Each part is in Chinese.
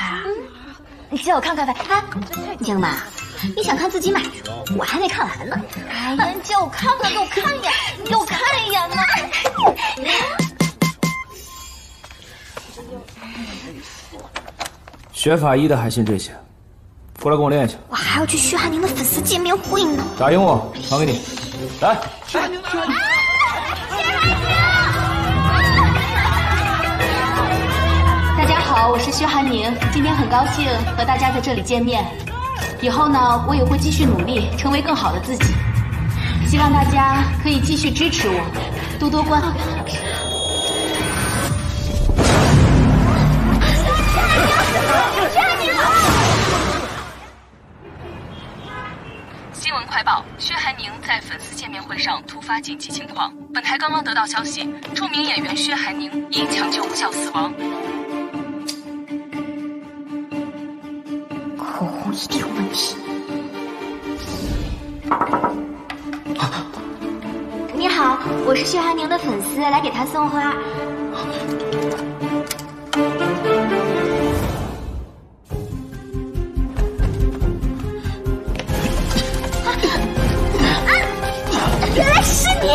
看啊？你借我看看呗。啊，静妈，你想看自己买去，我还没看完呢。哎呀，你借我看看，给我看一眼，你给我看一眼嘛。学法医的还信这些？过来跟我练一下。我还要去薛寒宁的粉丝见面会呢。打赢我，还给你。来，薛寒宁呢？大家好，我是薛寒宁，今天很高兴和大家在这里见面。以后呢，我也会继续努力，成为更好的自己。希望大家可以继续支持我，多多关爱。新闻快报：薛寒宁在粉丝见面会上突发紧急情况。本台刚刚得到消息，著名演员薛寒宁因抢救无效死亡。口红一定有问题。你好，我是薛寒宁的粉丝，来给他送花。原来是你！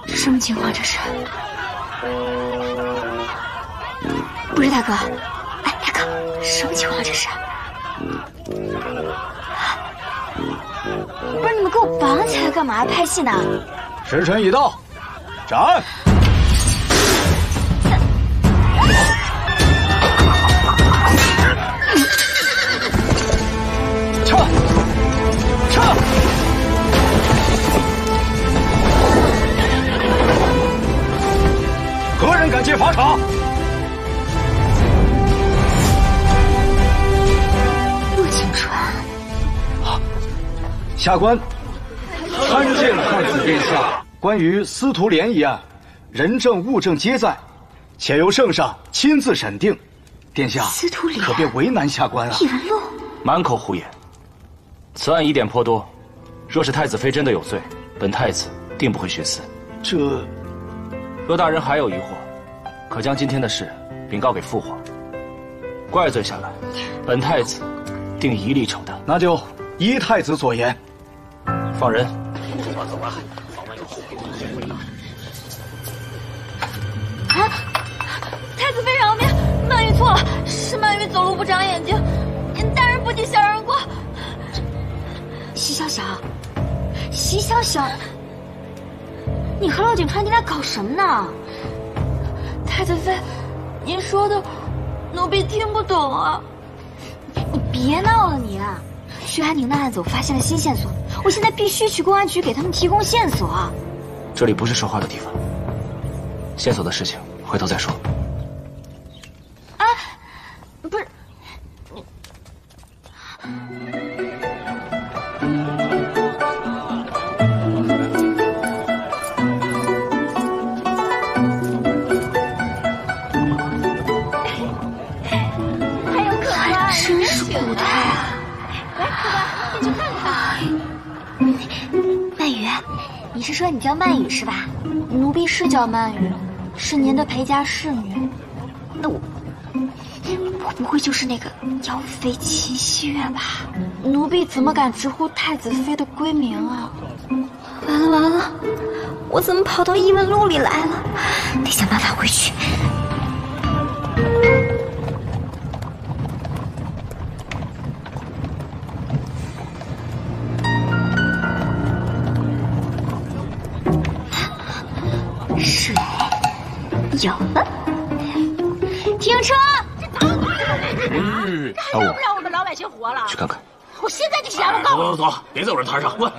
什么情况这是？不是大哥，哎，大哥，什么情况这是？不是你们给我绑起来干嘛？拍戏呢？时辰已到，斩！撤！撤！何人敢进法场？陆景川。下官参见太子殿下。关于司徒莲一案，人证物证皆在，且由圣上亲自审定。殿下司徒莲可别为难下官啊！异闻录，满口胡言。此案疑点颇多，若是太子妃真的有罪，本太子定不会徇私。这，若大人还有疑惑，可将今天的事禀告给父皇。怪罪下来，本太子定一力承担。那就依太子所言。放人。走吧。啊！太子妃饶命！曼玉错了，是曼玉走路不长眼睛，大人不计小人过。席小小，席小小，你和陆景川你俩搞什么呢？太子妃，您说的奴婢听不懂啊。你别闹了你啊！薛寒宁的案子我发现了新线索，我现在必须去公安局给他们提供线索。这里不是说话的地方，线索的事情回头再说。啊，不是，你进去看看。曼雨，你是说你叫曼雨是吧？奴婢是叫曼雨，是您的陪嫁侍女。那我不会就是那个妖妃齐西月吧？奴婢怎么敢直呼太子妃的闺名啊？完了，我怎么跑到异闻录里来了？得想办法回去。水有了，停车！还让不让我们老百姓活了？去看看。我现在就去衙门告你！走，别在我这摊上，滚！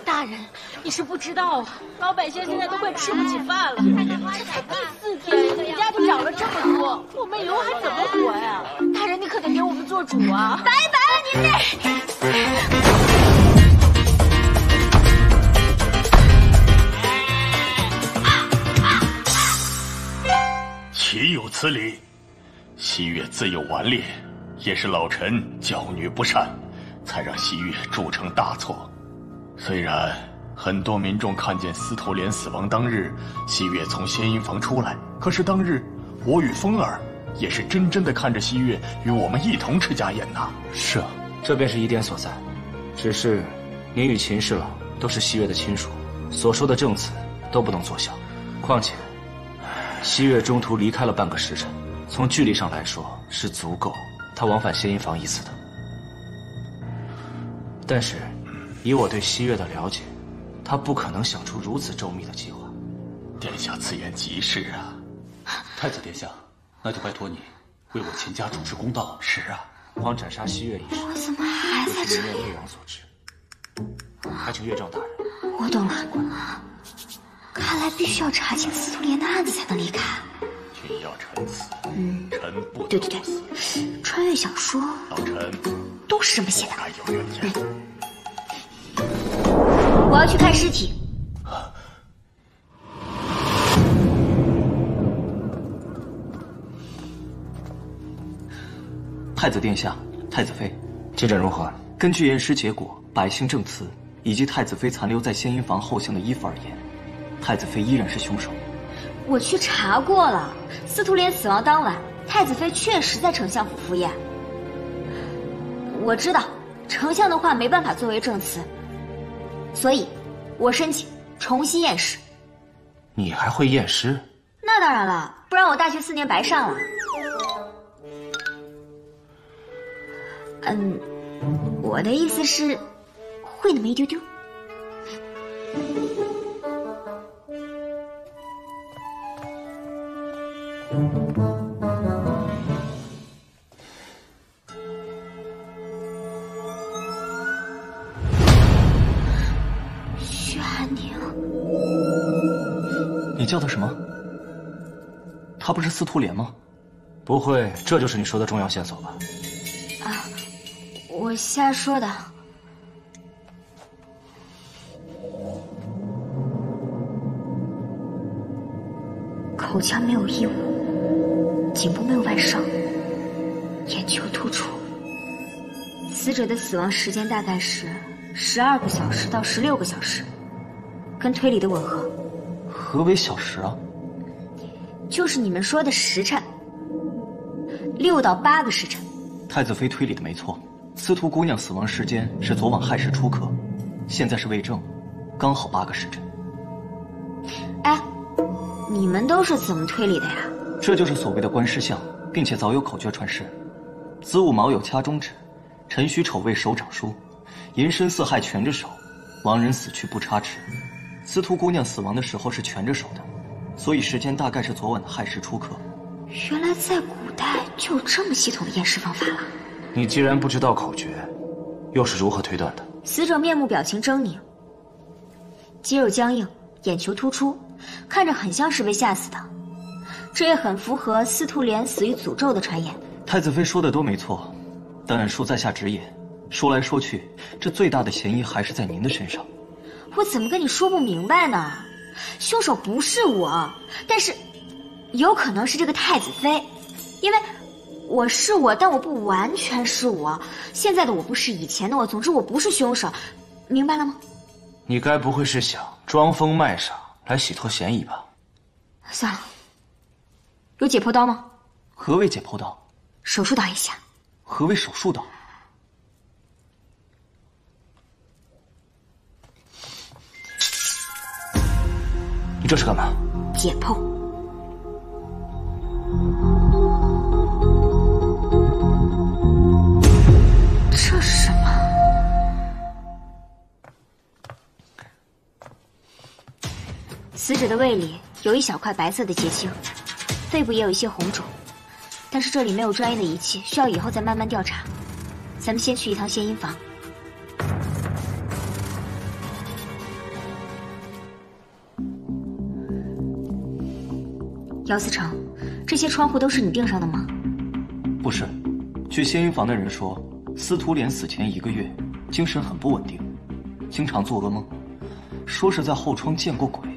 大人，你是不知道啊，老百姓现在都快吃不起饭了。这才第4天，物价就涨了这么多，我们以后还怎么活呀？大人，你可得给我们做主啊！拜拜，你岂有此理！西月自有顽劣，也是老臣教女不善，才让西月铸成大错。虽然很多民众看见司徒莲死亡当日，西月从仙婴房出来，可是当日我与风儿也是真正的看着西月与我们一同吃家宴呐。是啊，这便是疑点所在。只是您与秦氏老都是西月的亲属，所说的证词都不能作效。况且西月中途离开了半个时辰，从距离上来说是足够他往返仙婴房一次的。但是以我对西月的了解，他不可能想出如此周密的计划。殿下此言极是啊！太子殿下，那就拜托你为我秦家主持公道。是啊，慌斩杀西月一事，我怎么还在这里？是魏王所致，还请岳丈大人。我懂了，看来必须要查清司徒莲的案子才能离开。君要臣死，臣不对，穿越小说，老臣都是这么写的。该有怨言。我要去看尸体。太子殿下，太子妃，进展如何？根据验尸结果、百姓证词以及太子妃残留在仙婴房后巷的衣服而言，太子妃依然是凶手。我去查过了，司徒莲死亡当晚，太子妃确实在丞相府赴宴。我知道丞相的话没办法作为证词，所以我申请重新验尸。你还会验尸？那当然了，不然我大学4年白上了。我的意思是，会那么一丢丢。徐寒宁，你叫他什么？他不是司徒莲吗？不会，这就是你说的重要线索吧？我瞎说的。口腔没有异物，颈部没有外伤，眼球突出。死者的死亡时间大概是12个小时到16个小时，跟推理的吻合。何为小时啊？就是你们说的时辰，6到8个时辰。太子妃推理的没错。司徒姑娘死亡时间是昨晚亥时初刻，现在是未正，刚好8个时辰。哎，你们都是怎么推理的呀？这就是所谓的观尸相，并且早有口诀传世：子午卯酉掐中指，辰戌丑未手掌书，寅申巳亥全着手，亡人死去不插齿。司徒姑娘死亡的时候是全着手的，所以时间大概是昨晚的亥时初刻。原来在古代就有这么系统的验尸方法了。你既然不知道口诀，又是如何推断的？死者面目表情狰狞，肌肉僵硬，眼球突出，看着很像是被吓死的。这也很符合司徒莲死于诅咒的传言。太子妃说的都没错，但恕在下直言，说来说去，这最大的嫌疑还是在您的身上。我怎么跟你说不明白呢？凶手不是我，但是有可能是这个太子妃，因为我是我，但我不完全是我。现在的我不是以前的我，总之我不是凶手，明白了吗？你该不会是想装疯卖傻来洗脱嫌疑吧？算了，有解剖刀吗？何谓解剖刀？手术刀一下。何谓手术刀？你这是干嘛？解剖。这是什么？死者的胃里有一小块白色的结晶，肺部也有一些红肿，但是这里没有专业的仪器，需要以后再慢慢调查。咱们先去一趟献阴房。姚思成，这些窗户都是你钉上的吗？不是，据献阴房的人说，司徒莲死前1个月，精神很不稳定，经常做噩梦，说是在后窗见过鬼，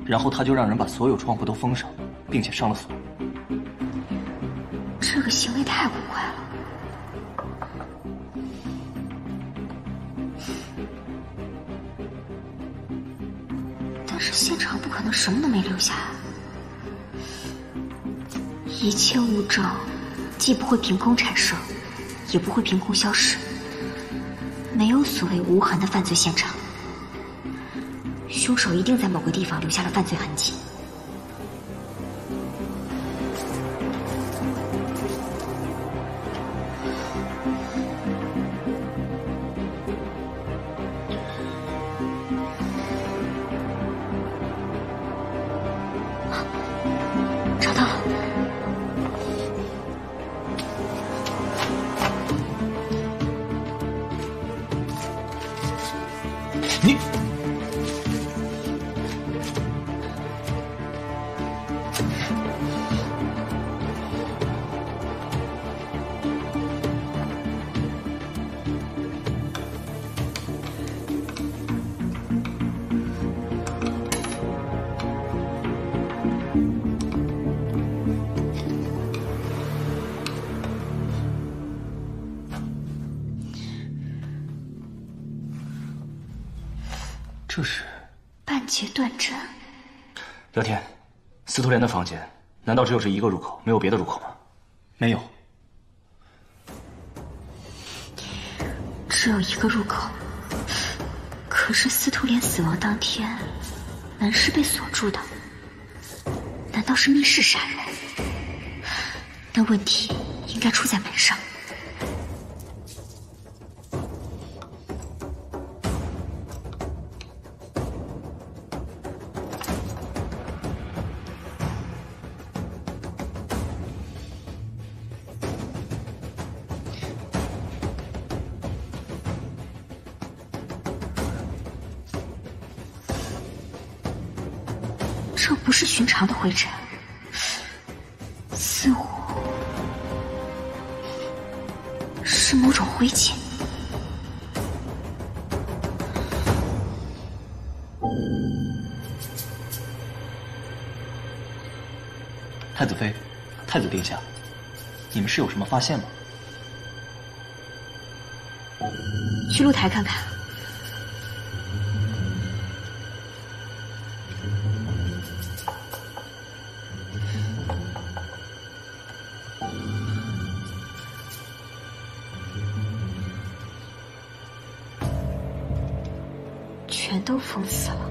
然后他就让人把所有窗户都封上，并且上了锁。这个行为太古怪了。但是现场不可能什么都没留下。一切物证既不会凭空产生，也不会凭空消失，没有所谓无痕的犯罪现场。凶手一定在某个地方留下了犯罪痕迹。找到了。你这是半截断针。聊天，司徒莲的房间难道只有这一个入口，没有别的入口吗？没有，只有一个入口。可是司徒莲死亡当天，门是被锁住的，难道是密室杀人？那问题应该出在门上。这不是寻常的灰尘，似乎是某种灰烬。太子妃，太子殿下，你们是有什么发现吗？去露台看看。全都封死了。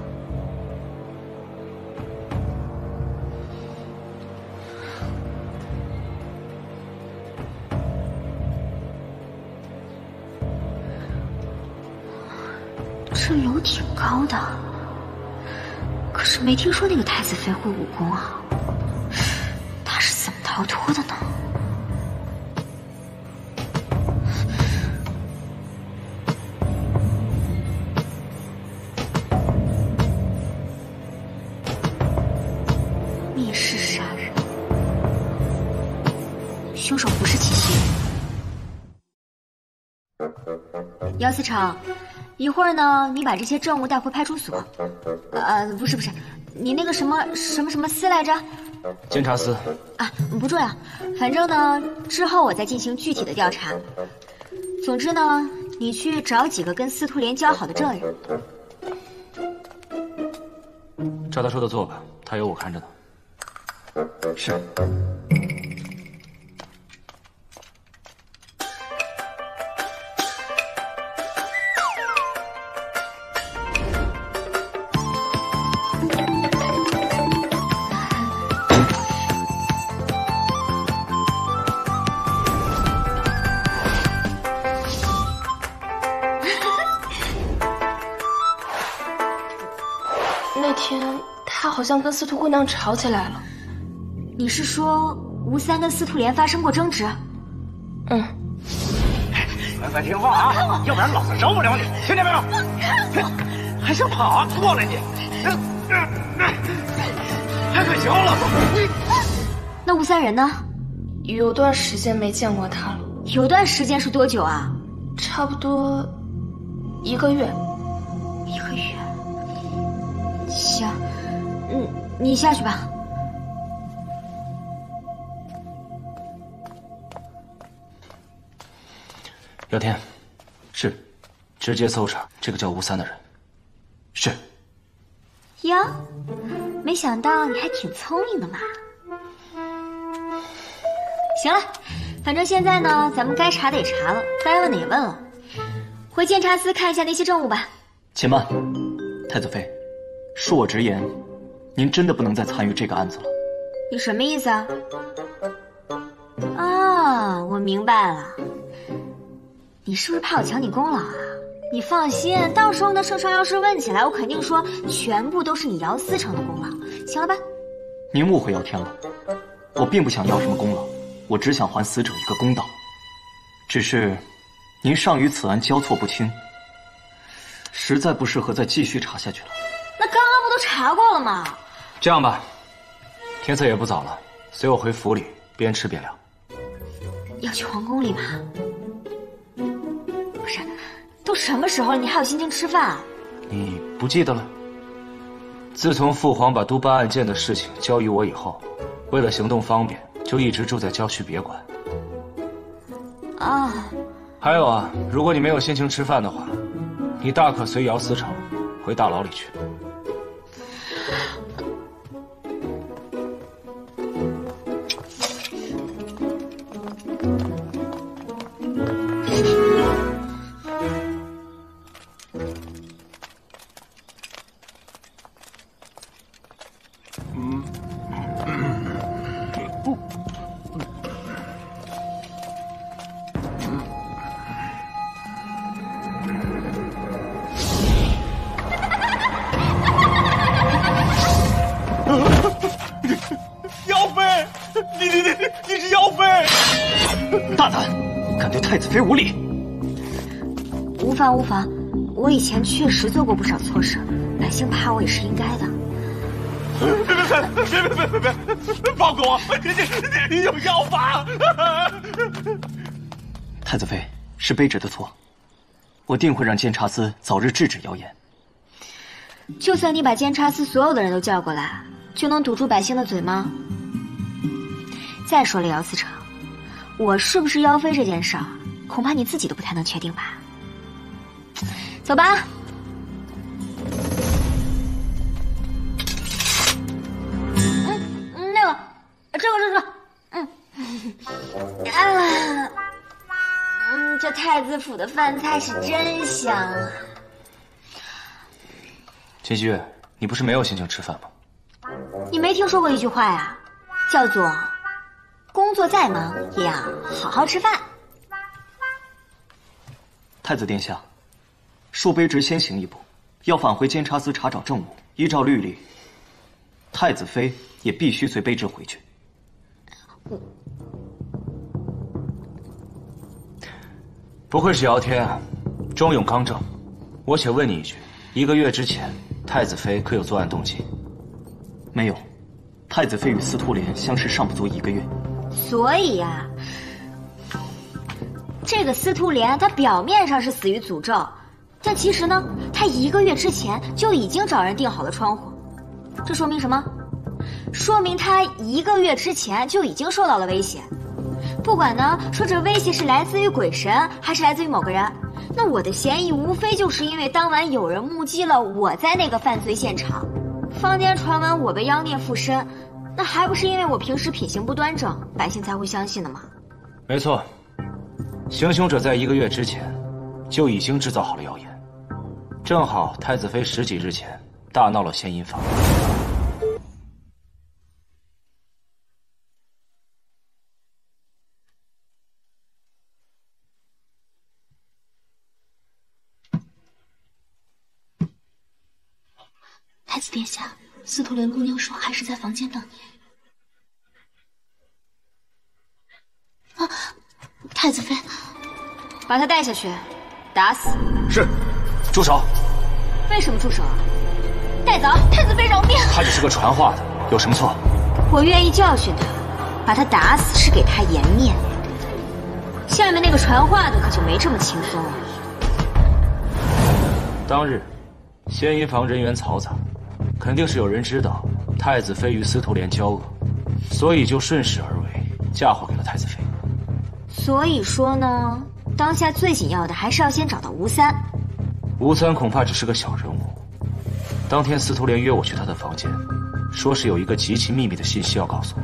这楼挺高的，可是没听说那个太子妃会武功啊，她是怎么逃脱的呢？密室杀人，凶手不是齐溪。姚思成，一会儿呢，你把这些证物带回派出所。不是，你那个什么司来着？监察司啊，不重要，反正呢，之后我再进行具体的调查。总之呢，你去找几个跟司徒莲交好的证人。照他说的做吧，他有我看着呢。是。那天他好像跟司徒姑娘吵起来了。你是说吴三跟司徒莲发生过争执？嗯。乖乖听话啊，要不然老子饶不了你，听见没有？还想跑啊？过来你！还可笑了！那吴三人呢？有段时间没见过他了。有段时间是多久啊？差不多1个月。1个月。行，你下去吧。姚天，是，直接搜查这个叫吴三的人。是。哟，没想到你还挺聪明的嘛。行了，反正现在呢，咱们该查的也查了，该问的也问了，回监察司看一下那些证物吧。且慢，太子妃，恕我直言，您真的不能再参与这个案子了。你什么意思啊？哦，我明白了。你是不是怕我抢你功劳啊？你放心，到时候那圣上要是问起来，我肯定说全部都是你姚思成的功劳，行了吧？您误会姚天了，我并不想要什么功劳，我只想还死者一个公道。只是，您尚与此案交错不清，实在不适合再继续查下去了。那刚刚不都查过了吗？这样吧，天色也不早了，随我回府里，边吃边聊。要去皇宫里吗？不是，都什么时候了，你还有心情吃饭啊？你不记得了？自从父皇把督办案件的事情交于我以后，为了行动方便，就一直住在郊区别馆。啊，还有啊，如果你没有心情吃饭的话，你大可随姚思成回大牢里去。姚妃，你是姚妃！大胆，敢对太子妃无礼！无妨无妨，我以前确实做过不少错事，百姓怕我也是应该的。别，放过我！你有妖法！太子妃，是卑职的错，我定会让监察司早日制止谣言。就算你把监察司所有的人都叫过来，就能堵住百姓的嘴吗？再说了，姚思成，我是不是妖妃这件事儿，恐怕你自己都不太能确定吧？走吧。那个，这个，这太子府的饭菜是真香啊！秦希月，你不是没有心情吃饭吗？你没听说过一句话呀，叫做“工作再忙也要好好吃饭”。太子殿下，恕卑职先行一步，要返回监察司查找证物。依照律例，太子妃也必须随卑职回去。不愧是姚天啊，忠勇刚正。我且问你一句，1个月之前，太子妃可有作案动机？没有，太子妃与司徒莲相识尚不足1个月。所以呀，这个司徒莲他表面上是死于诅咒，但其实呢，他1个月之前就已经找人订好了窗户。这说明什么？说明他1个月之前就已经受到了威胁。不管呢，说这威胁是来自于鬼神，还是来自于某个人，那我的嫌疑无非就是因为当晚有人目击了我在那个犯罪现场，坊间传闻我被妖孽附身，那还不是因为我平时品行不端正，百姓才会相信的吗？没错，行凶者在1个月之前就已经制造好了谣言，正好太子妃10几日前大闹了仙阴坊。太子殿下，司徒莲姑娘说还是在房间等您。啊，太子妃，把他带下去，打死。是，住手！为什么住手啊？带走！太子妃饶命！他只是个传话的，有什么错？我愿意教训他，把他打死是给他颜面。下面那个传话的可就没这么轻松了。当日，仙阴坊人员嘈杂，肯定是有人知道太子妃与司徒莲交恶，所以就顺势而为，嫁祸给了太子妃。所以说呢，当下最紧要的还是要先找到吴三。吴三恐怕只是个小人物。当天司徒莲约我去他的房间，说是有一个极其秘密的信息要告诉我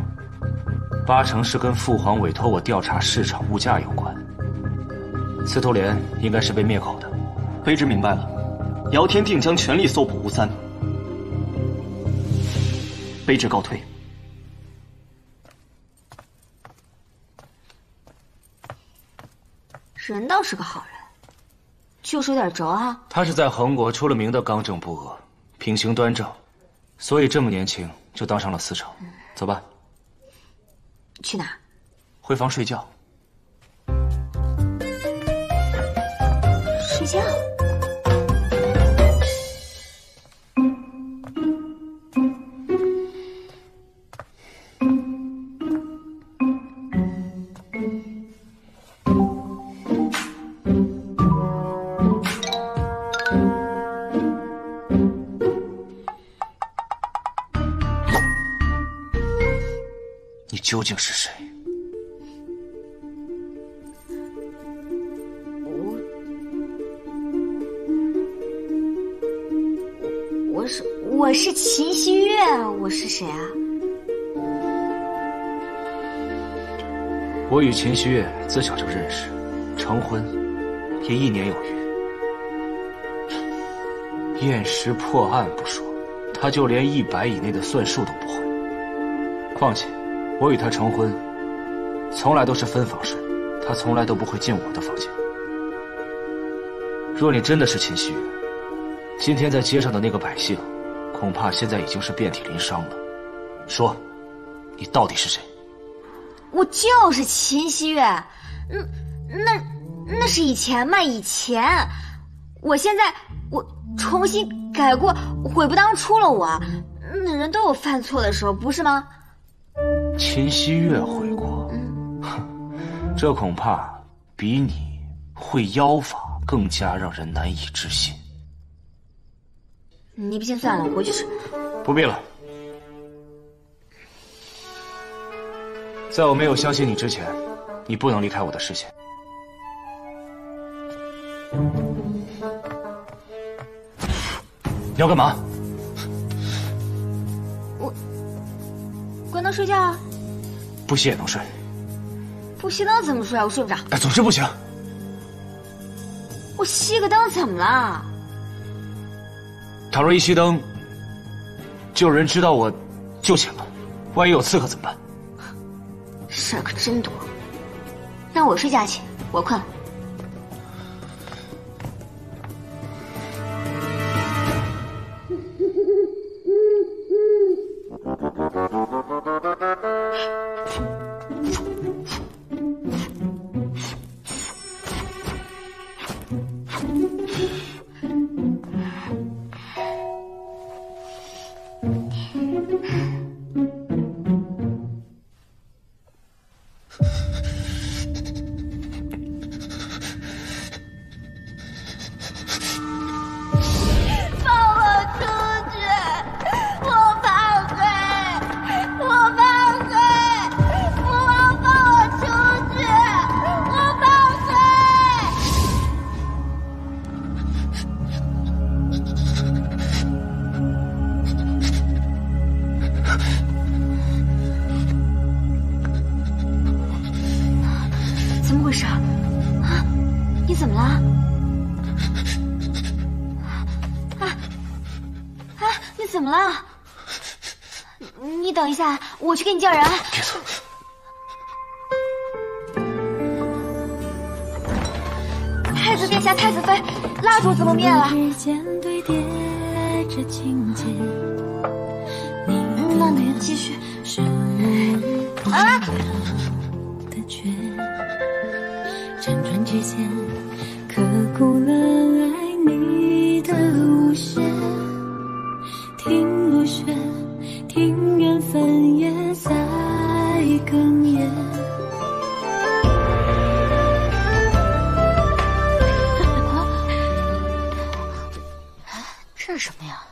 ，8成是跟父皇委托我调查市场物价有关。司徒莲应该是被灭口的。卑职明白了，姚天定将全力搜捕吴三。卑职告退。人倒是个好人，就是有点轴啊。他是在恒国出了名的刚正不阿，品行端正，所以这么年轻就当上了司城。走吧。去哪？回房睡觉。睡觉？究竟是谁？我是秦希月，我是谁啊？我与秦希月自小就认识，成婚也1年有余。验尸破案不说，他就连100以内的算术都不会。况且我与他成婚，从来都是分房睡，他从来都不会进我的房间。若你真的是秦希月，今天在街上的那个百姓，恐怕现在已经是遍体鳞伤了。说，你到底是谁？我就是秦希月，那是以前嘛，以前。我现在我重新改过，悔不当初了我。那人都有犯错的时候，不是吗？秦希月悔过，哼，这恐怕比你会妖法更加让人难以置信。你不信算了，我回去吃。不必了。在我没有相信你之前，你不能离开我的视线。你要干嘛？我关灯睡觉啊。不熄也能睡。不熄灯怎么睡啊？我睡不着。哎，总之不行。我熄个灯怎么了？倘若一熄灯，就有人知道我就寝了，万一有刺客怎么办？事儿可真多。让我睡觉去，我困了。怎么了？你等一下，我去给你叫人。别走。太子殿下，太子妃，蜡烛怎么灭了？那你继续。啊！辗转之间，刻骨了爱你的无限。听落雪，听缘分也在哽咽。这是什么呀？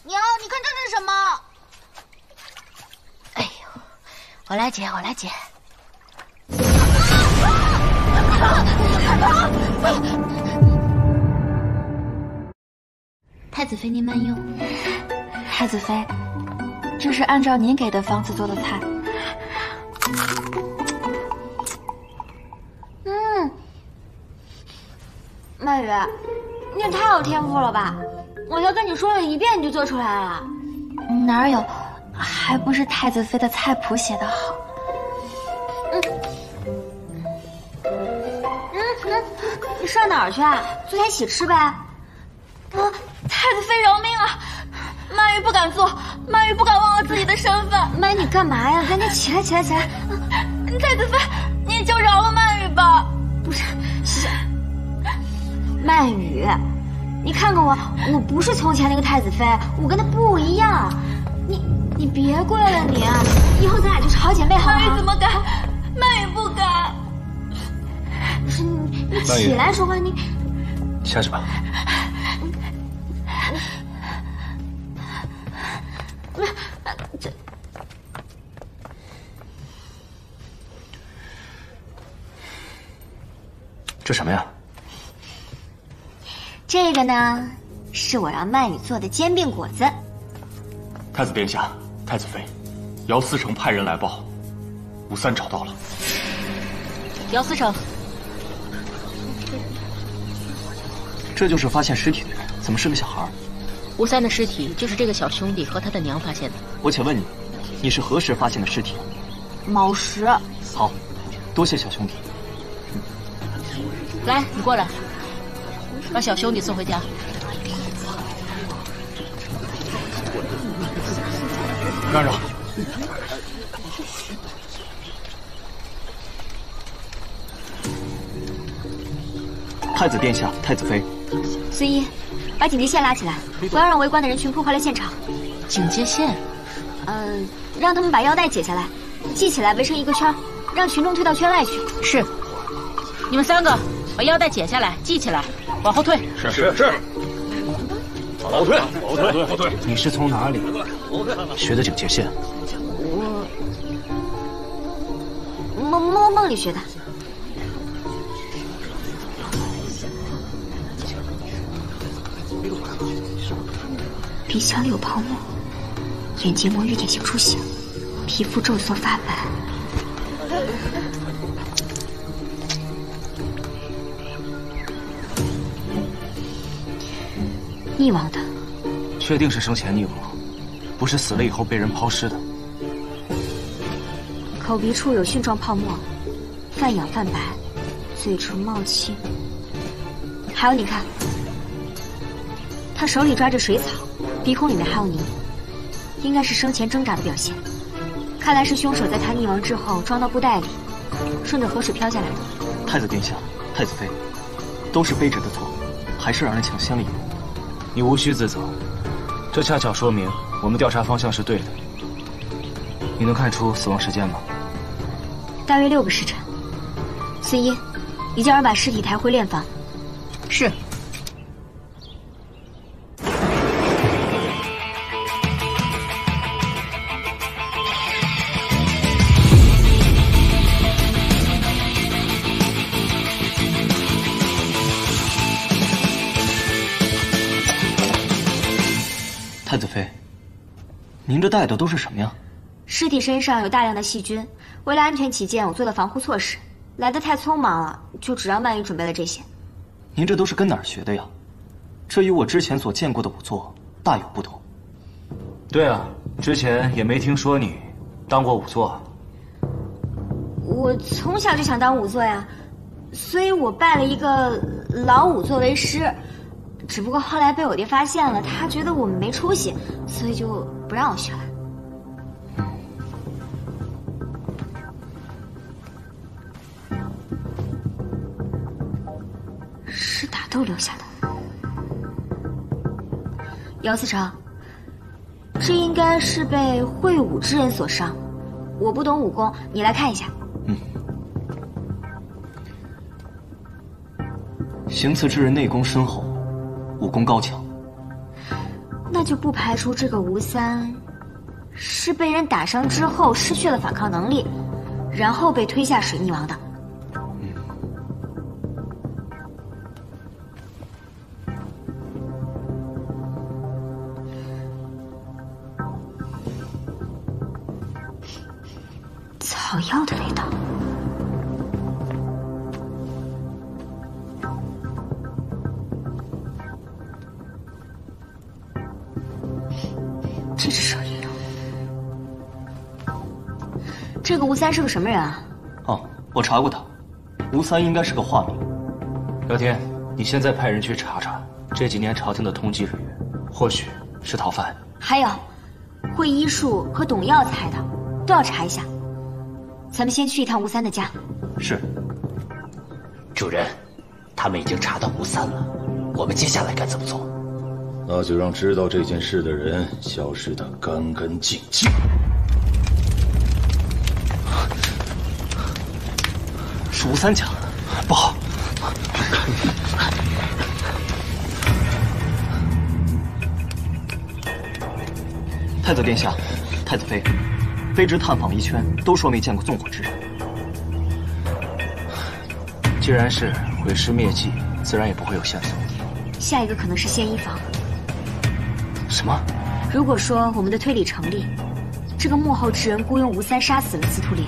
娘，你看这是什么？哎呦，我来解，我来解。太子妃，您慢用。太子妃，这是按照您给的方子做的菜。曼雨，你也太有天赋了吧！我就跟你说了1遍，你就做出来了。哪有？还不是太子妃的菜谱写得好。你上哪儿去啊？坐下一起吃呗。啊！太子妃饶命啊！曼玉不敢做，曼玉不敢忘了自己的身份。曼玉，你干嘛呀？赶紧起来，起来，起来！太子妃，你就饶了曼玉吧。不是，曼玉，你看看我，我不是从前那个太子妃，我跟她不一样。你别跪了你，以后咱俩就是好姐妹好不好？曼玉怎么敢？曼玉不敢。不是你起来说话，你下去吧。这什么呀？这个呢，是我让曼雨做的煎饼果子。太子殿下，太子妃，姚思成派人来报，吴三找到了。姚思成，这就是发现尸体的人，怎么是个小孩？吴三的尸体就是这个小兄弟和他的娘发现的。我且问你，你是何时发现的尸体？卯时。好，多谢小兄弟。来，你过来，把小兄弟送回家。让让。太子殿下，太子妃。孙一，把警戒线拉起来，不要让围观的人群破坏了现场。警戒线？让他们把腰带解下来，系起来围成一个圈，让群众退到圈外去。是。你们3个把腰带解下来，系起来，往后退。是。往后退。你是从哪里学的警戒线？我梦里学的。鼻腔里有泡沫，眼结膜与典型出血，皮肤皱缩发白。溺亡的。确定是生前溺亡，不是死了以后被人抛尸的。口鼻处有蕈状泡沫，泛痒泛白，嘴唇冒青。还有你看，他手里抓着水草，鼻孔里面还有泥，应该是生前挣扎的表现。看来是凶手在他溺亡之后装到布袋里，顺着河水飘下来的。太子殿下，太子妃，都是卑职的错，还是让人抢先了一步。你无需自责，这恰巧说明我们调查方向是对的。你能看出死亡时间吗？大约6个时辰。孙一，你叫人把尸体抬回殓房。是。太子妃，您这带的都是什么呀？尸体身上有大量的细菌，为了安全起见，我做了防护措施。来得太匆忙了，就只让曼玉准备了这些。您这都是跟哪儿学的呀？这与我之前所见过的仵作大有不同。对啊，之前也没听说你当过仵作。我从小就想当仵作呀，所以我拜了一个老仵作为师。只不过后来被我爹发现了，他觉得我们没出息，所以就不让我学了。是打斗留下的。姚思成，这应该是被会武之人所伤。我不懂武功，你来看一下。行刺之人内功深厚，武功高强。那就不排除这个吴三是被人打伤之后失去了反抗能力，然后被推下水溺亡的。草药的味道。这只手也有。这个吴三是个什么人啊？哦，我查过他，吴三应该是个化名。姚天，你现在派人去查查这几年朝廷的通缉人员，或许是逃犯。还有，会医术和懂药材的都要查一下。咱们先去一趟吴三的家。是。主人，他们已经查到吴三了，我们接下来该怎么做？那就让知道这件事的人消失得干干净净。是吴三家，不好！太子殿下，太子妃，卑职探访了一圈，都说没见过纵火之人。既然是毁尸灭迹，自然也不会有线索。下一个可能是县医房。什么？如果说我们的推理成立，这个幕后之人雇佣吴三杀死了司徒莲，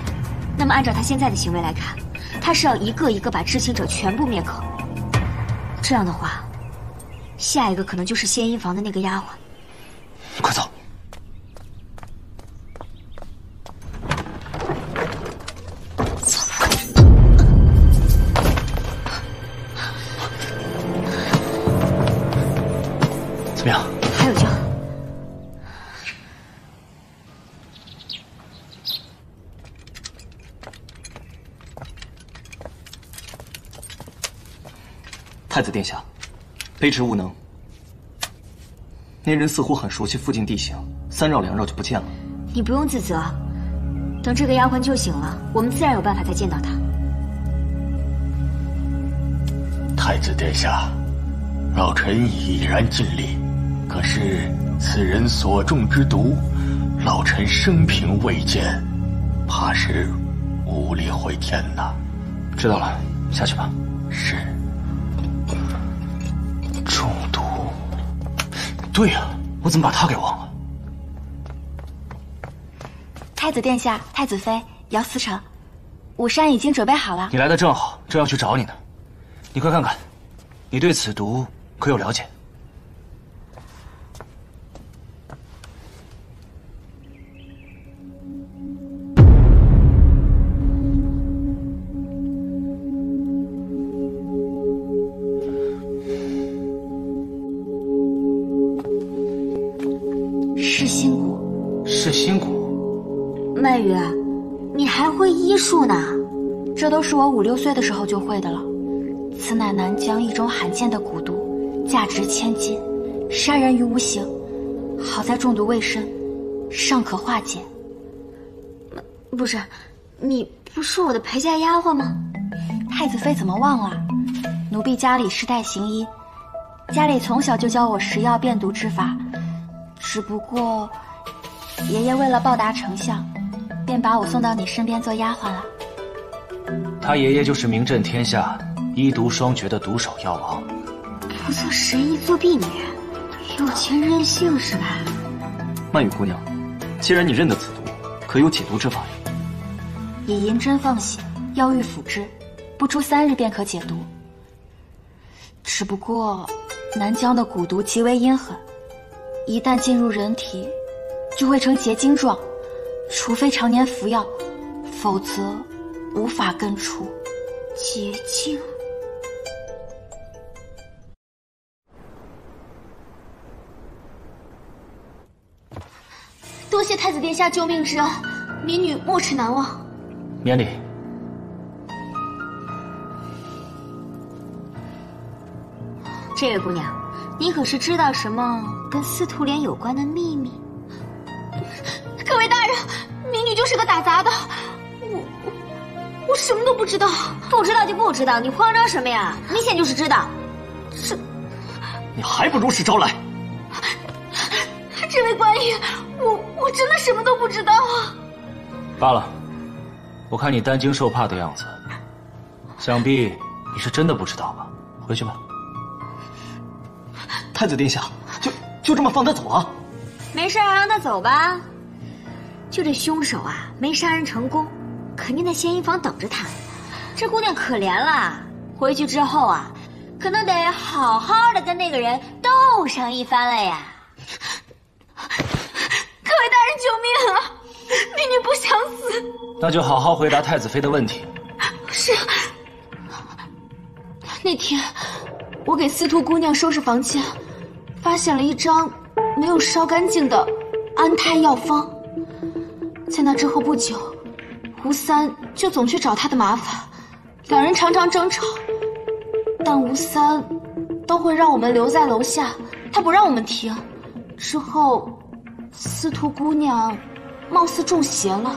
那么按照他现在的行为来看，他是要一个一个把知情者全部灭口。这样的话，下一个可能就是县医房的那个丫鬟。快走！怎么样？还有救。太子殿下，卑职无能。那人似乎很熟悉附近地形，三绕两绕就不见了。你不用自责，等这个丫鬟救醒了，我们自然有办法再见到她。太子殿下，老臣已然尽力，可是此人所中之毒，老臣生平未见，怕是无力回天呐。知道了，下去吧。是。中毒。对呀，我怎么把他给忘了？太子殿下，太子妃，姚思成，午膳已经准备好了。你来的正好，正要去找你呢。你快看看，你对此毒可有了解？噬心蛊。噬心蛊。曼雨，你还会医术呢？这都是我5、6岁的时候就会的了。此乃南疆一种罕见的蛊毒，价值千金，杀人于无形。好在中毒未深，尚可化解。不是，你不是我的陪嫁丫鬟吗？太子妃怎么忘了？奴婢家里世代行医，家里从小就教我食药辨毒之法。只不过，爷爷为了报答丞相，便把我送到你身边做丫鬟了。他爷爷就是名震天下、医毒双绝的毒手药王。不做神医做婢女，有钱任性是吧？曼雨姑娘，既然你认得此毒，可有解毒之法？以银针放血，药浴辅之，不出3日便可解毒。只不过南疆的蛊毒极为阴狠，一旦进入人体，就会成结晶状，除非常年服药，否则无法根除。结晶。多谢太子殿下救命之恩，民女没齿难忘。免礼。这位姑娘，你可是知道什么跟司徒莲有关的秘密？各位大人，民女就是个打杂的，我什么都不知道。不知道就不知道，你慌张什么呀？明显就是知道。你还不如实招来。这位官爷，我真的什么都不知道啊。罢了，我看你担惊受怕的样子，想必你是真的不知道吧？回去吧。太子殿下，就这么放他走啊？没事，让他走吧。就这凶手啊，没杀人成功，肯定在嫌疑房等着他。这姑娘可怜了，回去之后啊，可能得好好的跟那个人斗上一番了呀。各位大人救命啊！民女不想死。那就好好回答太子妃的问题。是。那天我给司徒姑娘收拾房间，发现了一张没有烧干净的安胎药方。在那之后不久，吴三就总去找他的麻烦，两人常常争吵，但吴三都会让我们留在楼下，他不让我们停。之后司徒姑娘貌似中邪了，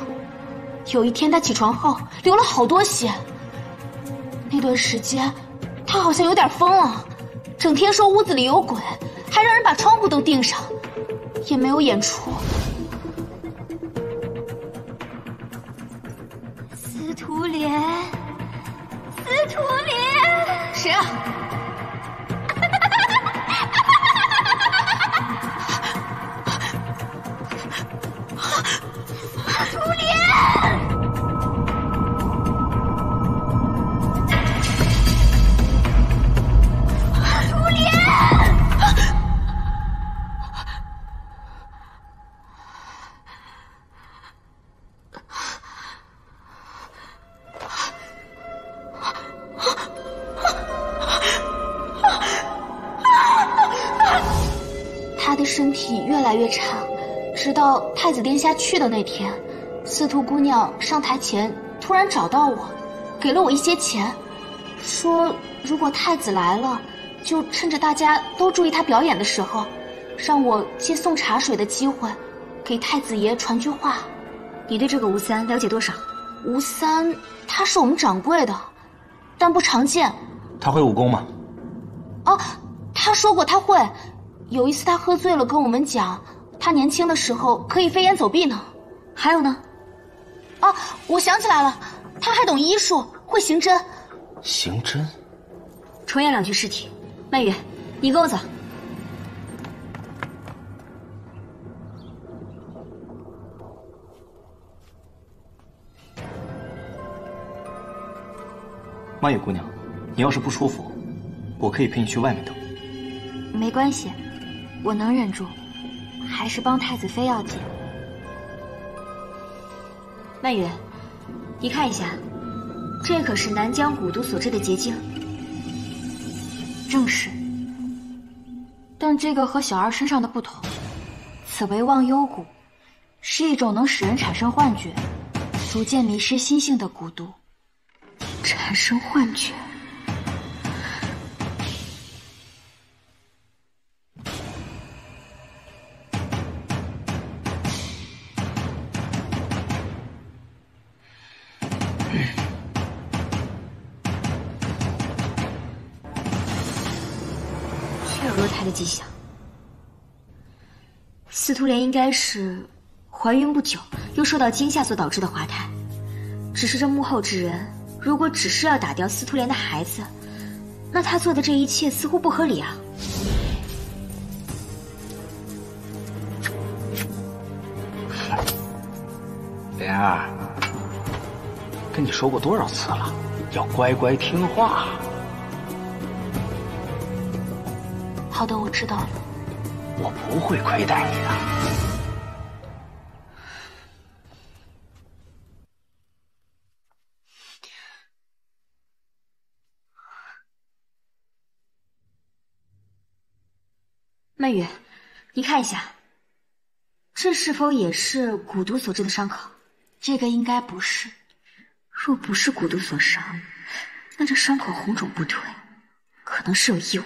有一天她起床后流了好多血。那段时间她好像有点疯了，整天说屋子里有鬼，还让人把窗户都钉上，也没有演出。司徒莲，司徒莲，谁啊？司徒莲！司徒莲！他的身体越来越差，直到太子殿下去的那天，司徒姑娘上台前突然找到我，给了我一些钱，说如果太子来了，就趁着大家都注意他表演的时候，让我借送茶水的机会，给太子爷传句话。你对这个吴三了解多少？吴三他是我们掌柜的，但不常见。他会武功吗？哦，他说过他会。有一次他喝醉了跟我们讲，他年轻的时候可以飞檐走壁呢。还有呢？啊，我想起来了，他还懂医术，会刑针。刑针？重演2具尸体。曼雨，你跟我走。曼雨姑娘，你要是不舒服，我可以陪你去外面等。没关系，我能忍住，还是帮太子妃要紧。曼雨，你看一下，这可是南疆蛊毒所制的结晶。正是。但这个和小二身上的不同，此为忘忧蛊，是一种能使人产生幻觉、逐渐迷失心性的蛊毒。产生幻觉。确有落胎的迹象。司徒莲应该是怀孕不久，又受到惊吓所导致的滑胎。只是这幕后之人，如果只是要打掉司徒莲的孩子，那他做的这一切似乎不合理啊。莲儿，跟你说过多少次了，要乖乖听话。好的，我知道了。我不会亏待你的。曼雨，你看一下，这是否也是蛊毒所致的伤口？这个应该不是。若不是蛊毒所伤，那这伤口红肿不退，可能是有异物。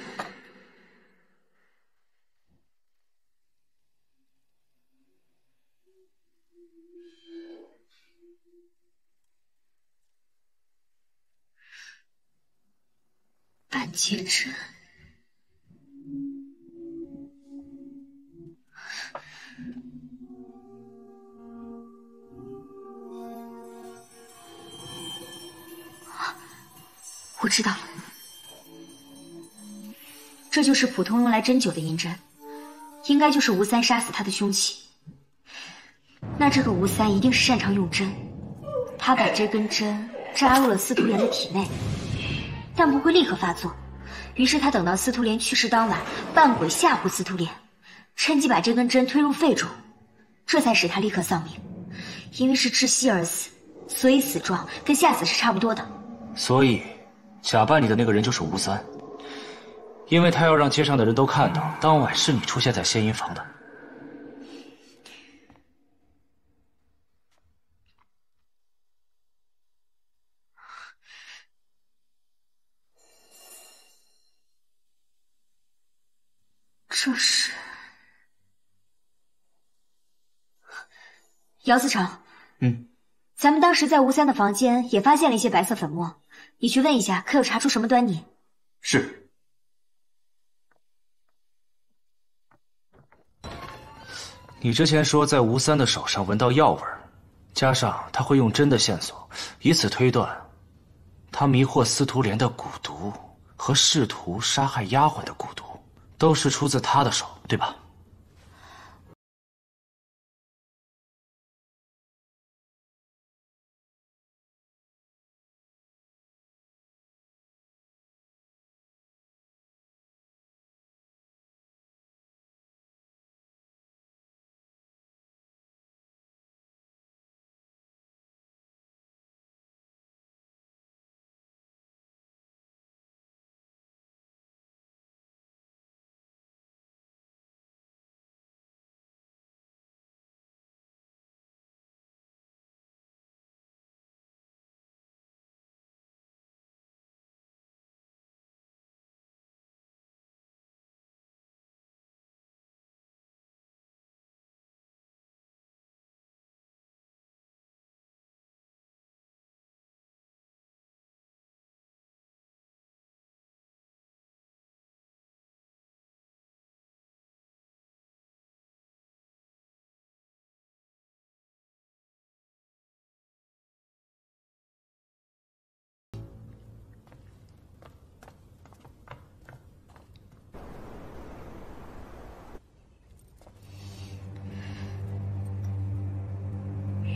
半截针。我知道了，这就是普通用来针灸的银针，应该就是吴三杀死他的凶器。那这个吴三一定是擅长用针，他把这根针扎入了司徒莲的体内，但不会立刻发作。于是他等到司徒莲去世当晚，扮鬼吓唬司徒莲，趁机把这根针推入肺中，这才使他立刻丧命。因为是窒息而死，所以死状跟吓死是差不多的。所以假扮你的那个人就是吴三，因为他要让街上的人都看到当晚是你出现在仙音房的。这是姚思成。咱们当时在吴三的房间也发现了一些白色粉末，你去问一下，可有查出什么端倪？是。你之前说在吴三的手上闻到药味，加上他会用针的线索，以此推断，他迷惑司徒莲的蛊毒和试图杀害丫鬟的蛊毒，都是出自他的手，对吧？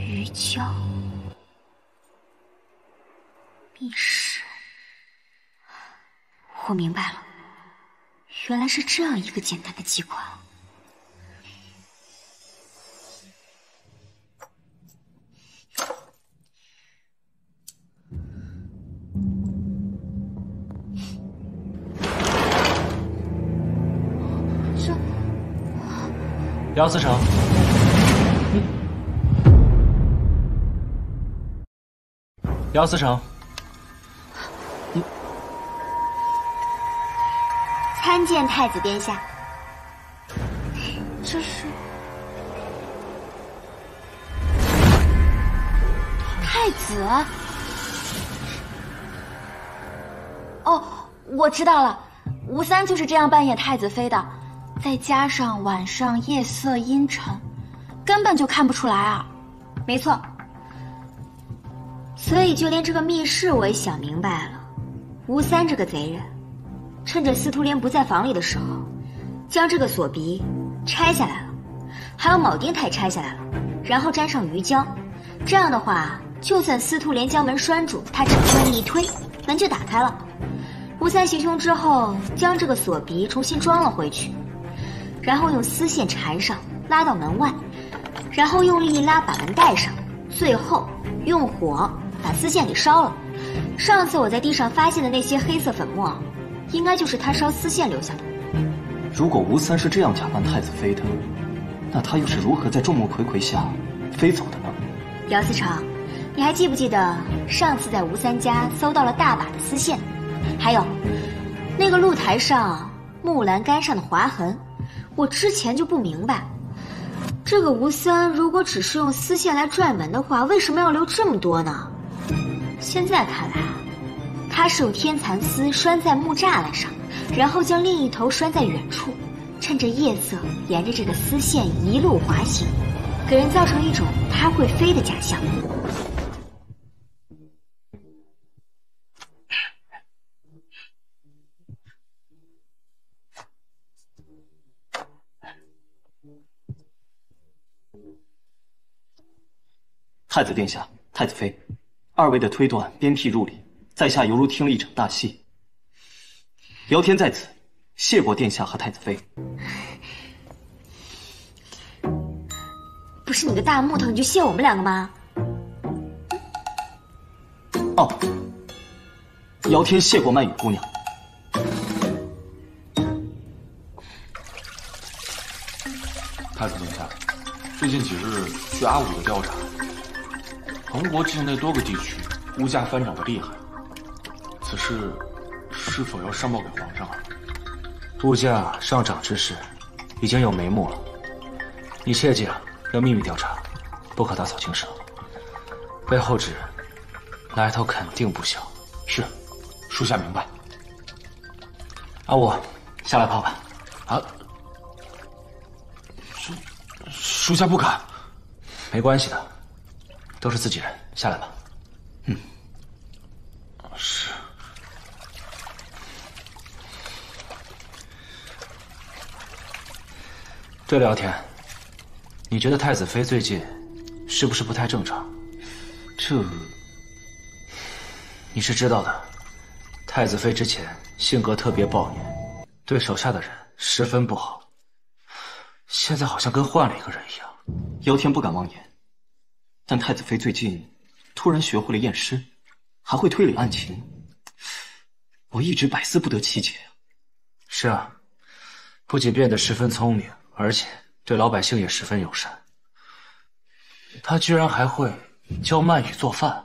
鱼胶密室，我明白了，原来是这样一个简单的机关。这姚思成，姚思成，参见太子殿下。这是太子？哦，我知道了，吴三就是这样扮演太子妃的，再加上晚上夜色阴沉，根本就看不出来啊。没错。所以就连这个密室我也想明白了，吴三这个贼人，趁着司徒莲不在房里的时候，将这个锁鼻拆下来了，还有铆钉他也拆下来了，然后沾上鱼胶，这样的话，就算司徒莲将门拴住，他只这么一推，门就打开了。吴三行凶之后，将这个锁鼻重新装了回去，然后用丝线缠上，拉到门外，然后用力一拉把门带上，最后用火把丝线给烧了。上次我在地上发现的那些黑色粉末，应该就是他烧丝线留下的。如果吴三是这样假扮太子妃的，那他又是如何在众目睽睽下飞走的呢？姚思成，你还记不记得上次在吴三家搜到了大把的丝线，还有那个露台上木栏杆上的划痕？我之前就不明白，这个吴三如果只是用丝线来拽门的话，为什么要留这么多呢？现在看来，他是用天蚕丝拴在木栅栏上，然后将另一头拴在远处，趁着夜色沿着这个丝线一路滑行，给人造成一种他会飞的假象。太子殿下，太子妃，二位的推断鞭辟入里，在下犹如听了一场大戏。姚天在此，谢过殿下和太子妃。不是你个大木头，你就谢我们两个吗？哦，姚天谢过曼雨姑娘。太子殿下，最近几日据阿武的调查，恒国境内多个地区物价翻涨的厉害，此事是否要上报给皇上啊？物价上涨之事已经有眉目了，你切记了，要秘密调查，不可打草惊蛇。背后之人来头肯定不小。是，属下明白。阿武，下来泡吧。啊，属下不敢。没关系的，都是自己人，下来吧。嗯，是。对了，姚天，你觉得太子妃最近是不是不太正常？这你是知道的，太子妃之前性格特别暴虐，对手下的人十分不好，现在好像跟换了一个人一样。姚天不敢妄言，但太子妃最近突然学会了验尸，还会推理案情，我一直百思不得其解啊。是啊，不仅变得十分聪明，而且对老百姓也十分友善。他居然还会教曼雨做饭。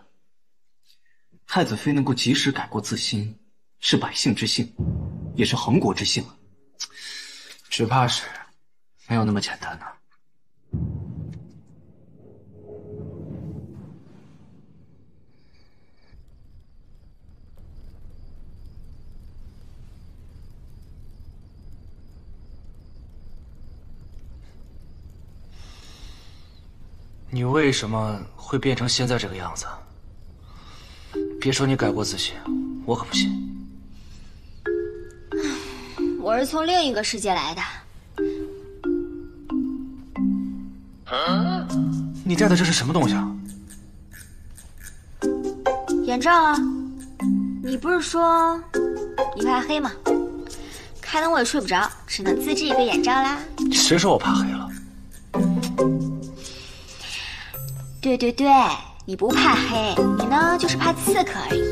太子妃能够及时改过自新，是百姓之幸，也是恒国之幸啊。只怕是没有那么简单呢。你为什么会变成现在这个样子？别说你改过自新，我可不信。我是从另一个世界来的。你戴的这是什么东西啊？眼罩啊！你不是说你怕黑吗？开灯我也睡不着，只能自制一个眼罩啦。谁说我怕黑了？对对对，你不怕黑，你呢就是怕刺客而已。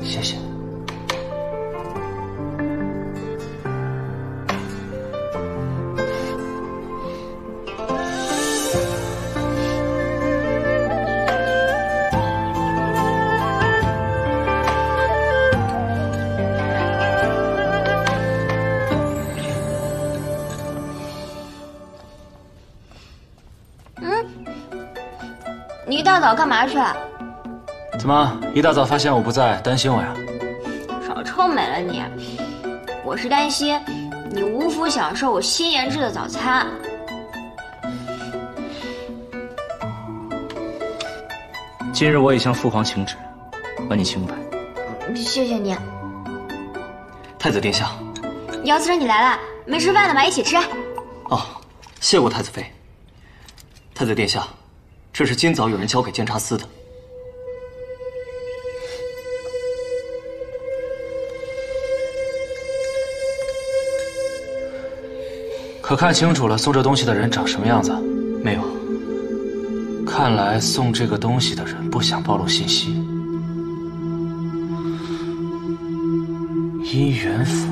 谢谢。你一大早干嘛去？怎么一大早发现我不在，担心我呀？少臭美了你！我是担心你无福享受我新研制的早餐。今日我已向父皇请旨，还你清白。谢谢你。太子殿下，姚思成，你来了，没吃饭的吗？一起吃。哦，谢过太子妃。太子殿下，这是今早有人交给监察司的。可看清楚了送这东西的人长什么样子？没有。看来送这个东西的人不想暴露信息。姻缘符，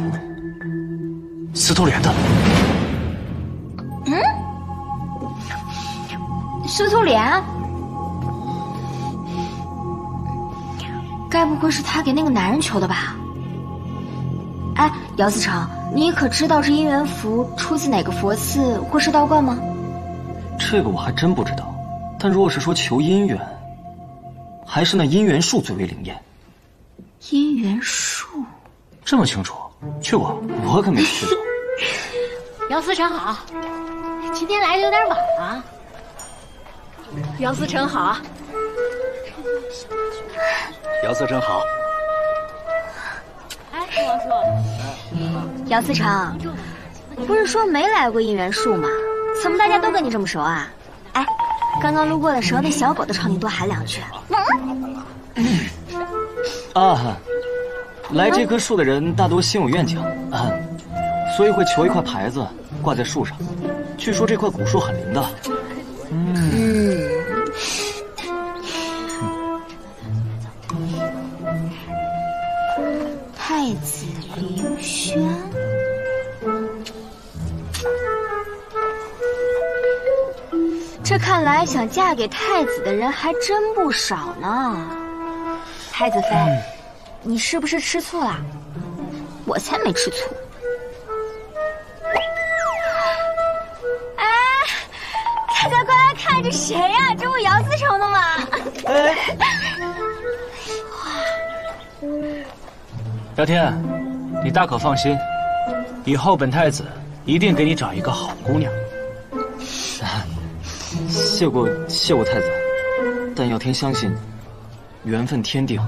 司徒莲的。司徒莲，该不会是他给那个男人求的吧？哎，姚思成，你可知道这姻缘符出自哪个佛寺或是道观吗？这个我还真不知道。但若是说求姻缘，还是那姻缘树最为灵验。姻缘树，这么清楚？去过？我可没去过。姚思成好，今天来的有点晚啊。姚思成好。姚思成好。哎，王叔。姚思成，不是说没来过姻缘树吗？怎么大家都跟你这么熟啊？哎，刚刚路过的时候，那小狗都朝你多喊两句。来这棵树的人大多心有愿景啊，所以会求一块牌子挂在树上。据说这块古树很灵的。太子凌轩，这看来想嫁给太子的人还真不少呢。太子妃，你是不是吃醋了？我才没吃醋。哎，大家快来看，这谁呀？这不姚思成的吗？姚天，你大可放心，以后本太子一定给你找一个好姑娘。谢过太子，但耀天相信，缘分天定。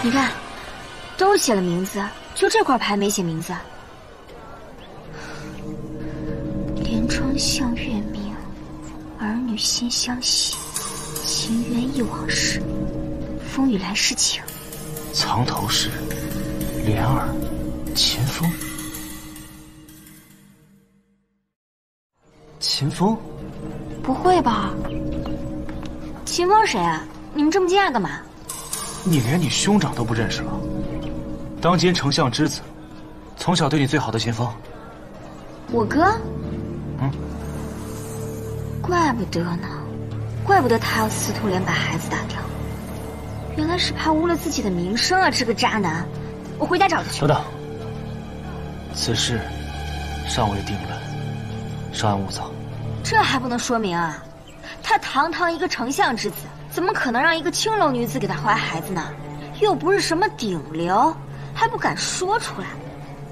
你看，都写了名字，就这块牌没写名字。连窗向月明，儿女心相惜，情缘忆往事，风雨来世情。藏头诗，莲儿，秦风。秦风？不会吧？秦风谁啊？你们这么惊讶干嘛？你连你兄长都不认识了？当今丞相之子，从小对你最好的秦风。我哥？怪不得呢，怪不得他要司徒莲把孩子打掉，原来是怕污了自己的名声啊！这个渣男，我回家找他去。等等，此事尚未定论，稍安勿躁。这还不能说明啊？他堂堂一个丞相之子，怎么可能让一个青楼女子给他怀孩子呢？又不是什么顶流，还不敢说出来，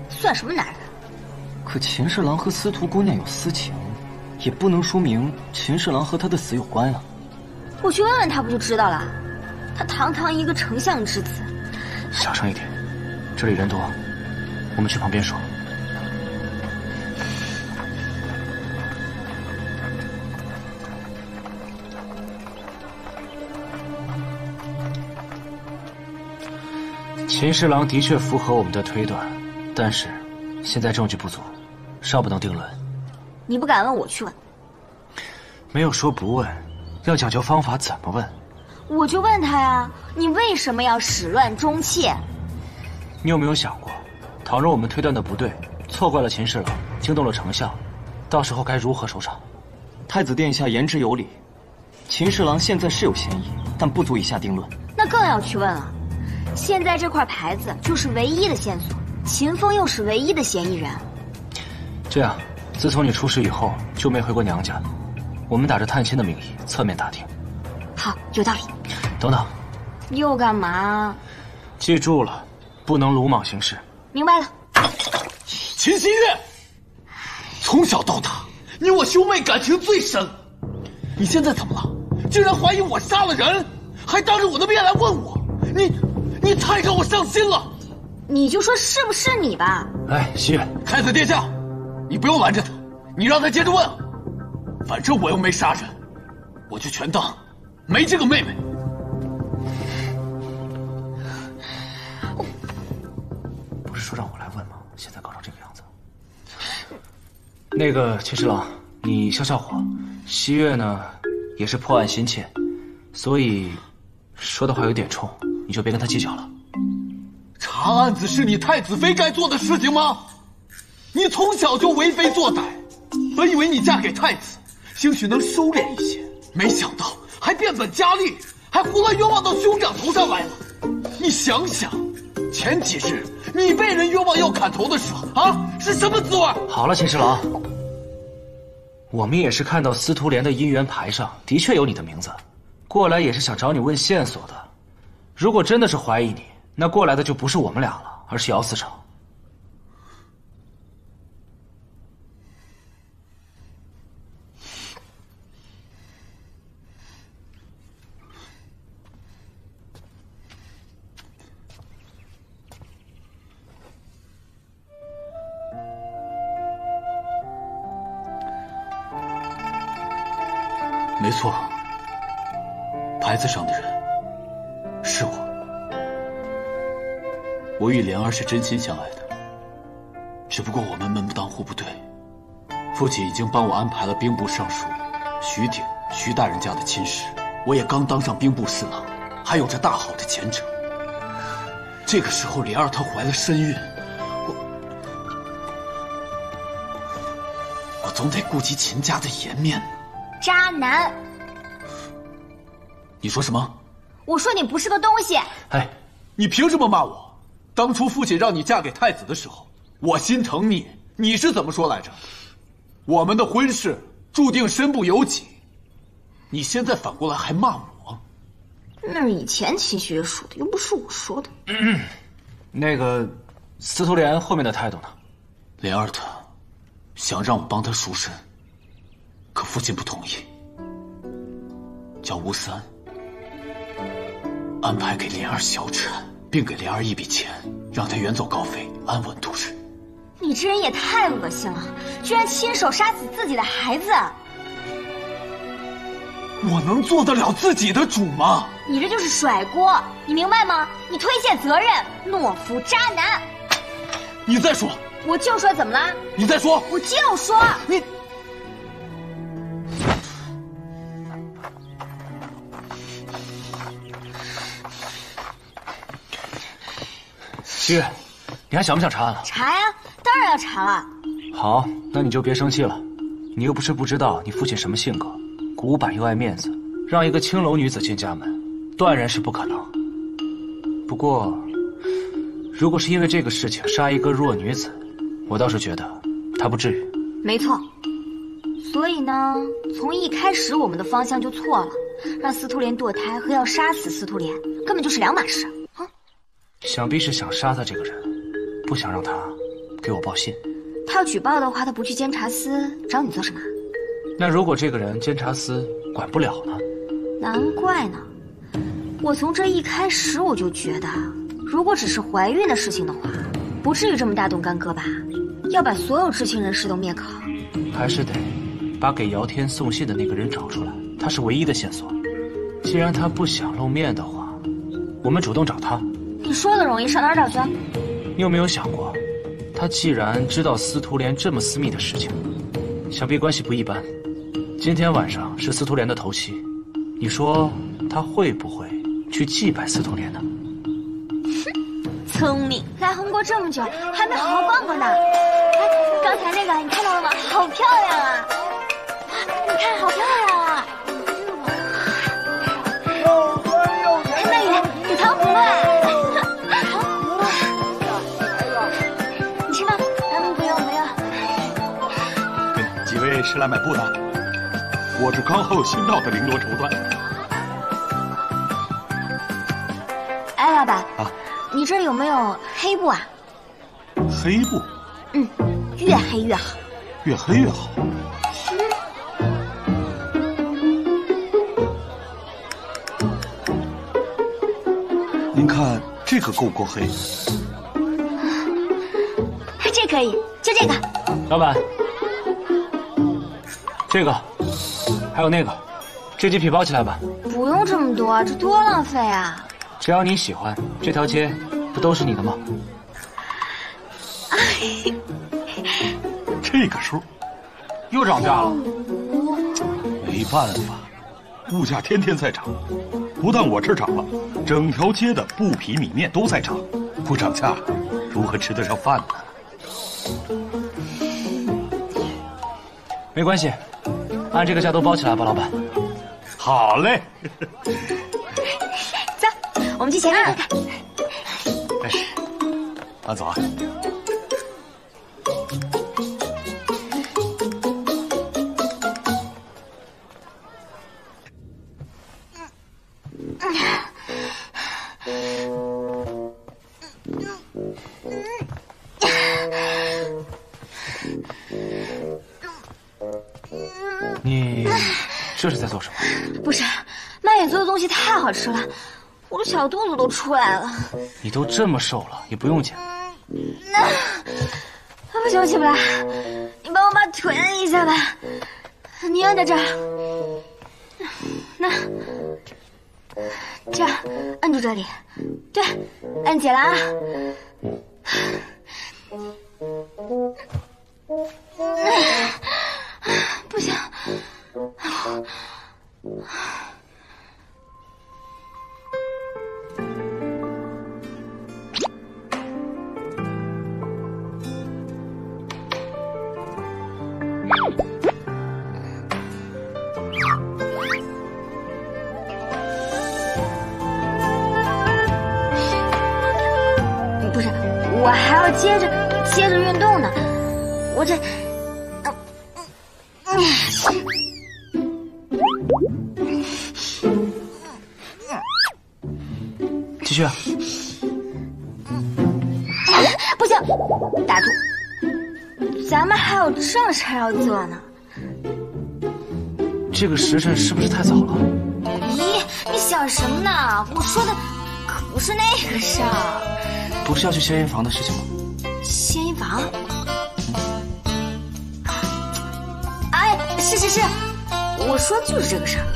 算什么男人？可秦侍郎和司徒姑娘有私情，也不能说明秦侍郎和他的死有关啊。我去问问他不就知道了？他堂堂一个丞相之子。小声一点，这里人多，我们去旁边说。秦侍郎的确符合我们的推断，但是现在证据不足，尚不能定论。你不敢问，我去问。没有说不问，要讲究方法，怎么问？我就问他呀，你为什么要始乱终弃？你有没有想过，倘若我们推断的不对，错怪了秦侍郎，惊动了丞相，到时候该如何收场？太子殿下言之有理，秦侍郎现在是有嫌疑，但不足以下定论。那更要去问了。现在这块牌子就是唯一的线索，秦风又是唯一的嫌疑人。这样，自从你出事以后就没回过娘家，我们打着探亲的名义侧面打听。好，有道理。等等，又干嘛？记住了，不能鲁莽行事。明白了。秦希月，从小到大，你我兄妹感情最深。你现在怎么了？竟然怀疑我杀了人，还当着我的面来问我，你太让我伤心了。你就说是不是你吧？哎，希月，太子殿下，你不用拦着他，你让他接着问。反正我又没杀人，我就全当没这个妹妹。不是说让我来问吗？现在搞成这个样子。那个秦侍郎，你消消火。希月呢，也是破案心切，所以说的话有点冲，你就别跟他计较了。查案子是你太子妃该做的事情吗？你从小就为非作歹，本以为你嫁给太子，兴许能收敛一些，没想到还变本加厉，还胡乱冤枉到兄长头上来了。你想想，前几日你被人冤枉要砍头的时候啊，是什么滋味？好了，秦侍郎，我们也是看到司徒莲的姻缘牌上的确有你的名字，过来也是想找你问线索的。如果真的是怀疑你，那过来的就不是我们俩了，而是姚司成。没错，牌子上的人是我。我与莲儿是真心相爱的，只不过我们门不当户不对。父亲已经帮我安排了兵部尚书徐鼎、徐大人家的亲事，我也刚当上兵部侍郎，还有着大好的前程。这个时候，莲儿她怀了身孕，我总得顾及秦家的颜面。渣男！你说什么？我说你不是个东西！哎，你凭什么骂我？当初父亲让你嫁给太子的时候，我心疼你，你是怎么说来着？我们的婚事注定身不由己。你现在反过来还骂我？那是以前秦希月说的，又不是我说的。那个司徒莲后面的态度呢？莲儿她想让我帮她赎身，可父亲不同意，叫吴三安排给莲儿小产，并给莲儿一笔钱，让她远走高飞，安稳度日。你这人也太恶心了，居然亲手杀死自己的孩子！我能做得了自己的主吗？你这就是甩锅，你明白吗？你推卸责任，懦夫渣男！你再说！我就说怎么了？你再说！我就说你。希月，你还想不想查案了？查呀，当然要查了。好，那你就别生气了。你又不是不知道你父亲什么性格，古板又爱面子，让一个青楼女子进家门，断然是不可能。不过，如果是因为这个事情杀一个弱女子，我倒是觉得他不至于。没错。所以呢，从一开始我们的方向就错了，让司徒莲堕胎和要杀死司徒莲根本就是两码事。想必是想杀他这个人，不想让他给我报信。他要举报的话，他不去监察司找你做什么？那如果这个人监察司管不了呢？难怪呢，我从这一开始我就觉得，如果只是怀孕的事情的话，不至于这么大动干戈吧？要把所有知情人士都灭口。还是得把给姚天送信的那个人找出来，他是唯一的线索。既然他不想露面的话，我们主动找他。你说的容易，上哪儿找去？你有没有想过，他既然知道司徒莲这么私密的事情，想必关系不一般。今天晚上是司徒莲的头七，你说他会不会去祭拜司徒莲呢？聪明，来红国这么久还没好好逛逛呢。哎，刚才那个你看到了吗？好漂亮啊！你看，好漂亮啊！那宇，有糖葫芦啊！你吃吗？不用不用。几位是来买布的？我是刚好新到的绫罗绸缎。哎，老板啊，你这里有没有黑布啊？黑布？嗯，越黑越好。越黑越好。您看这个够不够黑？这可以，就这个。老板，这个，还有那个，这几匹包起来吧。不用这么多，这多浪费啊！只要你喜欢，这条街不都是你的吗？这个数又涨价了。没办法，物价天天在涨，不但我这儿涨了，整条街的布匹米面都在涨，不涨价如何吃得上饭呢？没关系，按这个价都包起来吧，老板。好嘞。走，我们去前面看看。哎，安总啊。你这是在做什么？不是，曼野做的东西太好吃了，我的小肚子都出来了。你都这么瘦了，也不用减。不行，我起不来，你帮我把腿按一下吧。你按在这儿，那这样按住这里，对，按紧了啊。不行。不是，我还要接着运动呢，我这。继续啊！不行，打住，咱们还有正事要做呢。这个时辰是不是太早了？咦，你想什么呢？我说的可不是那个事儿。不是要去仙人房的事情吗？仙人房？哎，是，我说的就是这个事儿。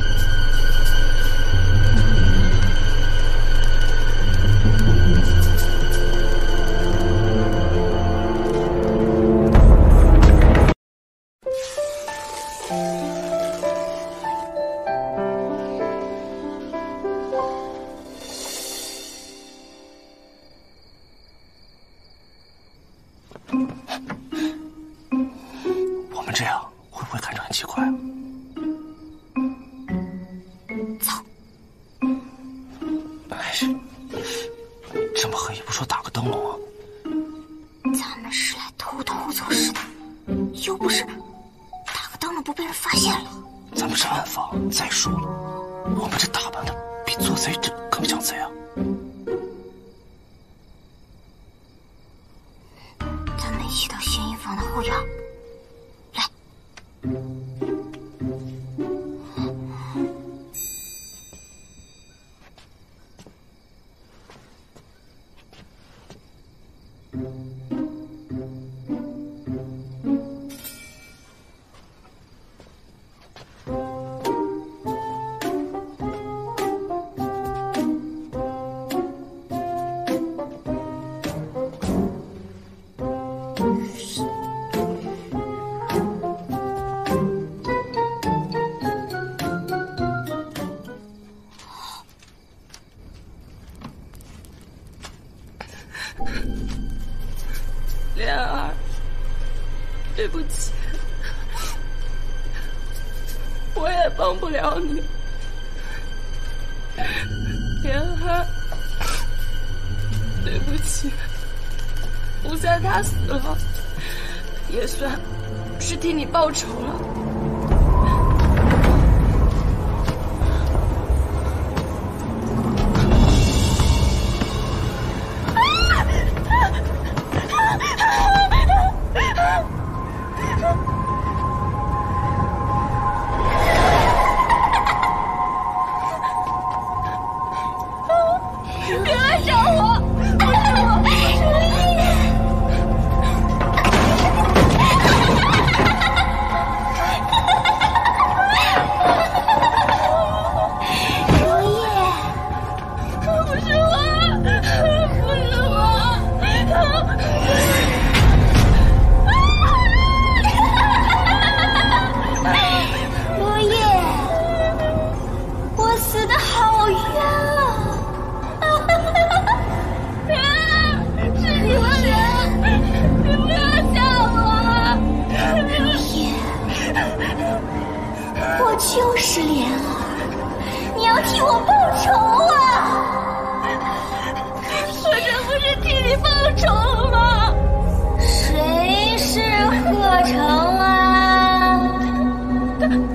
我们这样会不会看着很奇怪啊？走。哎，这么黑也不说打个灯笼啊？咱们是来偷偷做事的，又不是打个灯笼不被人发现了。咱们是暗访，再说了，我们这打扮的比做贼这更像贼啊！咱们一起到仙人房的后院。来。莲儿，对不起，我也帮不了你。莲儿，对不起，吴三他死了，也算是替你报仇了。是莲儿，你要替我报仇啊！我这不是替你报仇吗？谁是贺成啊？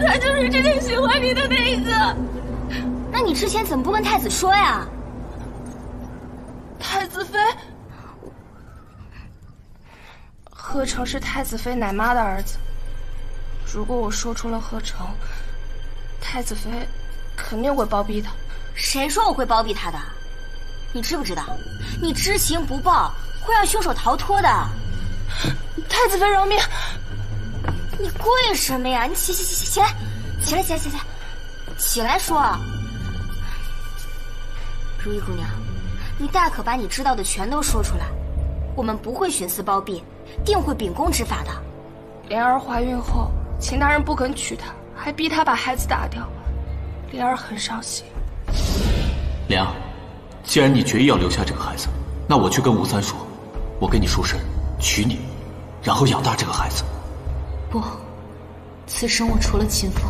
他就是之前喜欢你的那个。那你之前怎么不跟太子说呀？太子妃，贺成是太子妃奶妈的儿子。如果我说出了贺成，太子妃肯定会包庇他。谁说我会包庇他的？你知不知道，你知情不报会让凶手逃脱的。太子妃饶命！你跪什么呀？你起来，起来说。如意姑娘，你大可把你知道的全都说出来，我们不会徇私包庇，定会秉公执法的。莲儿怀孕后，秦大人不肯娶她，还逼她把孩子打掉，莲儿很伤心。莲儿，既然你决意要留下这个孩子，那我去跟吴三说，我给你赎身，娶你，然后养大这个孩子。不，此生我除了秦风，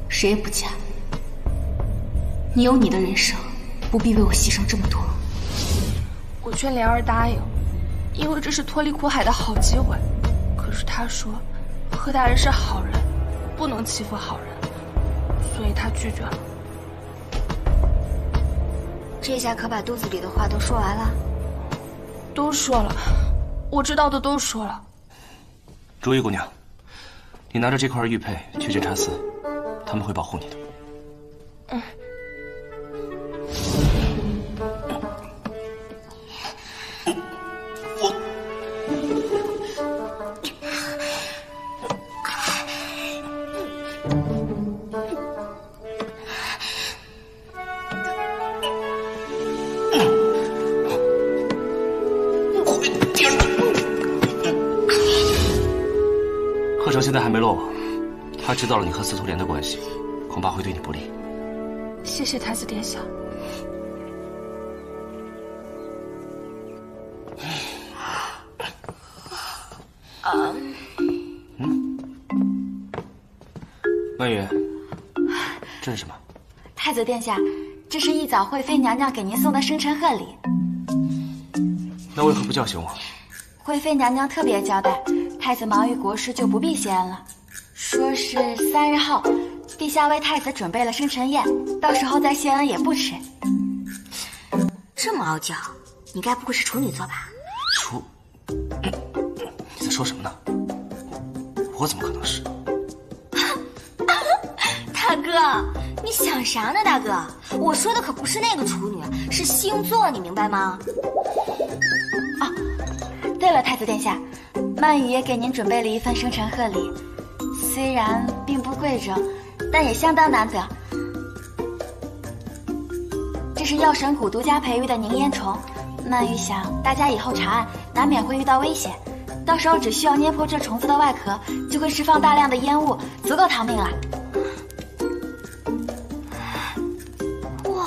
谁也不嫁。你有你的人生，不必为我牺牲这么多。我劝莲儿答应，因为这是脱离苦海的好机会。可是他说，贺大人是好人，不能欺负好人，所以他拒绝了。这下可把肚子里的话都说完了？都说了，我知道的都说了。如意姑娘，你拿着这块玉佩去见查司，他们会保护你的。嗯。贺成现在还没落网，他知道了你和司徒莲的关系，恐怕会对你不利。谢谢太子殿下。曼云，这是什么？太子殿下，这是一早惠妃娘娘给您送的生辰贺礼。那为何不叫醒我？惠妃娘娘特别交代，太子忙于国事就不必谢恩了，说是3日后，陛下为太子准备了生辰宴，到时候再谢恩也不迟。这么傲娇，你该不会是处女座吧？你在说什么呢？我怎么可能是？大哥，你想啥呢？大哥，我说的可不是那个处女，是星座，你明白吗？对了，太子殿下，曼玉也给您准备了一份生辰贺礼，虽然并不贵重，但也相当难得。这是药神谷独家培育的凝烟虫，曼玉想大家以后查案难免会遇到危险，到时候只需要捏破这虫子的外壳，就会释放大量的烟雾，足够逃命了。哇，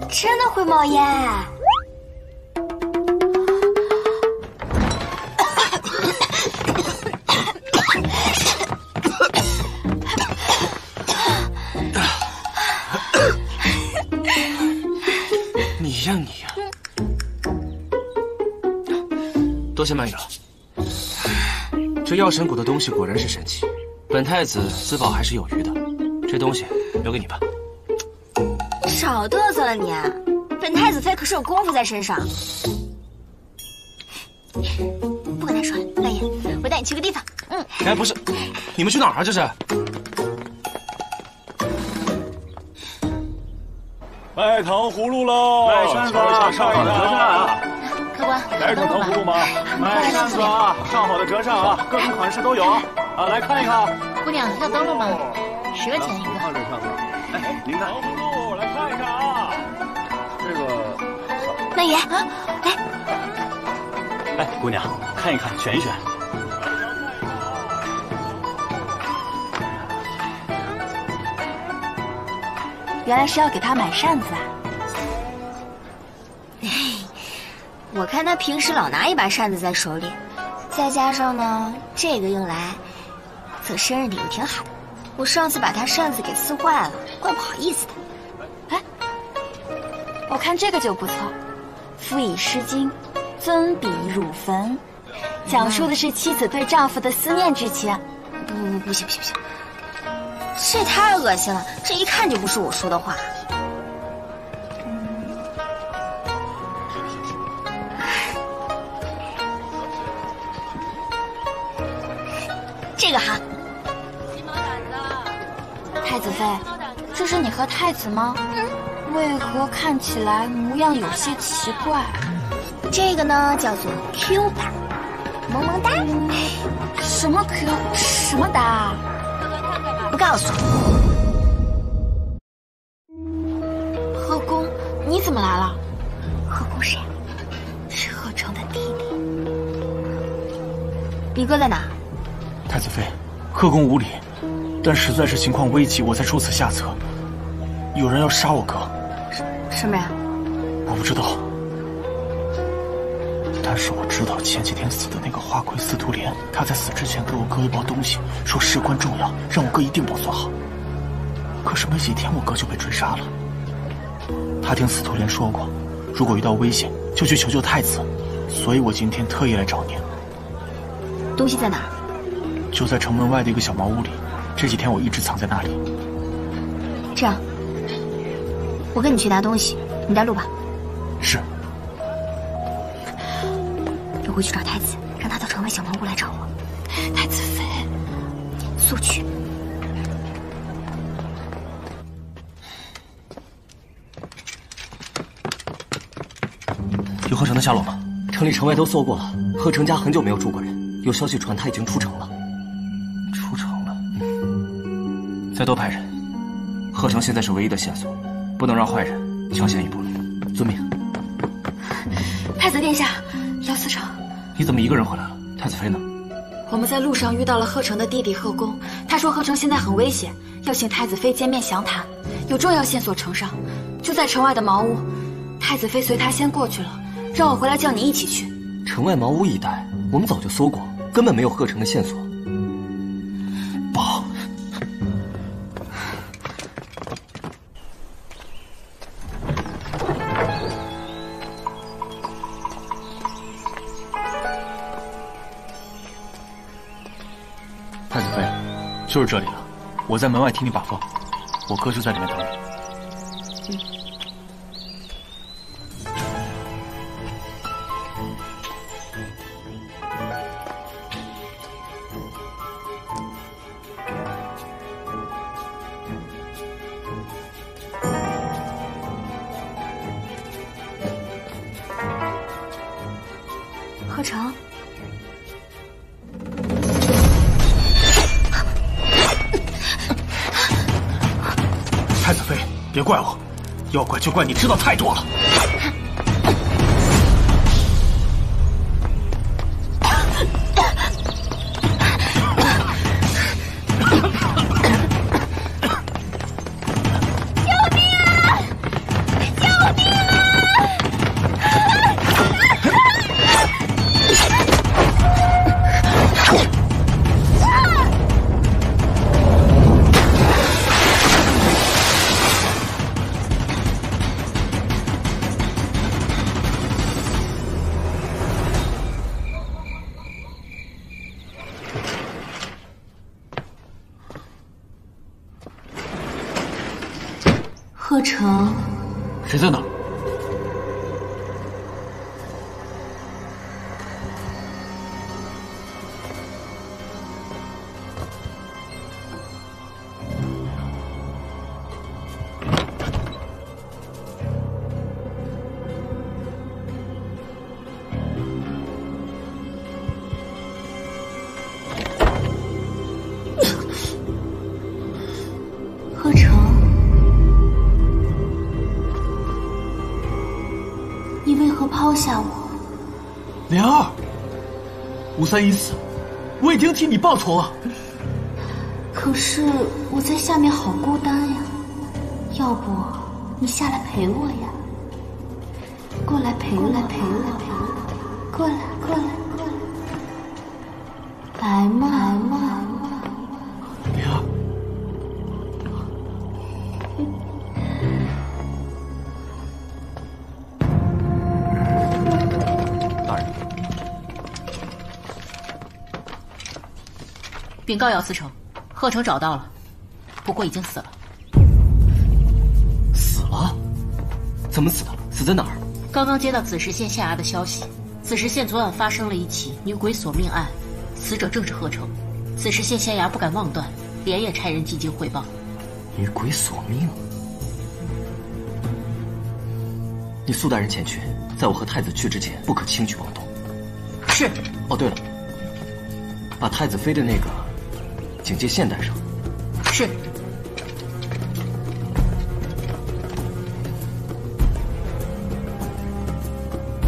真的会冒烟！你呀！多谢曼玉了。这药神谷的东西果然是神奇，本太子自保还是有余的。这东西留给你吧。少嘚瑟了你！本太子妃可是有功夫在身上。不跟他说了，大爷，我带你去个地方。哎，不是，你们去哪儿啊？这是。卖糖葫芦喽！卖扇子，上好的折扇啊！客官，来点糖葫芦吗？卖扇子啊，上好的折扇啊，各种款式都有啊！来看一看。姑娘要灯笼吗？10个钱一个。看着上面，哎，您看。糖葫芦，来看一看啊！这个，曼爷，来。哎，姑娘，看一看，选一选。原来是要给他买扇子啊！我看他平时老拿一把扇子在手里，再加上呢，这个用来做生日礼物挺好的。我上次把他扇子给撕坏了，怪不好意思的。哎，我看这个就不错，赋以《诗经》，尊笔汝焚，讲述的是妻子对丈夫的思念之情。不行，这也太恶心了，这一看就不是我说的话。这个哈。太子妃，这是你和太子吗？为何看起来模样有些奇怪？这个呢叫做 Q 版，萌萌哒。什么 Q？ 什么哒？不告诉你。贺公，你怎么来了？贺公谁？是贺成的弟弟。你哥在哪？太子妃，贺公无礼，但实在是情况危急，我才出此下策。有人要杀我哥。什么人？我不知道，但是我知道前几天死的那个花魁司徒莲，他在死之前给我哥一包东西，说事关重要，让我哥一定保存好。可是没几天，我哥就被追杀了。他听司徒莲说过，如果遇到危险，就去求救太子，所以我今天特意来找您。东西在哪儿？就在城门外的一个小茅屋里，这几天我一直藏在那里。这样，我跟你去拿东西，你带路吧。是。我回去找太子，让他到城外小茅屋来找我。太子妃，速去。有贺成的下落吗？城里城外都搜过了，贺成家很久没有住过人。有消息传他已经出城了。出城了？再多派人。贺成现在是唯一的线索，不能让坏人抢先一步。遵命。太子殿下，姚思成，你怎么一个人回来了？太子妃呢？我们在路上遇到了贺成的弟弟贺公，他说贺成现在很危险，要请太子妃见面详谈，有重要线索呈上，就在城外的茅屋。太子妃随他先过去了，让我回来叫你一起去。城外茅屋一带，我们早就搜过，根本没有贺成的线索。不好！太子妃，就是这里了。我在门外替你把风，我哥就在里面等你。贺成，太子妃，别怪我，要怪就怪你知道太多了。贺成，谁在哪？贺成，你为何抛下我？莲儿，53已死，我已经替你报仇了。可是我在下面好孤单呀，要不你下来陪我呀？过来陪我，过来，来嘛，来嘛。禀告姚思成，贺成找到了，不过已经死了。死了？怎么死的？死在哪儿？刚刚接到子时县县衙的消息，子时县昨晚发生了一起女鬼索命案，死者正是贺成。子时县县衙不敢妄断，连夜差人进京汇报。女鬼索命？你速带人前去，在我和太子去之前，不可轻举妄动。是。哦，对了，把太子妃的那个警戒线带上。是。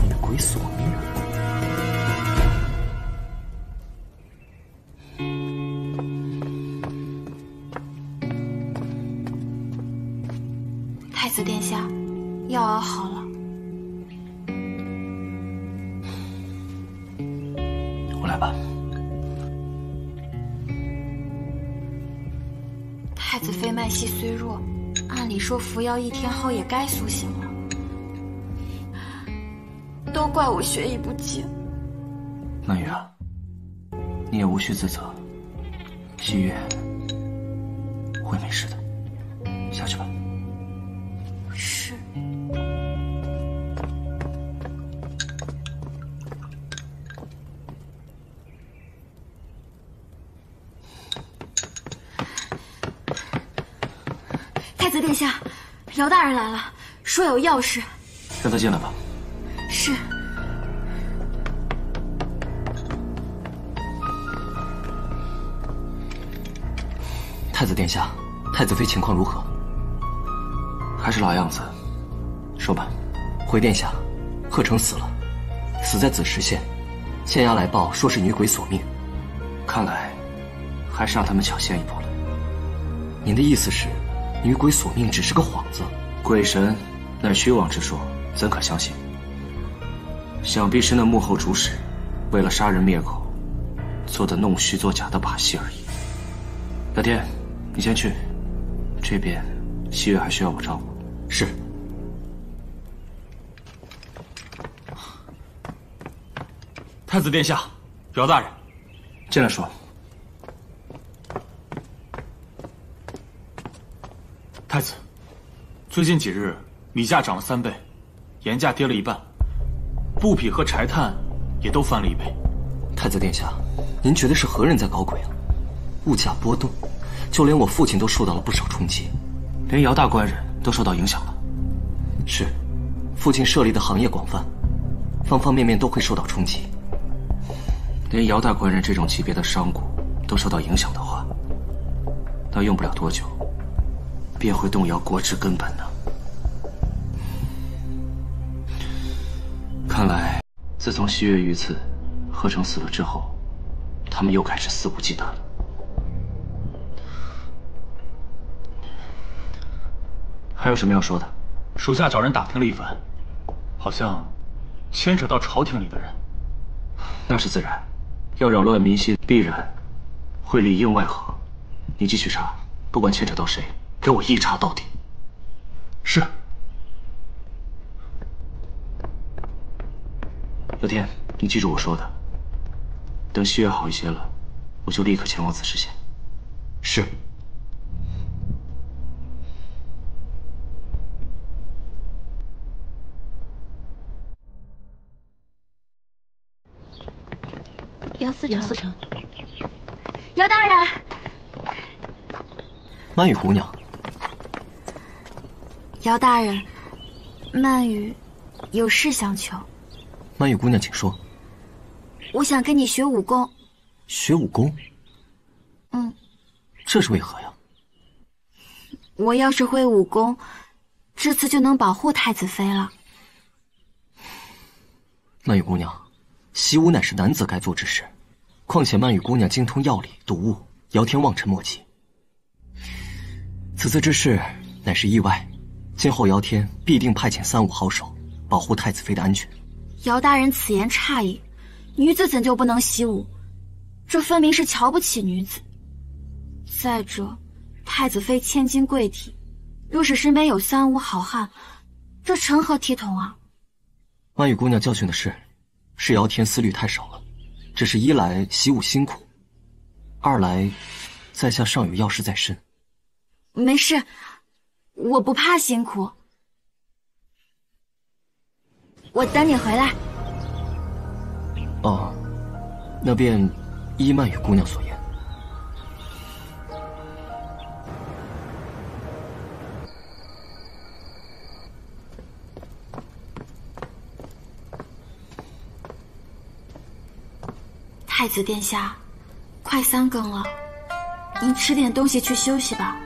女鬼索命。太子殿下，药熬好了。我来吧。太子妃脉息虽弱，按理说服药1天后也该苏醒了。都怪我学艺不精。曼玉啊，你也无需自责，西月会没事的，下去吧。是。太子殿下，姚大人来了，说有要事。让他进来吧。是。太子殿下，太子妃情况如何？还是老样子。说吧。回殿下，贺成死了，死在子时县，县衙来报说是女鬼索命。看来还是让他们抢先一步了。您的意思是，女鬼索命只是个幌子？鬼神乃虚妄之说，怎可相信？想必是那幕后主使为了杀人灭口做的弄虚作假的把戏而已。老天，你先去，这边西月还需要我照顾。是。太子殿下，姚大人，进来说。太子，最近几日米价涨了3倍，盐价跌了1半，布匹和柴炭也都翻了1倍。太子殿下，您觉得是何人在搞鬼啊？物价波动，就连我父亲都受到了不少冲击，连姚大官人都受到影响了。是，父亲设立的行业广泛，方方面面都会受到冲击。连姚大官人这种级别的商贾都受到影响的话，那用不了多久，便会动摇国之根本呢。看来，自从西岳遇刺，贺成死了之后，他们又开始肆无忌惮了。还有什么要说的？属下找人打听了一番，好像牵扯到朝廷里的人。那是自然，要扰乱民心，必然会里应外合。你继续查，不管牵扯到谁，给我一查到底。是。乐天，你记住我说的。等西岳好一些了，我就立刻前往子时县。是。姚思成，姚大人，曼玉姑娘。姚大人，曼玉有事相求。曼玉姑娘，请说。我想跟你学武功。学武功？嗯。这是为何呀？我要是会武功，这次就能保护太子妃了。曼玉姑娘，习武乃是男子该做之事，况且曼玉姑娘精通药理、毒物，姚天望尘莫及。此次之事乃是意外，今后姚天必定派遣3、5好手保护太子妃的安全。姚大人此言差矣，女子怎就不能习武？这分明是瞧不起女子。再者，太子妃千金贵体，若是身边有3、5好汉，这成何体统啊？曼玉姑娘教训的是姚天思虑太少了，只是一来习武辛苦，二来，在下尚有要事在身。没事，我不怕辛苦。我等你回来。哦，那便依曼与姑娘所言。太子殿下，快3更了，您吃点东西去休息吧。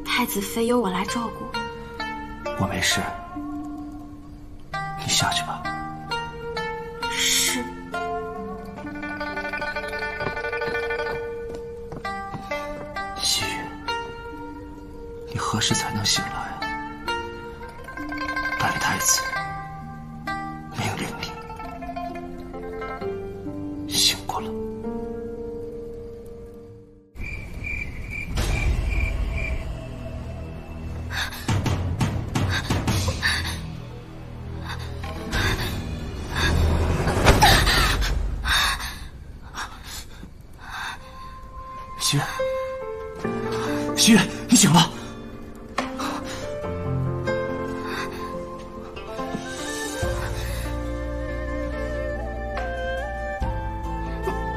太子妃由我来照顾。我没事，你下去吧。是。西域，你何时才能醒来？本太子命令你醒过了。西月，西月，你醒了。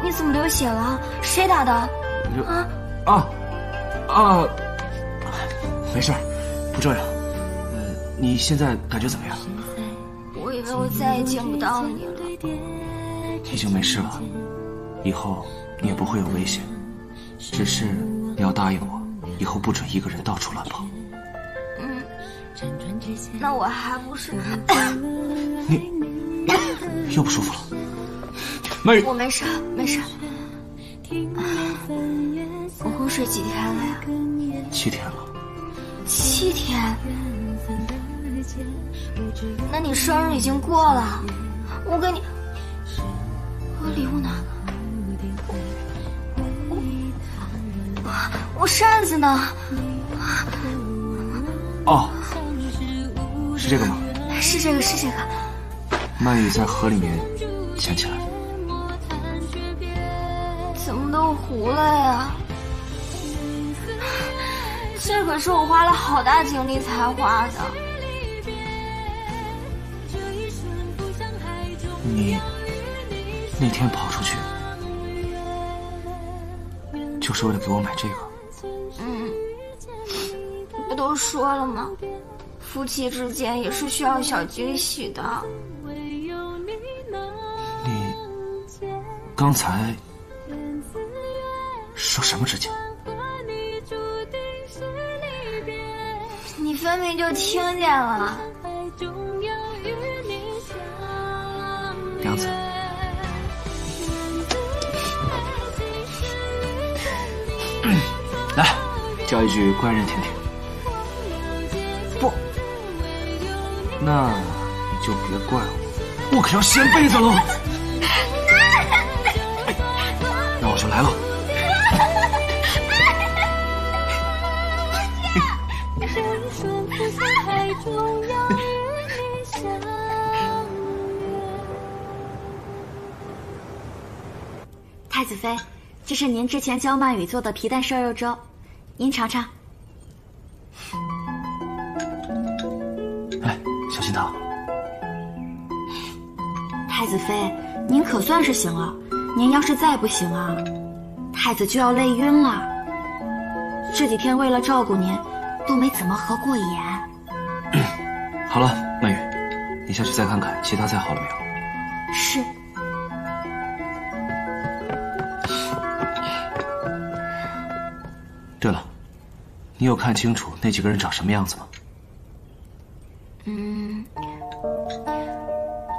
你怎么流血了？谁打的？没事，不重要。你现在感觉怎么样？我以为我再也见不到你了。已经没事了，以后你也不会有危险。只是你要答应我，以后不准一个人到处乱跑。那我还不是……你又不舒服了？曼玉，我没事，没事。我昏睡几天了呀？7天了。7天？那你生日已经过了，我给你，我礼物哪了？我扇子呢？哦，是这个吗？是这个，是这个。曼玉在河里面捡起来的。怎么都糊了呀？这可是我花了好大精力才画的。你那天跑出去，就是为了给我买这个？不都说了吗？夫妻之间也是需要小惊喜的。你刚才说什么之间？你分明就听见了。娘子，来，叫一句官人听听。不，那你就别怪我，我可要掀被子喽。那我就来了。太子妃，这是您之前教曼羽做的皮蛋瘦肉粥，您尝尝。哎，小心烫。太子妃，您可算是醒了。您要是再不醒啊，太子就要累晕了。这几天为了照顾您，都没怎么合过眼。好了，曼羽，你下去再看看其他菜好了没有。是。对了，你有看清楚那几个人长什么样子吗？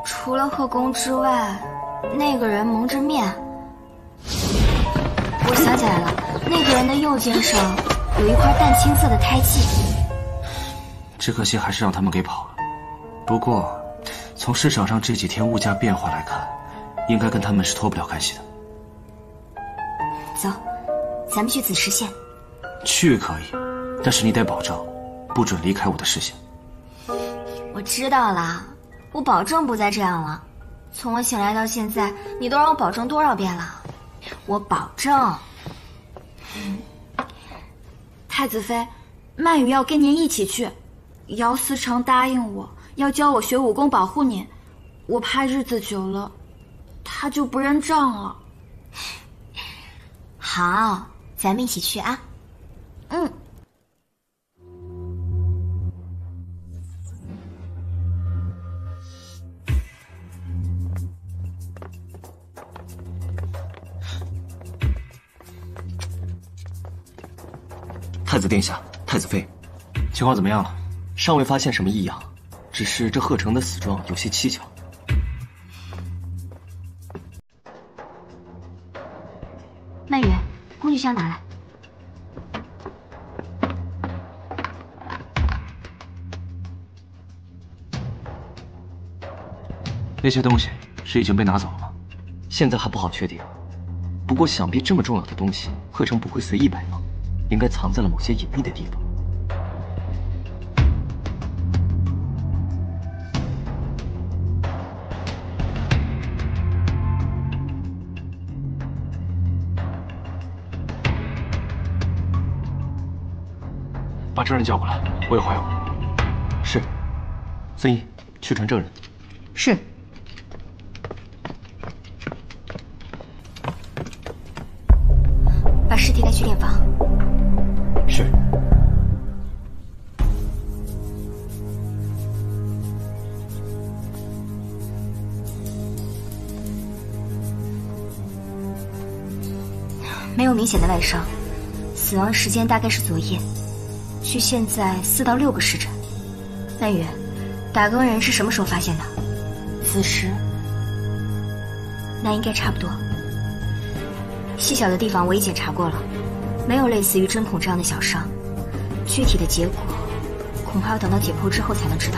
除了贺公之外，那个人蒙着面。我想起来了，那个人的右肩上有一块淡青色的胎记。只可惜还是让他们给跑了。不过，从市场上这几天物价变化来看，应该跟他们是脱不了干系的。走，咱们去紫石县。去可以，但是你得保证，不准离开我的视线。我知道了，我保证不再这样了。从我醒来到现在，你都让我保证多少遍了？我保证，太子妃，曼羽要跟您一起去。姚思成答应我要教我学武功保护您，我怕日子久了，他就不认账了。好，咱们一起去啊。嗯。太子殿下，太子妃，情况怎么样了？尚未发现什么异样，只是这贺成的死状有些蹊跷。曼羽，工具箱拿来。那些东西是已经被拿走了吗？现在还不好确定，不过想必这么重要的东西，贺成不会随意摆放，应该藏在了某些隐秘的地方。把证人叫过来，我有话要问。是。孙毅，去传证人。是。把尸体带去殓房。是。没有明显的外伤，死亡时间大概是昨夜。距现在4到6个时辰。曼羽，打更人是什么时候发现的？子时。那应该差不多。细小的地方我也检查过了，没有类似于针孔这样的小伤。具体的结果，恐怕要等到解剖之后才能知道。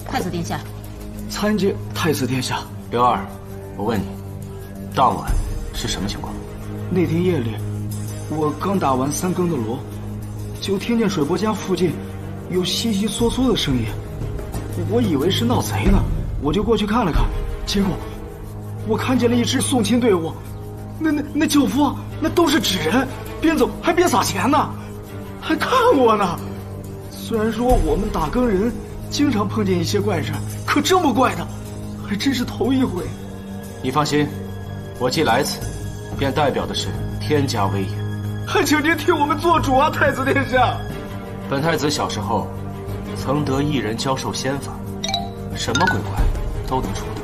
太子殿下，参见太子殿下。刘二，我问你，当晚是什么情况？那天夜里，我刚打完3更的锣，就听见水泊江附近有悉悉嗦嗦的声音，我以为是闹贼呢，我就过去看了看，结果我看见了一支送亲队伍，那轿夫那都是纸人，边走还边撒钱呢，还看我呢。虽然说我们打更人经常碰见一些怪事，可这么怪的，还真是头一回。你放心，我既来此，便代表的是天家威严。还请您替我们做主啊，太子殿下。本太子小时候，曾得一人教授仙法，什么鬼怪都能除掉。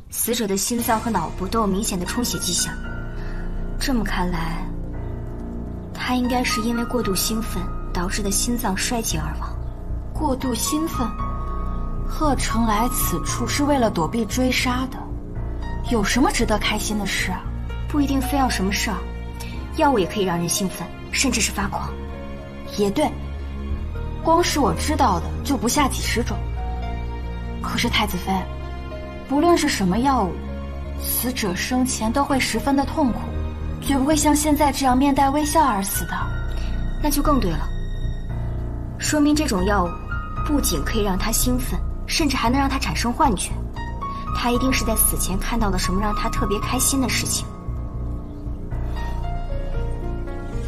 死者的心脏和脑部都有明显的充血迹象，这么看来，他应该是因为过度兴奋导致的心脏衰竭而亡。过度兴奋？贺成来此处是为了躲避追杀的，有什么值得开心的事啊？不一定非要什么事儿，药物也可以让人兴奋，甚至是发狂。也对，光是我知道的就不下几10种。可是太子妃，不论是什么药物，死者生前都会十分的痛苦，绝不会像现在这样面带微笑而死的。那就更对了，说明这种药物不仅可以让他兴奋，甚至还能让他产生幻觉。他一定是在死前看到了什么让他特别开心的事情。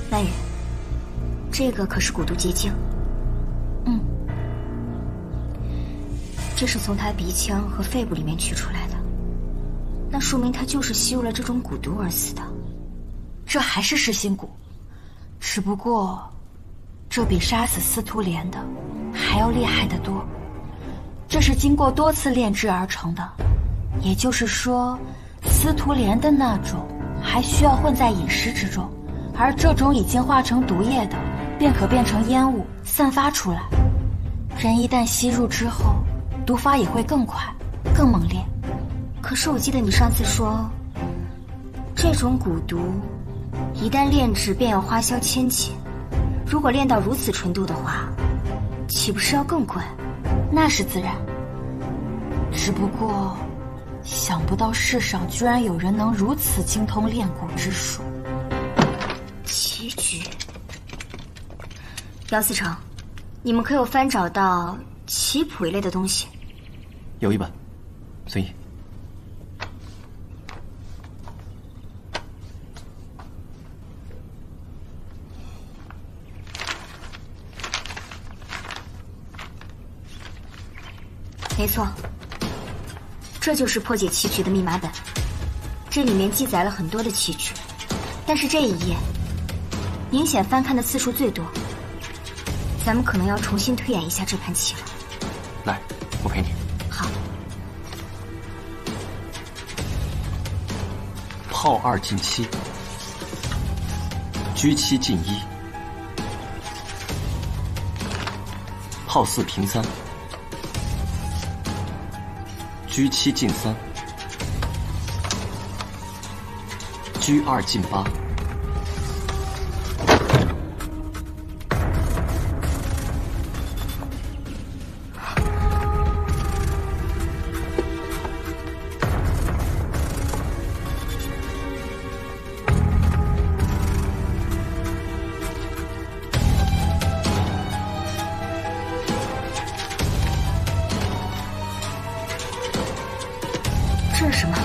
曼羽，这个可是蛊毒结晶。这是从他鼻腔和肺部里面取出来的，那说明他就是吸入了这种蛊毒而死的。这还是噬心蛊，只不过这比杀死司徒莲的还要厉害得多。这是经过多次炼制而成的，也就是说，司徒莲的那种还需要混在饮食之中，而这种已经化成毒液的，便可变成烟雾散发出来。人一旦吸入之后，毒发也会更快、更猛烈。可是我记得你上次说，这种蛊毒一旦炼制便要花销千金，如果炼到如此纯度的话，岂不是要更贵？那是自然。只不过，想不到世上居然有人能如此精通炼蛊之术。棋局，姚思成，你们可有翻找到棋谱一类的东西？有一本，孙毅。没错，这就是破解棋局的密码本。这里面记载了很多的棋局，但是这一页明显翻看的次数最多。咱们可能要重新推演一下这盘棋了。来，我陪你。好。炮2进7，车7进1，炮4平3。车7进3，车2进8，这是什么？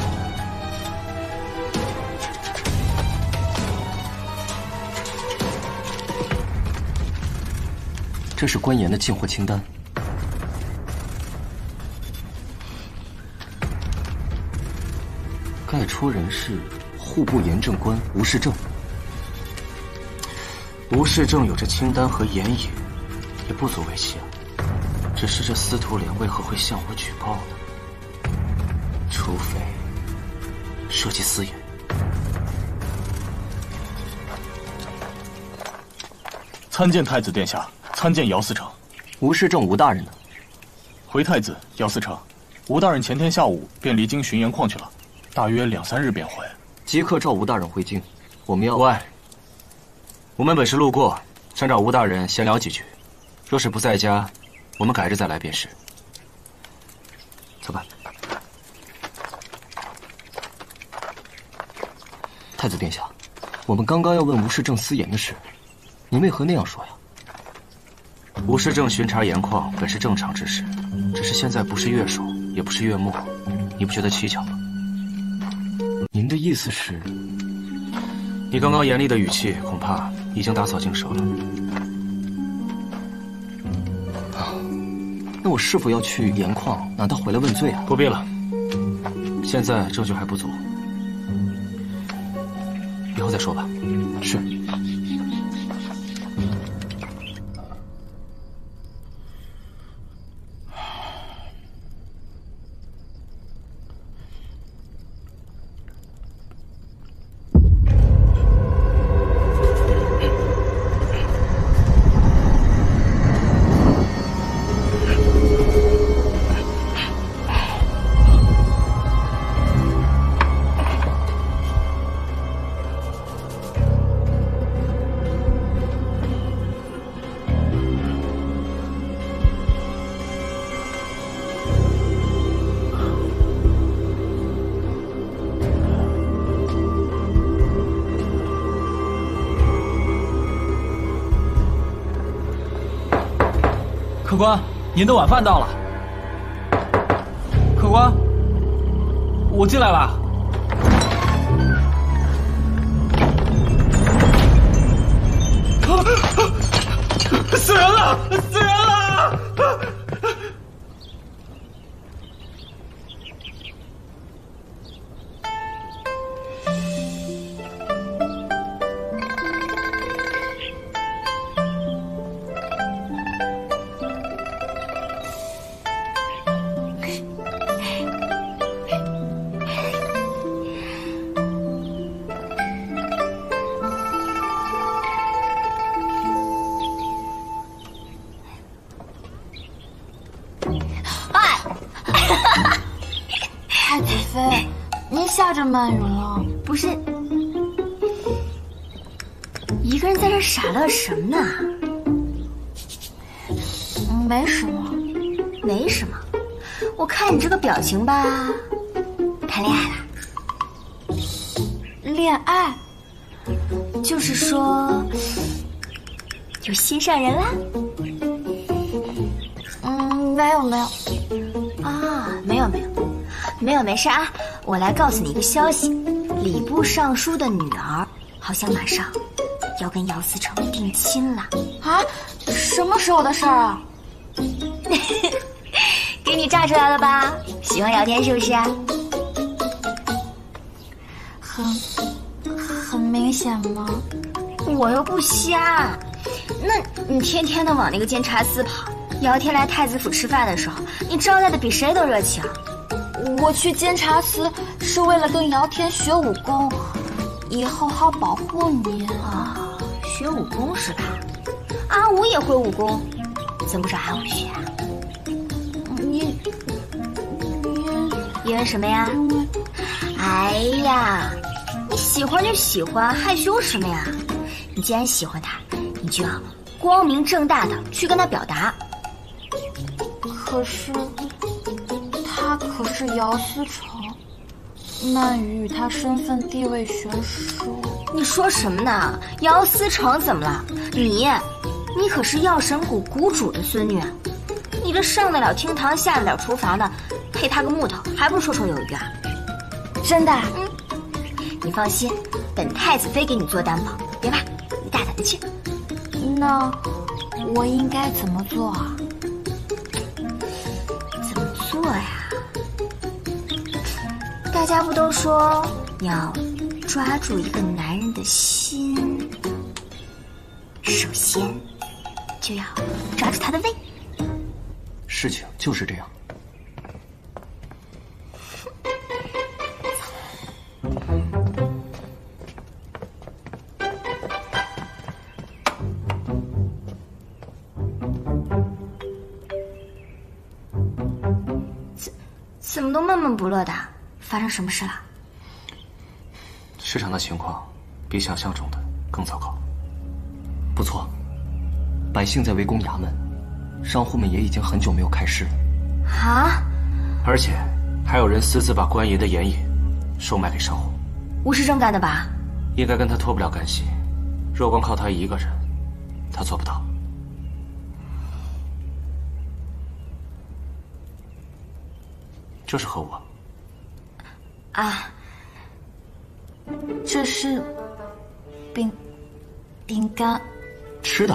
这是官盐的进货清单。盖戳人是户部盐政官吴世正。吴世正有着清单和盐引，也不足为奇啊。只是这司徒莲为何会向我举报呢？除非涉及私盐。参见太子殿下，参见姚司成。吴世正吴大人呢？回太子，姚司成，吴大人前天下午便离京巡盐矿去了，大约2、3日便回。即刻召吴大人回京，我们要。喂，我们本是路过，想找吴大人闲聊几句。若是不在家，我们改日再来便是。走吧。太子殿下，我们刚刚要问吴世正私盐的事，您为何那样说呀？吴世正巡查盐矿本是正常之事，只是现在不是月首，也不是月末，你不觉得蹊跷吗？您的意思是？你刚刚严厉的语气，恐怕已经打草惊蛇了。那我是否要去盐矿拿他回来问罪啊？不必了，现在证据还不足，以后再说吧。是。客官，您的晚饭到了。客官，我进来了。死人了！死人了！太子妃，您吓着曼云了？不是，一个人在这傻乐什么呢？没什么，没什么。我看你这个表情吧，谈恋爱了。恋爱？就是说，有心上人啦？没有。啊，没有，没事啊。我来告诉你一个消息，礼部尚书的女儿好像马上要跟姚思成定亲了。啊？什么时候的事儿啊？给你炸出来了吧？喜欢聊天是不是？很明显吗？我又不瞎。那你天天的往那个监察司跑，姚天来太子府吃饭的时候，你招待的比谁都热情。我去监察司是为了跟姚天学武功，以后好保护你啊。学武功是吧？阿武也会武功，怎么不找阿武学啊？因为什么呀？哎呀，你喜欢就喜欢，害羞什么呀？你既然喜欢他，你就要光明正大的去跟他表达。可是他可是姚思成，曼宇与他身份地位悬殊。你说什么呢？姚思成怎么了？你可是药神谷谷主的孙女，你这上得了厅堂下得了厨房的，配他个木头还不绰绰有余啊？真的？你放心，本太子妃给你做担保，别怕，你大胆的去。那我应该怎么做啊？怎么做呀？大家不都说要抓住一个男人的心，首先就要抓住他的胃。事情就是这样。怎么都闷闷不乐的？发生什么事了？市场的情况比想象中的更糟糕。不错，百姓在围攻衙门，商户们也已经很久没有开市了。啊！而且还有人私自把官爷的盐引售卖给商户。吴世正干的吧？应该跟他脱不了干系。若光靠他一个人，他做不到。这是何物啊？啊，这是饼干。吃的？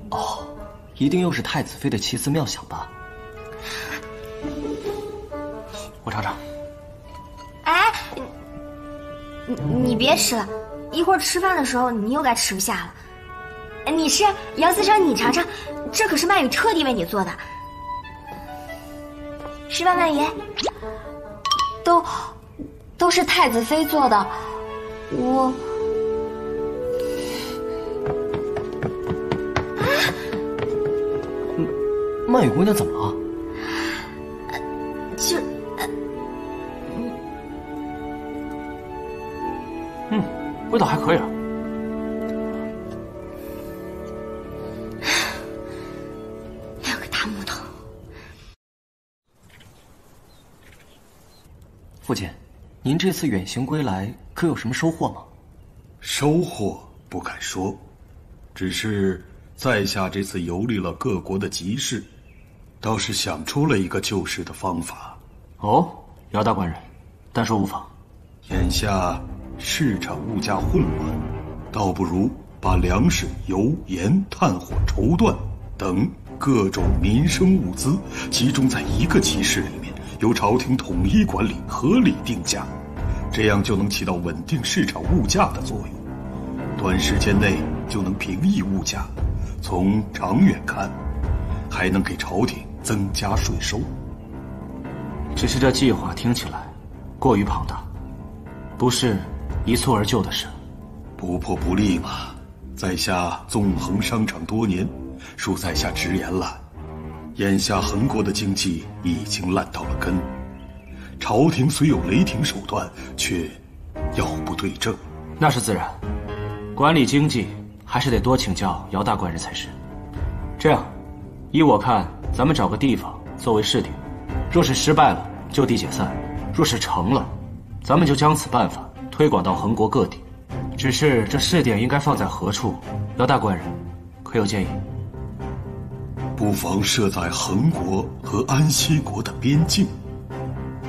哦，一定又是太子妃的奇思妙想吧？我尝尝。哎，你别吃了，一会儿吃饭的时候你又该吃不下了。你吃，姚思成，你尝尝，这可是曼宇特地为你做的。是吧，曼宇？都是太子妃做的，我。曼宇姑娘怎么了？味道还可以啊。两个大木头。父亲，您这次远行归来，可有什么收获吗？收获不敢说，只是在下这次游历了各国的集市，倒是想出了一个救市的方法。哦，姚大官人，但说无妨。眼下市场物价混乱，倒不如把粮食、油、盐、炭火、绸缎等各种民生物资集中在一个集市里面，由朝廷统一管理，合理定价，这样就能起到稳定市场物价的作用。短时间内就能平抑物价，从长远看，还能给朝廷增加税收。只是这计划听起来过于庞大，不是一蹴而就的事。不破不立嘛，在下纵横商场多年，恕在下直言了，眼下横国的经济已经烂到了根，朝廷虽有雷霆手段，却腰不对正。那是自然，管理经济还是得多请教姚大官人才是。这样，依我看，咱们找个地方作为试点，若是失败了，就地解散；若是成了，咱们就将此办法推广到横国各地。只是这试点应该放在何处？姚大官人，可有建议？不妨设在横国和安西国的边境。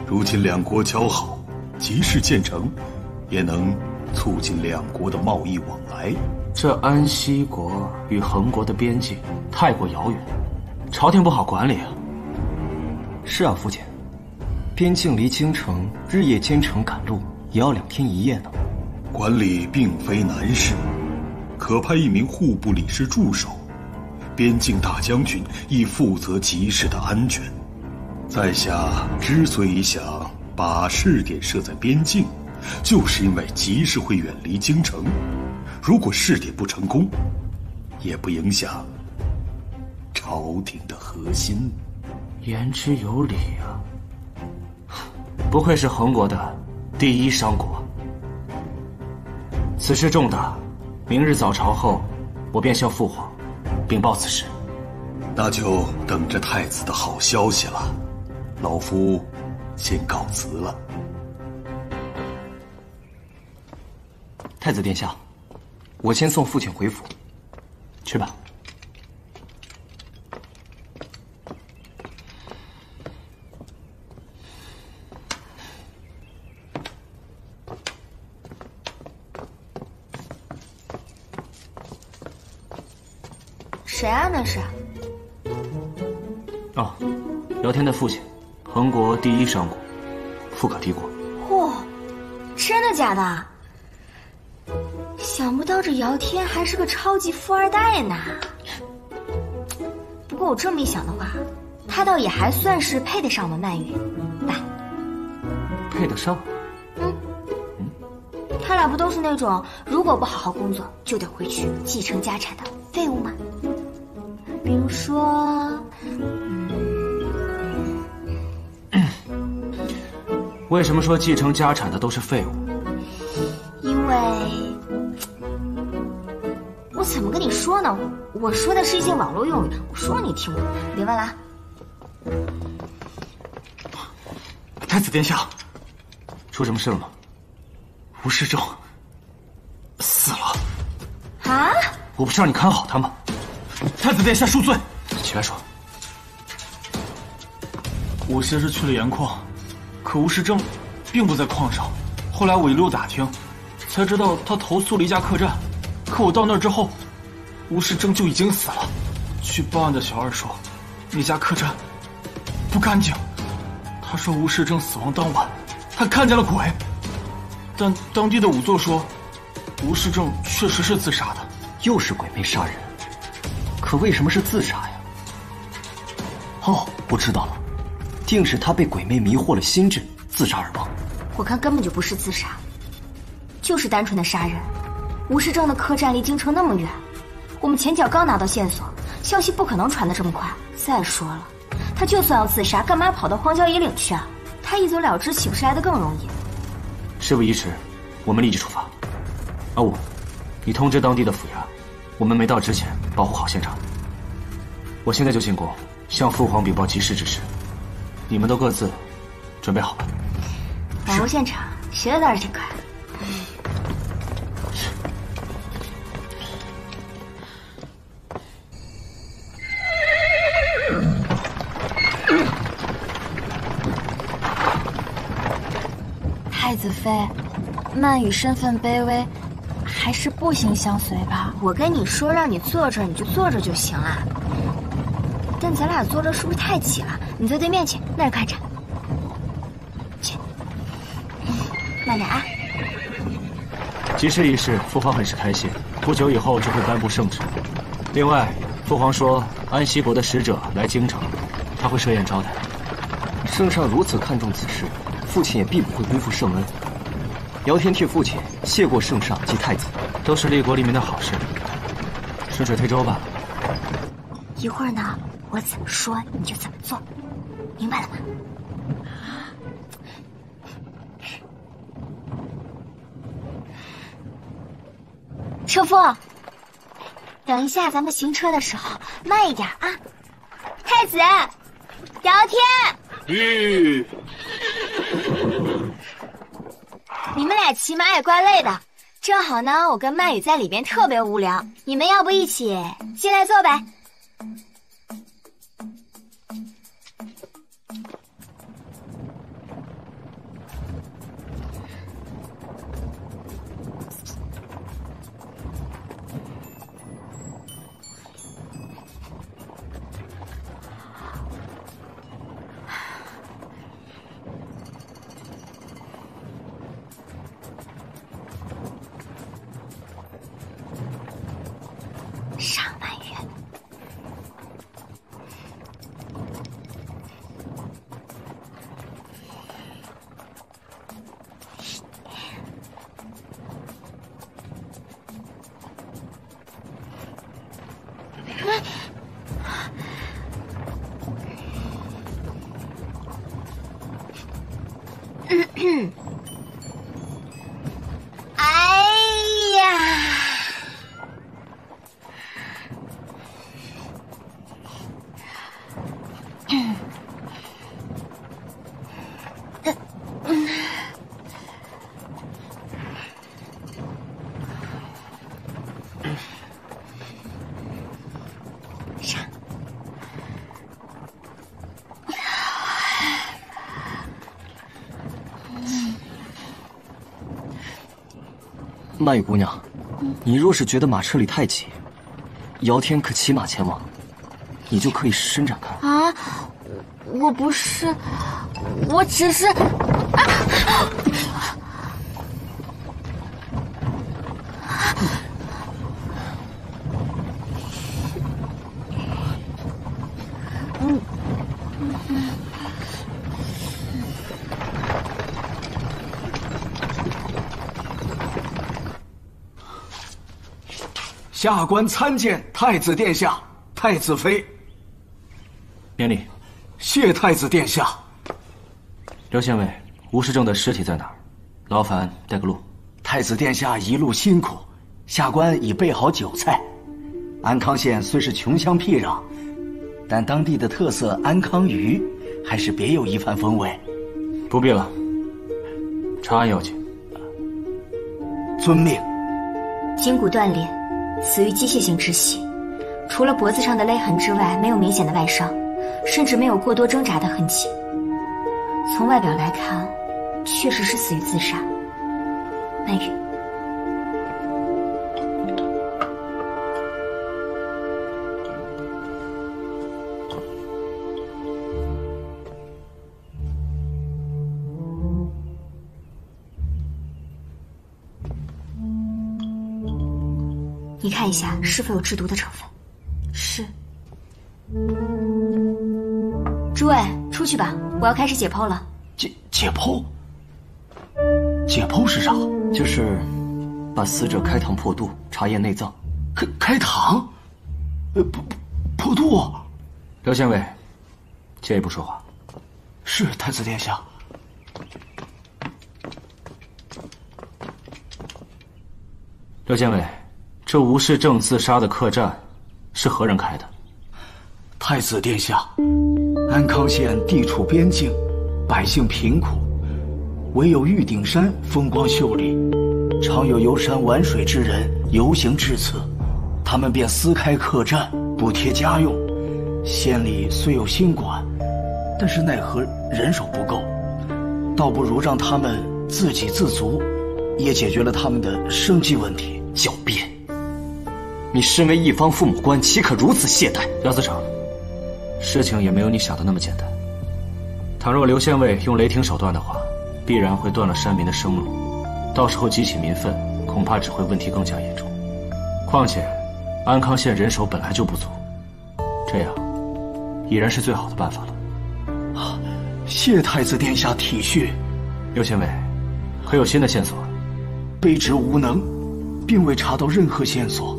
如今两国交好，即使建成，也能促进两国的贸易往来。这安西国与横国的边境太过遥远，朝廷不好管理啊。是啊，父亲，边境离京城日夜兼程赶路，也要2天1夜呢。管理并非难事，可派一名户部理事驻守，边境大将军亦负责集市的安全。在下之所以想把试点设在边境，就是因为集市会远离京城，如果试点不成功，也不影响朝廷的核心。言之有理啊！不愧是横国的第一商国。此事重大，明日早朝后，我便向父皇禀报此事。那就等着太子的好消息了。老夫先告辞了。太子殿下，我先送父亲回府。去吧。谁啊？那是？哦，姚天的父亲，横国第一商国，富可敌国。嚯，真的假的？想不到这姚天还是个超级富二代呢。不过我这么一想的话，他倒也还算是配得上我们曼玉。来，配得上？他俩不都是那种如果不好好工作就得回去继承家产的废物吗？比如说，为什么说继承家产的都是废物？因为我怎么跟你说呢？我说的是一些网络用语，我说了你听不懂，别问了啊。太子殿下，出什么事了吗？吴世正死了。啊？我不是让你看好他吗？太子殿下恕罪。起来说。我先是去了盐矿，可吴世正并不在矿上。后来我一路打听，才知道他投诉了一家客栈。可我到那儿之后，吴世正就已经死了。据报案的小二说，那家客栈不干净。他说吴世正死亡当晚，他看见了鬼。但当地的仵作说，吴世正确实是自杀的。又是鬼魅杀人，可为什么是自杀呀？哦，我知道了，定是他被鬼魅迷惑了心智，自杀而亡。我看根本就不是自杀，就是单纯的杀人。吴世正的客栈离京城那么远，我们前脚刚拿到线索，消息不可能传得这么快。再说了，他就算要自杀，干嘛跑到荒郊野岭去啊？他一走了之，岂不是来得更容易？事不宜迟，我们立即出发。阿武，你通知当地的府衙，我们没到之前保护好现场。我现在就进宫，向父皇禀报急事之事。你们都各自准备好吧。保护现场，学的倒是挺快。太子妃，曼玉身份卑微，还是步行相随吧。我跟你说，让你坐这儿你就坐着就行了。但咱俩坐这是不是太挤了？你坐对面去，那儿看着。去，慢点啊。集市一事，父皇很是开心，不久以后就会颁布圣旨。另外，父皇说安西国的使者来京城，他会设宴招待。圣上如此看重此事，父亲也必不会辜负圣恩。姚天替父亲谢过圣上及太子，都是立国黎民的好事，顺水推舟吧。一会儿呢，我怎么说你就怎么做，明白了吗？车夫，等一下咱们行车的时候慢一点啊。太子，聊天。你们俩骑马也怪累的，正好呢，我跟曼雨在里边特别无聊，你们要不一起进来坐呗？曼雨姑娘，你若是觉得马车里太挤，姚天可骑马前往，你就可以伸展开。啊，我不是，我只是……下官参见太子殿下，太子妃。免礼。谢太子殿下。刘县尉，吴世正的尸体在哪儿？劳烦带个路。太子殿下一路辛苦，下官已备好酒菜。安康县虽是穷乡僻壤，但当地的特色安康鱼还是别有一番风味。不必了，查案要紧。遵命。筋骨断裂，死于机械性窒息，除了脖子上的勒痕之外，没有明显的外伤，甚至没有过多挣扎的痕迹。从外表来看，确实是死于自杀。曼雨，你看一下是否有制毒的成分。是。诸位出去吧，我要开始解剖了。解剖？解剖是啥？就是把死者开膛破肚，查验内脏。开膛？破肚？刘县尉，借一步说话。是太子殿下。刘县尉，这吴世正自杀的客栈是何人开的？太子殿下，安康县地处边境，百姓贫苦，唯有玉顶山风光秀丽，常有游山玩水之人游行至此，他们便私开客栈，补贴家用。县里虽有新馆，但是奈何人手不够，倒不如让他们自给自足，也解决了他们的生计问题。狡辩！你身为一方父母官，岂可如此懈怠？姚思成，事情也没有你想的那么简单。倘若刘县尉用雷霆手段的话，必然会断了山民的生路，到时候激起民愤，恐怕只会问题更加严重。况且，安康县人手本来就不足，这样已然是最好的办法了。谢太子殿下体恤。刘县尉，可有新的线索？卑职无能，并未查到任何线索。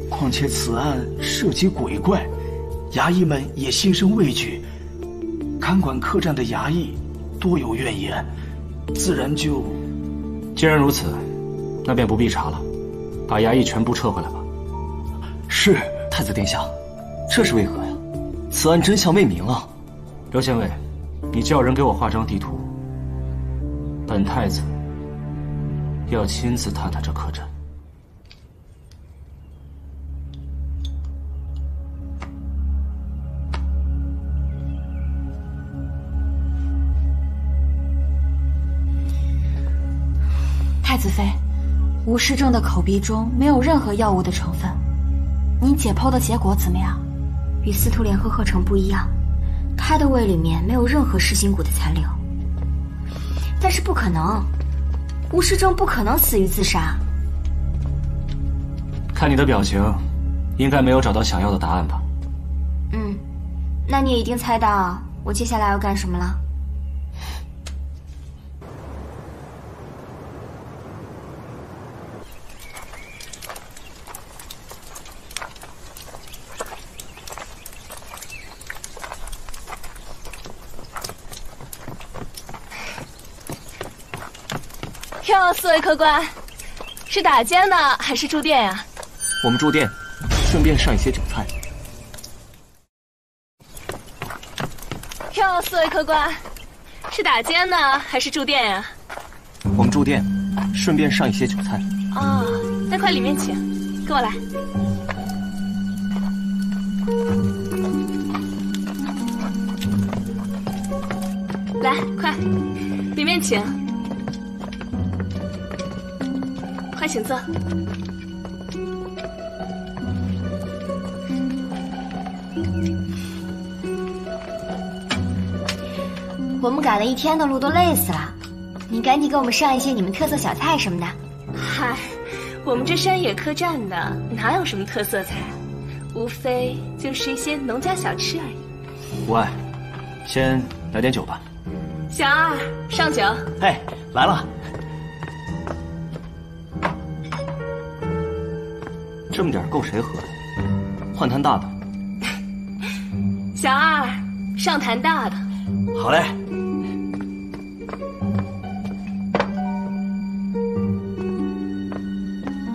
况且此案涉及鬼怪，衙役们也心生畏惧。看管客栈的衙役多有怨言，自然就……既然如此，那便不必查了，把衙役全部撤回来吧。是。太子殿下，这是为何呀？此案真相未明啊！刘县尉，你叫人给我画张地图。本太子要亲自探探这客栈。太子妃，吴世正的口鼻中没有任何药物的成分，你解剖的结果怎么样？与司徒莲和贺成不一样，他的胃里面没有任何噬心骨的残留。但是不可能，吴世正不可能死于自杀。看你的表情，应该没有找到想要的答案吧？那你也一定猜到我接下来要干什么了。哟，四位客官，是打尖呢还是住店呀？我们住店，顺便上一些酒菜。哟，四位客官，是打尖呢还是住店呀？我们住店，顺便上一些酒菜。哦，那快里面请，跟我来。来，快，里面请。快请坐。我们赶了一天的路，都累死了。你赶紧给我们上一些你们特色小菜什么的。嗨，我们这山野客栈的哪有什么特色菜，无非就是一些农家小吃而已。无碍，先来点酒吧。小二，上酒。哎，来了。这么点够谁喝的？换坛大的。小二，上坛大的。好嘞。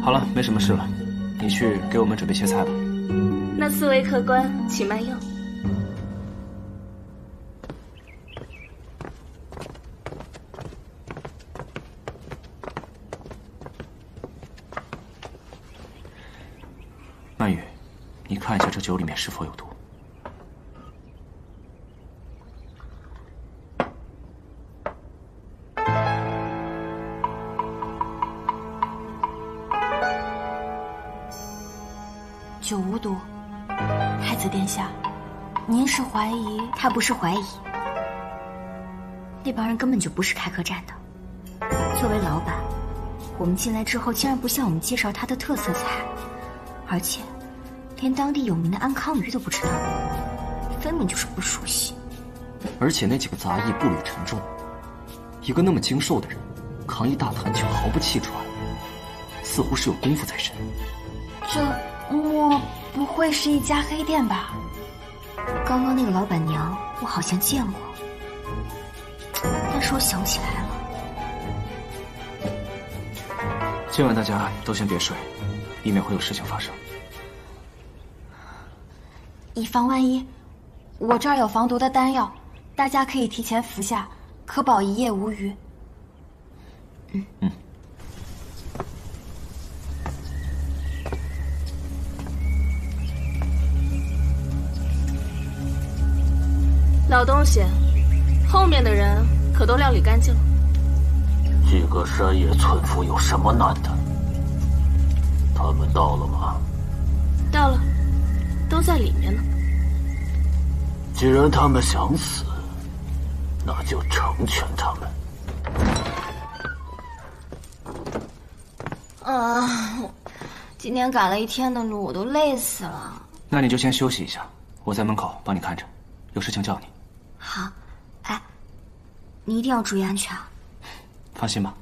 好了，没什么事了，你去给我们准备些菜吧。那四位客官请慢用。曼雨，你看一下这酒里面是否有毒。酒无毒。太子殿下，您是怀疑？他不是怀疑，那帮人根本就不是开客栈的。作为老板，我们进来之后竟然不向我们介绍他的特色菜，而且连当地有名的安康鱼都不知道，分明就是不熟悉。而且那几个杂役步履沉重，一个那么精瘦的人扛一大坛酒毫不气喘，似乎是有功夫在身。这莫不会是一家黑店吧？刚刚那个老板娘我好像见过，但是我想不起来了。今晚大家都先别睡，以免会有事情发生。以防万一，我这儿有防毒的丹药，大家可以提前服下，可保一夜无虞。老东西，后面的人可都料理干净了。这个山野村夫有什么难的？他们到了吗？到了，都在里面呢。既然他们想死，那就成全他们。今天赶了一天的路，我都累死了。那你就先休息一下，我在门口帮你看着，有事情叫你。好，哎，你一定要注意安全啊！放心吧。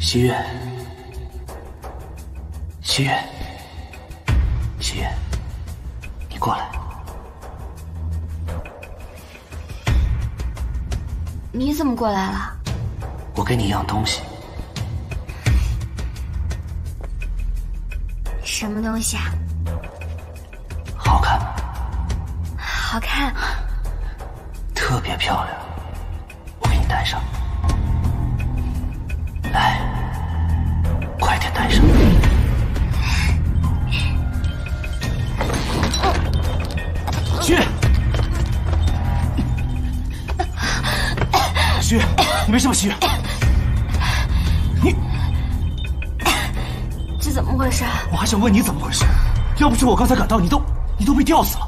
西月，西月，西月，你过来。你怎么过来了？我给你一样东西。什么东西啊？好看吗？好看。特别漂亮，我给你戴上。来，快点戴上。去。徐月，你没事吧？徐月，你这怎么回事？我还想问你怎么回事，要不是我刚才赶到，你都被吊死了。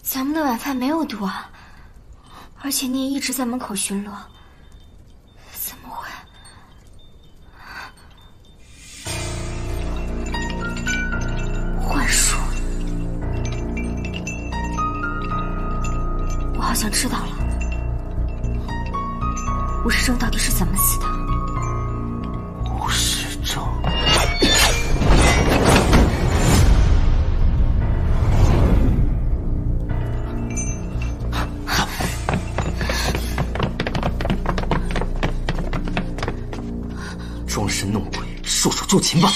咱们的晚饭没有毒啊，而且你也一直在门口巡逻，怎么会？幻术，我好像知道了，吴世正到底是怎么死的？吴世正。装神弄鬼，束手就擒吧！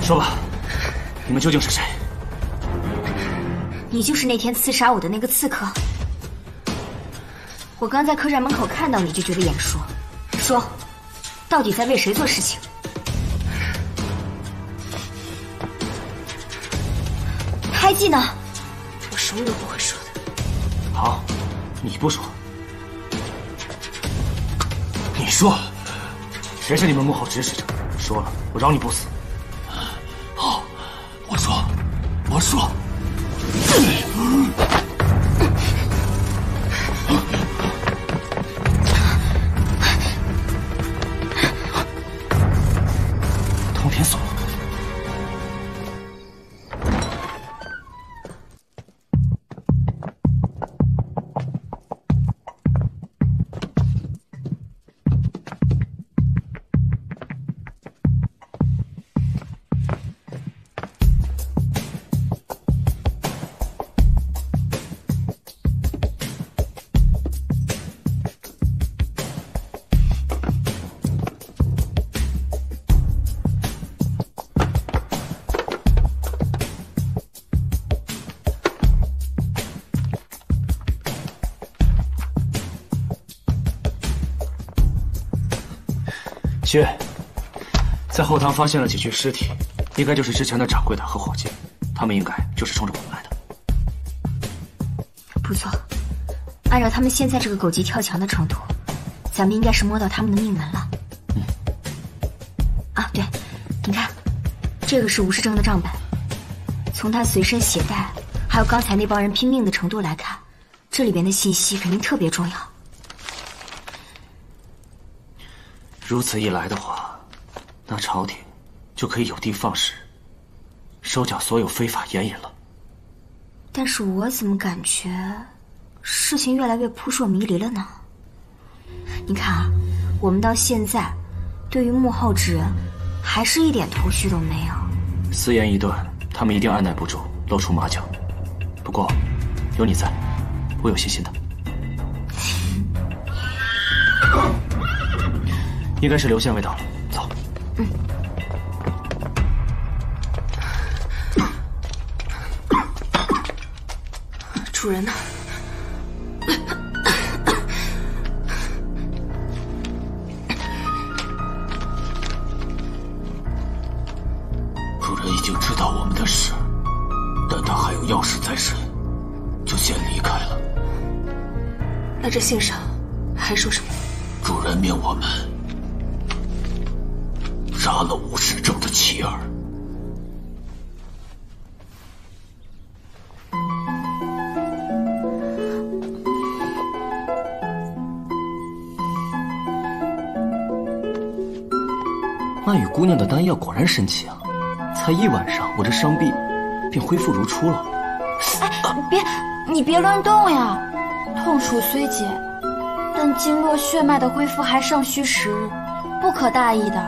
说吧，你们究竟是谁？你就是那天刺杀我的那个刺客。我刚在客栈门口看到你就觉得眼熟，说，到底在为谁做事情？胎记呢？我什么都不会说的。好，你不说，你说，谁是你们幕后指使者？说了，我饶你不死。好，我说。通天锁。薛，在后堂发现了几具尸体，应该就是之前的掌柜的和伙计，他们应该就是冲着我们来的。不错，按照他们现在这个狗急跳墙的程度，咱们应该是摸到他们的命门了。啊，对，你看，这个是吴世正的账本，从他随身携带，还有刚才那帮人拼命的程度来看，这里边的信息肯定特别重要。如此一来的话，那朝廷就可以有的放矢，收缴所有非法盐引了。但是我怎么感觉事情越来越扑朔迷离了呢？你看啊，我们到现在对于幕后之人还是一点头绪都没有。私盐一断，他们一定按耐不住，露出马脚。不过有你在，我有信心的。应该是刘县尉到了，走。主人呢？主人已经知道我们的事，但他还有要事在身，就先离开了。那这信上还说什么？主人命我们杀了吴世正的妻儿。曼雨姑娘的丹药果然神奇啊！才1晚上，我这伤臂便恢复如初了。你别乱动呀！痛楚虽解，但经络血脉的恢复还尚需时日，不可大意的。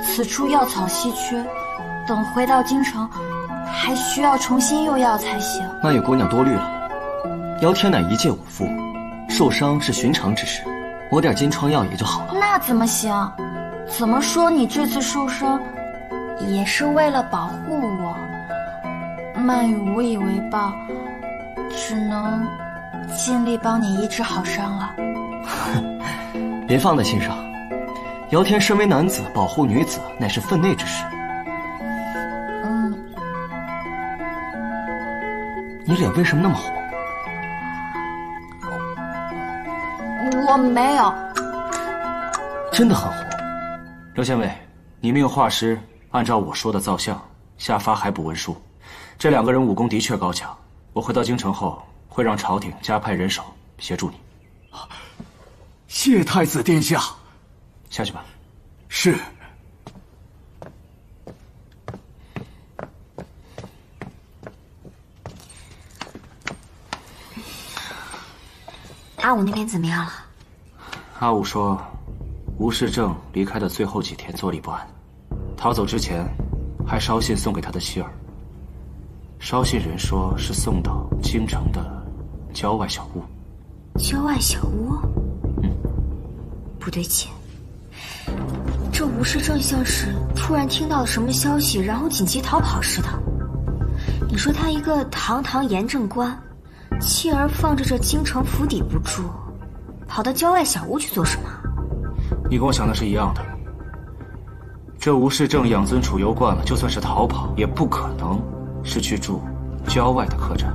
此处药草稀缺，等回到京城，还需要重新用药才行。曼雨姑娘多虑了，姚天乃一介武夫，受伤是寻常之事，抹点金疮药也就好了。那怎么行？怎么说你这次受伤，也是为了保护我。曼雨无以为报，只能尽力帮你医治好伤了。别放在心上，姚天身为男子，保护女子乃是分内之事。你脸为什么那么红？我没有。真的很红。刘县尉，你命画师按照我说的造像，下发海捕文书。这2个人武功的确高强，我回到京城后会让朝廷加派人手协助你。谢太子殿下。下去吧。是。阿武那边怎么样了？阿武说，吴世正离开的最后几天坐立不安，逃走之前还捎信送给他的妻儿。捎信人说是送到京城的郊外小屋。郊外小屋？不对劲，这吴世正像是突然听到了什么消息，然后紧急逃跑似的。你说他一个堂堂严正官，妻儿放着这京城府邸不住，跑到郊外小屋去做什么？你跟我想的是一样的。这吴世正养尊处优惯了，就算是逃跑，也不可能是去住郊外的客栈。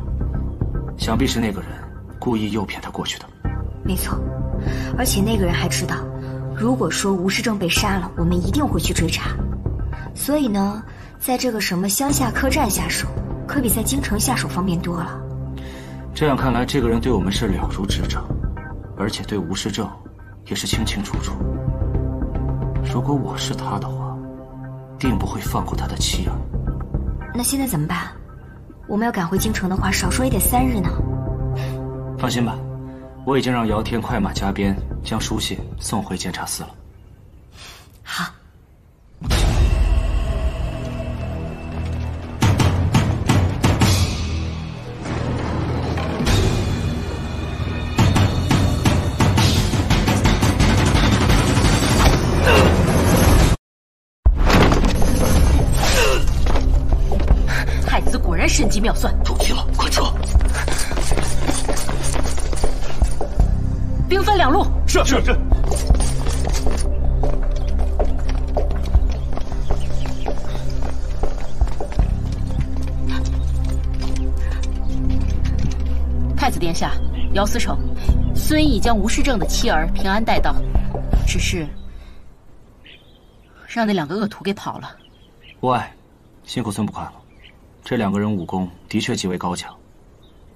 想必是那个人故意诱骗他过去的。没错，而且那个人还知道，如果说吴世正被杀了，我们一定会去追查。所以呢，在这个什么乡下客栈下手，可比在京城下手方便多了。这样看来，这个人对我们是了如指掌，而且对吴世正也是清清楚楚。如果我是他的话，定不会放过他的妻儿。那现在怎么办？我们要赶回京城的话，少说也得3日呢。放心吧，我已经让姚天快马加鞭将书信送回监察司了。好。太子果然神机妙算，中计了，快撤！兵分2路。是。太子殿下，姚思成，孙毅将吴世正的妻儿平安带到，只是让那2个恶徒给跑了。无碍，辛苦孙不快了。这2个人武功的确极为高强，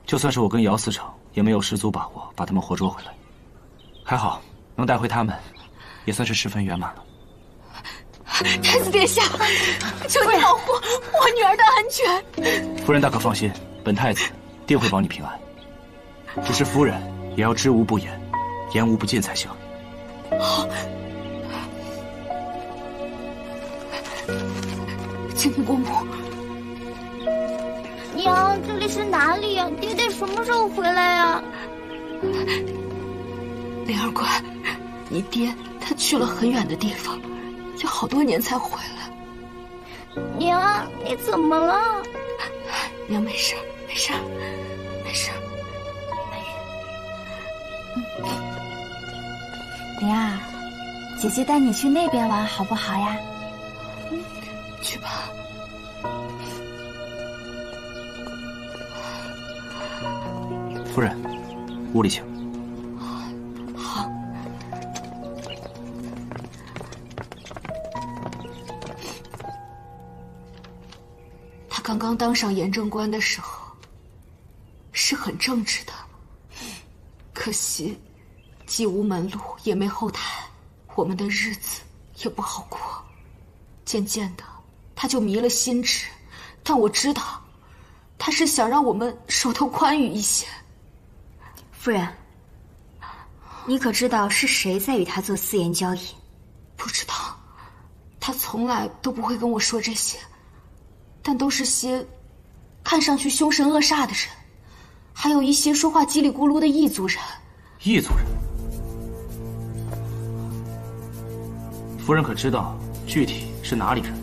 就算是我跟姚思成也没有十足把握把他们活捉回来。还好能带回他们，也算是10分圆满了。太子殿下，求你保护我女儿的安全。夫人大可放心，本太子定会保你平安。只是夫人也要知无不言，言无不尽才行。好。请你过目。娘，这里是哪里呀？爹爹什么时候回来呀？灵儿乖，你爹他他去了很远的地方，有好多年才回来。娘，你怎么了？娘没事，没事，没事。娘，姐姐带你去那边玩好不好呀？去吧。夫人，屋里请。好。他刚刚当上严正官的时候，是很正直的。可惜，既无门路，也没后台，我们的日子也不好过。渐渐的，他就迷了心智。但我知道，他是想让我们手头宽裕一些。夫人，你可知道是谁在与他做私盐交易？不知道，他从来都不会跟我说这些，但都是些看上去凶神恶煞的人，还有一些说话叽里咕噜的异族人。异族人？夫人可知道具体是哪里人？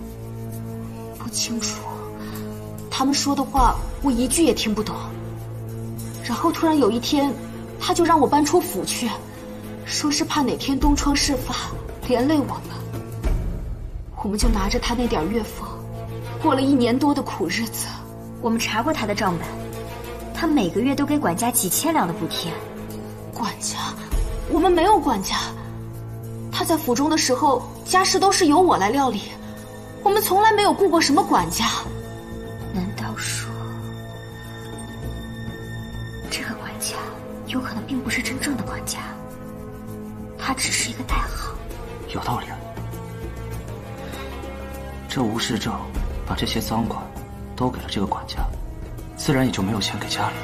不清楚，他们说的话我一句也听不懂。然后突然有一天，他就让我搬出府去，说是怕哪天东窗事发，连累我们。我们就拿着他那点月俸，过了1年多的苦日子。我们查过他的账本，他每个月都给管家几千两的补贴。管家？我们没有管家。他在府中的时候，家事都是由我来料理，我们从来没有雇过什么管家。难道说，这个管家有可能并不是真正的管家，他只是一个代号？有道理啊。这吴世正把这些赃款都给了这个管家，自然也就没有钱给家里了。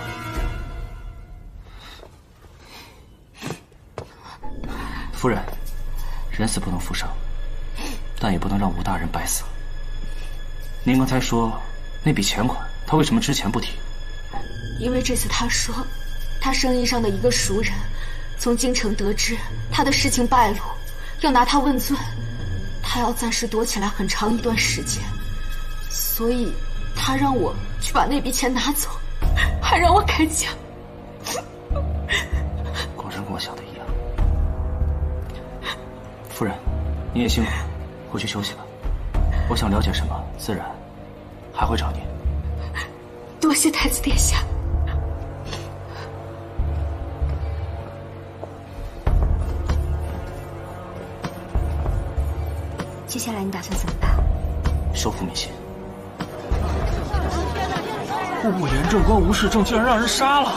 夫人，人死不能复生，但也不能让吴大人白死。您刚才说那笔钱款，他为什么之前不提？因为这次他说，他生意上的一个熟人从京城得知他的事情败露，要拿他问罪，他要暂时躲起来很长一段时间，所以他让我去把那笔钱拿走，还让我开枪。果然跟我想的一样。夫人，你也辛苦了，回去休息吧。我想了解什么，自然还会找您。多谢太子殿下。接下来你打算怎么办？收复民心。副盐正官吴世正竟然让人杀了！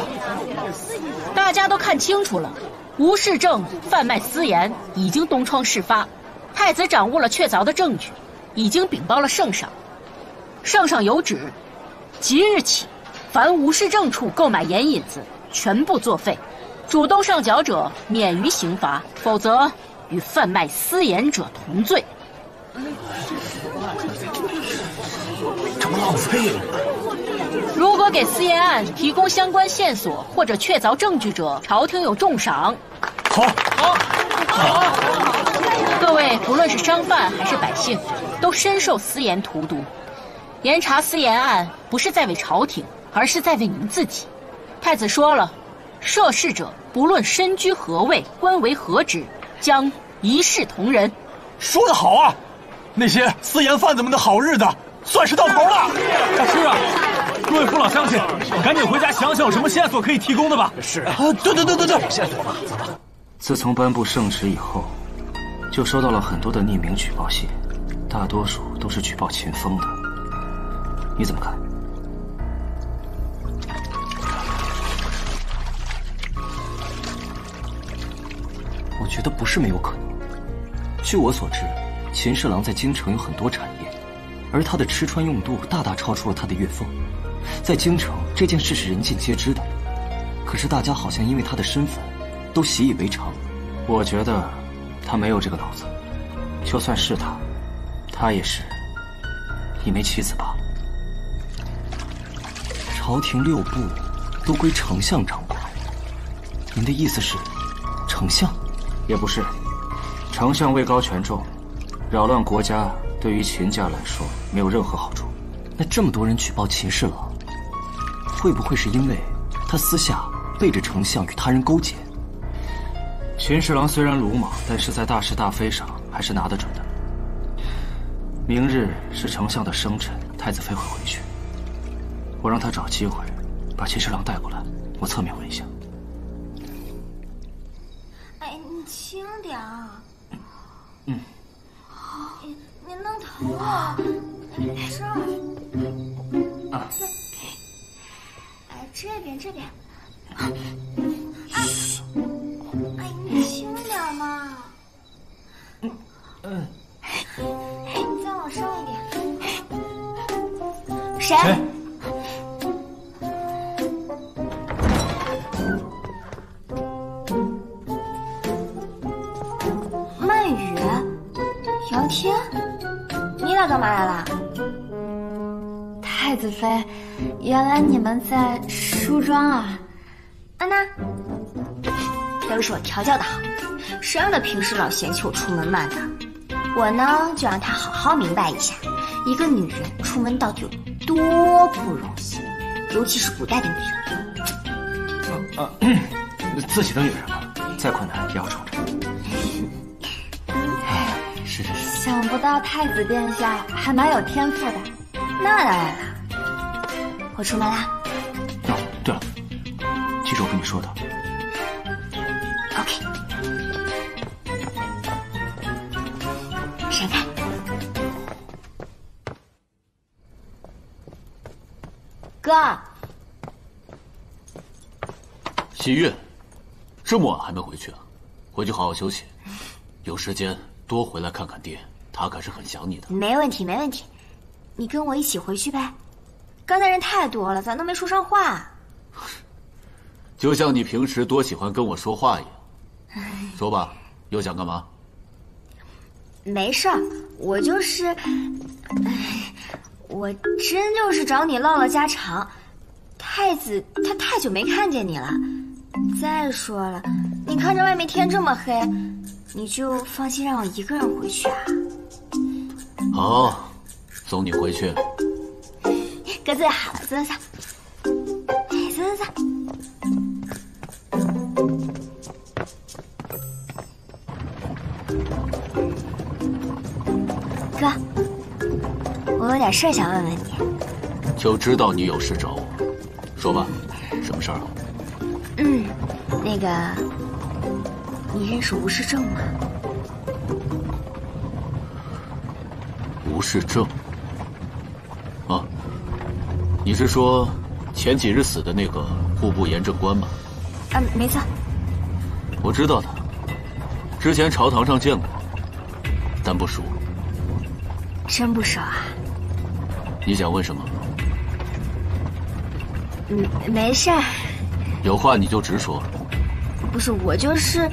大家都看清楚了，吴世正贩卖私盐，已经东窗事发。太子掌握了确凿的证据，已经禀报了圣上。圣上有旨，即日起，凡吴世正处购买盐引子，全部作废。主动上缴者免于刑罚，否则与贩卖私盐者同罪。这么浪费了！如果给私盐案提供相关线索或者确凿证据者，朝廷有重赏。好。各位不论是商贩还是百姓，都深受私盐荼毒。严查私盐案不是在为朝廷，而是在为您自己。太子说了，涉事者不论身居何位，官为何职，将一视同仁。说得好啊！那些私盐贩子们的好日子算是到头了。是啊，各位父老乡亲，赶紧回家想想有什么线索可以提供的吧。是啊，对，线索吧，走吧。自从颁布圣旨以后，就收到了很多的匿名举报信，大多数都是举报秦风的。你怎么看？我觉得不是没有可能。据我所知，秦侍郎在京城有很多产业，而他的吃穿用度大大超出了他的月俸。在京城，这件事是人尽皆知的，可是大家好像因为他的身份，都习以为常。我觉得他没有这个脑子，就算是他，他也是一枚棋子罢了。朝廷6部都归丞相掌管，您的意思是，丞相？也不是，丞相位高权重，扰乱国家对于秦家来说没有任何好处。那这么多人举报秦侍郎，会不会是因为他私下背着丞相与他人勾结？秦侍郎虽然鲁莽，但是在大是大非上还是拿得准的。明日是丞相的生辰，太子妃会回去，我让他找机会把秦侍郎带过来，我侧面问一下。哎，你轻点儿。嗯。你弄疼我，这儿。啊。哎，这边。啊！哎，你轻点嘛。你再往上一点。谁？曼雨，姚天，你俩干嘛来了？太子妃，原来你们在梳妆啊？安娜，都是我调教的好，谁让他平时老嫌弃我出门慢的？我呢，就让他好好明白一下，一个女人出门到底有多不容易，尤其是古代的女人。自己的女人嘛，再困难也要宠着。是。想不到太子殿下还蛮有天赋的。那当然了，我出门啦。哦，对了，记住我跟你说的。OK。闪开！哥，喜悦，这么晚还没回去啊？回去好好休息，有时间多回来看看爹，他可是很想你的。没问题，你跟我一起回去呗。刚才人太多了，咱都没说上话。就像你平时多喜欢跟我说话一样。说吧，又想干嘛？没事儿，我就是，我真就是找你唠唠家常。太子他太久没看见你了，再说了，你看着外面天这么黑，你就放心让我一个人回去啊？好，送你回去。哥最好了，坐。哥，我有点事儿想问问你。就知道你有事找我，说吧，什么事儿啊？那个，你认识吴世正吗？吴世正？啊，你是说前几日死的那个户部盐政官吧？啊，没错。我知道他，之前朝堂上见过，但不熟。真不熟啊？你想问什么？没事儿。有话你就直说。不是，我就是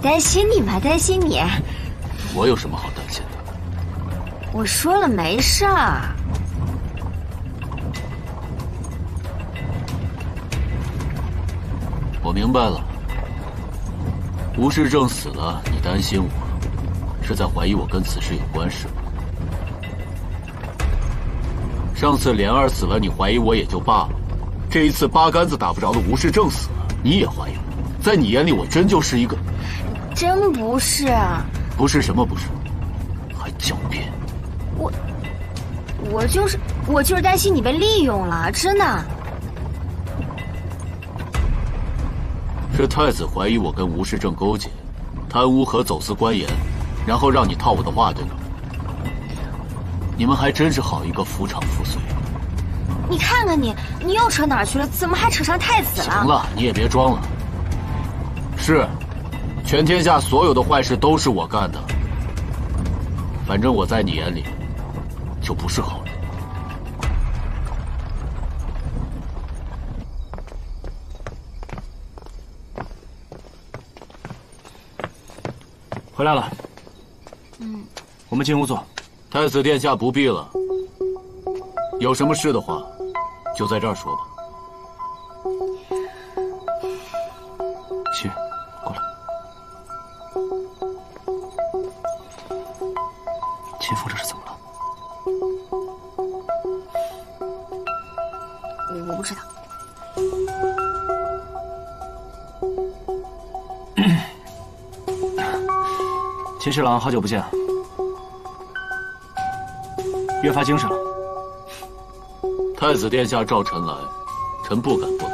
担心你嘛，担心你。我有什么好担心的？我说了没事儿。我明白了，吴世正死了，你担心我，是在怀疑我跟此事有关是吗？上次莲儿死了，你怀疑我也就罢了，这一次八竿子打不着的吴世正死了，你也怀疑我，在你眼里我真就是一个……真不是。不是什么不是？还狡辩。我就是担心你被利用了，真的。是太子怀疑我跟吴世正勾结，贪污和走私官盐，然后让你套我的话，对吗？你们还真是好一个夫唱妇随。你看看你又扯哪儿去了？怎么还扯上太子了？行了，你也别装了。是，全天下所有的坏事都是我干的。反正我在你眼里，就不是好人。回来了。我们进屋坐。太子殿下不必了，有什么事的话，就在这儿说吧。去，过来。我不知道。秦侍郎，好久不见，越发精神了。太子殿下召臣来，臣不敢不来。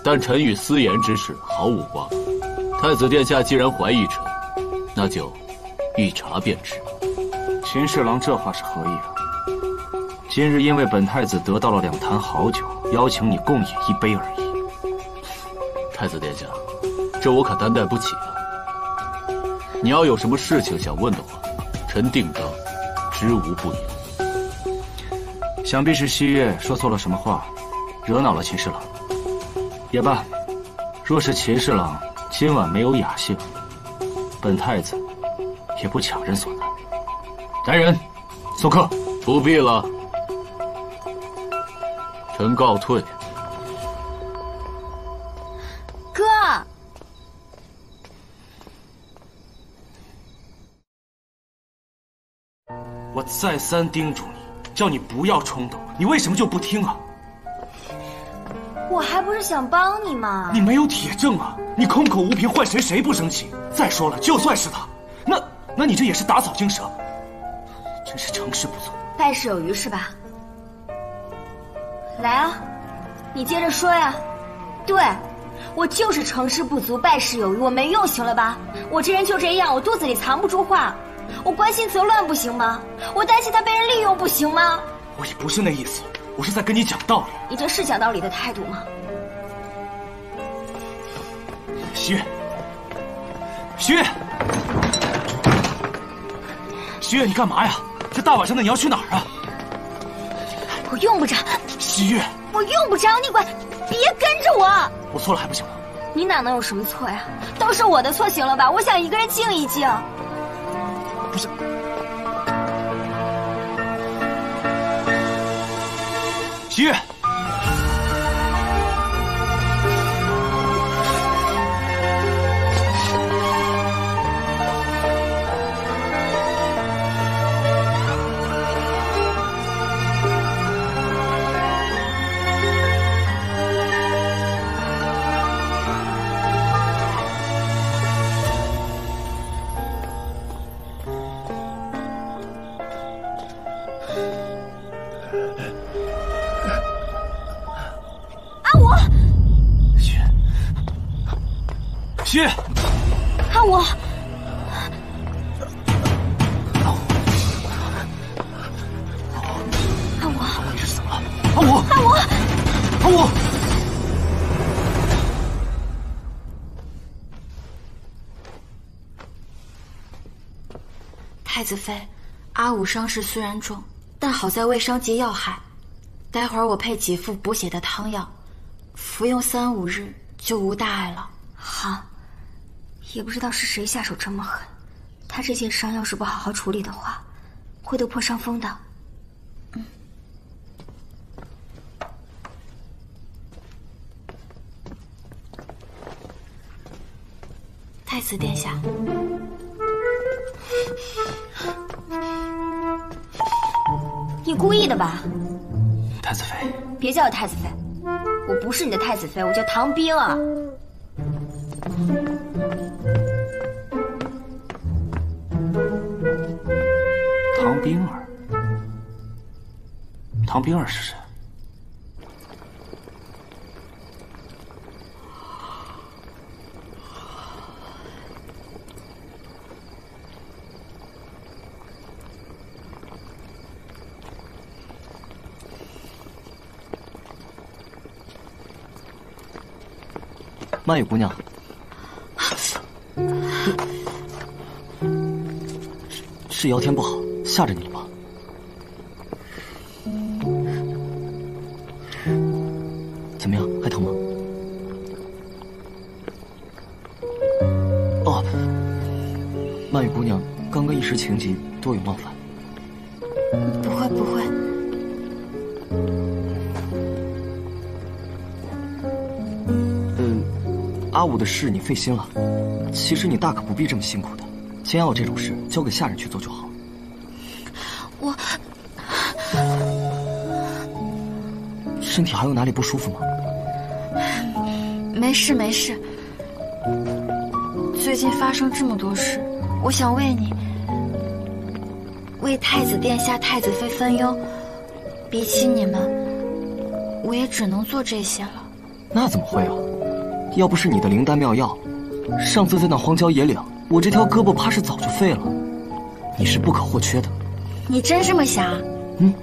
但臣与私盐之事毫无瓜葛。太子殿下既然怀疑臣，那就一查便知。秦侍郎这话是何意啊？今日因为本太子得到了2坛好酒，邀请你共饮一杯而已。太子殿下，这我可担待不起啊。你要有什么事情想问的话，臣定当知无不言。想必是西月说错了什么话，惹恼了秦侍郎。也罢，若是秦侍郎今晚没有雅兴，本太子也不强人所难。来人，送客。不必了，臣告退。哥，我再三叮嘱你，叫你不要冲动，你为什么就不听啊？我还不是想帮你吗？你没有铁证啊！你空口无凭，换谁不生气？再说了，就算是他，那你这也是打草惊蛇，真是成事不足。败事有余是吧？来啊，你接着说呀。对，我就是成事不足，败事有余，我没用，行了吧？我这人就这样，我肚子里藏不住话，我关心则乱不行吗？我担心他被人利用不行吗？我也不是那意思，我是在跟你讲道理。你这是讲道理的态度吗？徐月，徐月，徐月，你干嘛呀？这大晚上的你要去哪儿啊？我用不着。西月，我用不着你管，别跟着我。我错了还不行吗？你哪能有什么错呀？都是我的错，行了吧？我想一个人静一静。不是，西月。徐月，阿武，阿武，你是怎么了？阿武，阿武，阿武！太子妃，阿武伤势虽然重，但好在未伤及要害。待会儿我配几副补血的汤药，服用3、5日就无大碍了。好。也不知道是谁下手这么狠，他这件伤要是不好好处理的话，会得破伤风的。太子殿下，你故意的吧？太子妃，别叫我太子妃，我不是你的太子妃，我叫唐冰儿。唐冰儿，唐冰儿是谁？曼玉姑娘，是姚天不好，吓着你了吗？怎么样，还疼吗？哦，曼玉姑娘，刚刚一时情急，多有冒犯。不会不会。阿武的事你费心了，其实你大可不必这么辛苦的。煎药这种事交给下人去做就好。身体还有哪里不舒服吗？没事没事。最近发生这么多事，我想为你，为太子殿下、太子妃分忧。比起你们，我也只能做这些了。那怎么会啊？要不是你的灵丹妙药，上次在那荒郊野岭，我这条胳膊怕是早就废了。你是不可或缺的。你真这么想？嗯。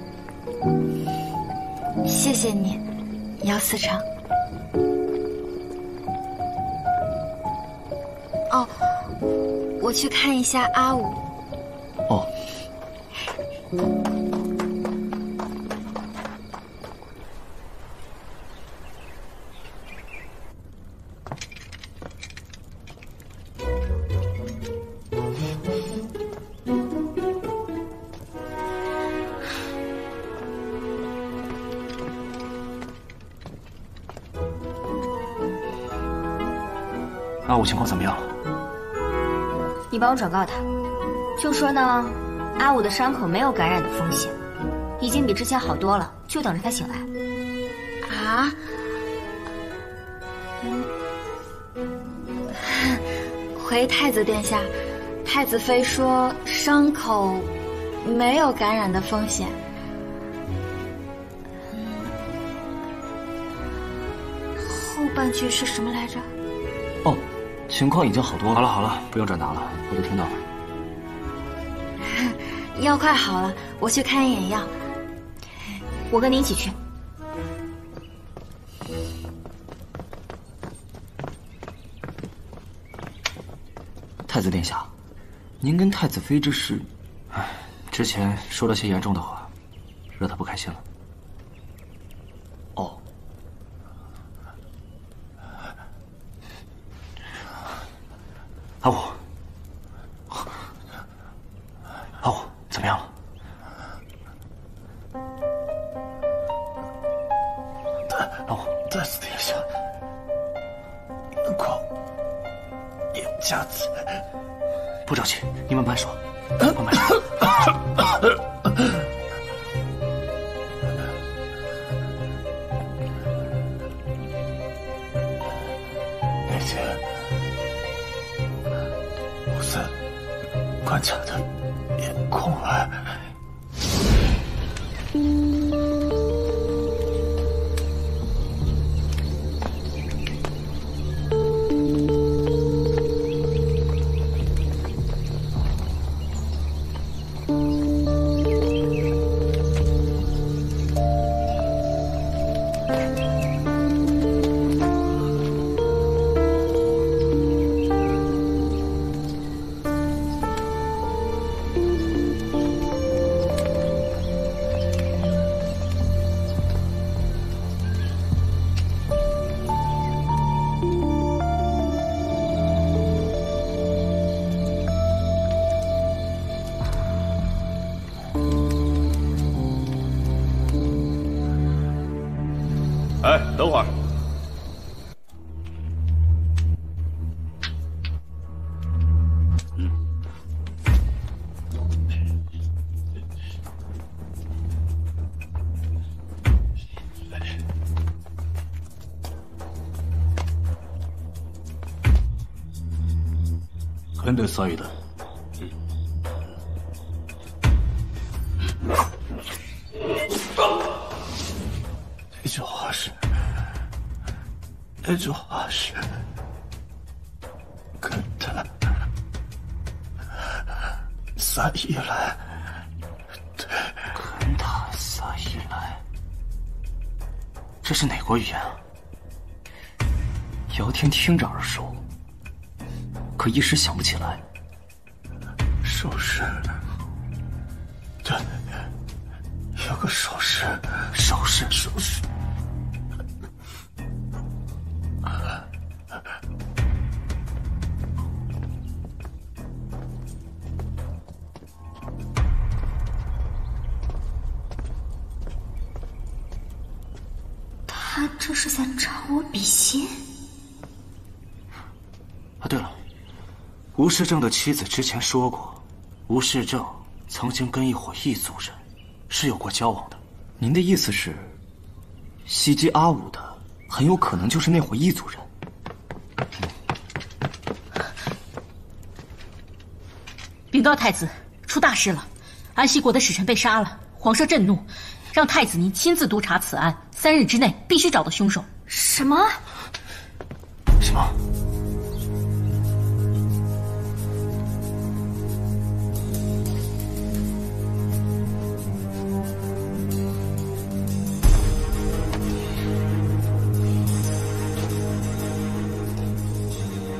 谢谢你，姚思成。哦，我去看一下阿武。哦。阿武情况怎么样了？你帮我转告他，就说呢，阿武的伤口没有感染的风险，已经比之前好多了，就等着他醒来。啊？回太子殿下，太子妃说伤口没有感染的风险。后半句是什么来着？哦。情况已经好多了。好了好了，不用转达了，我都听到了。药快好了，我去看一眼药。我跟你一起去。太子殿下，您跟太子妃这事，之前说了些严重的话，惹她不开心了。哦。阿武，阿武，怎么样了？阿武，太子殿下，能况严家子，不着急，你慢慢说，慢慢说。那天我在关卡的眼眶外。哎，等会儿。근데 사이다.那句话是，那句话是，跟他撒一来，对，跟他撒一来，这是哪国语言啊？姚天听着耳熟，可一时想不起来。手势，对，有个手势，手势，手势。他这是在找我比心？啊，对了，吴世正的妻子之前说过，吴世正曾经跟一伙异族人是有过交往的。您的意思是，袭击阿武的很有可能就是那伙异族人。禀告太子，出大事了！安西国的使臣被杀了，皇上震怒，让太子您亲自督查此案，3日之内必须找到凶手。什么？什么？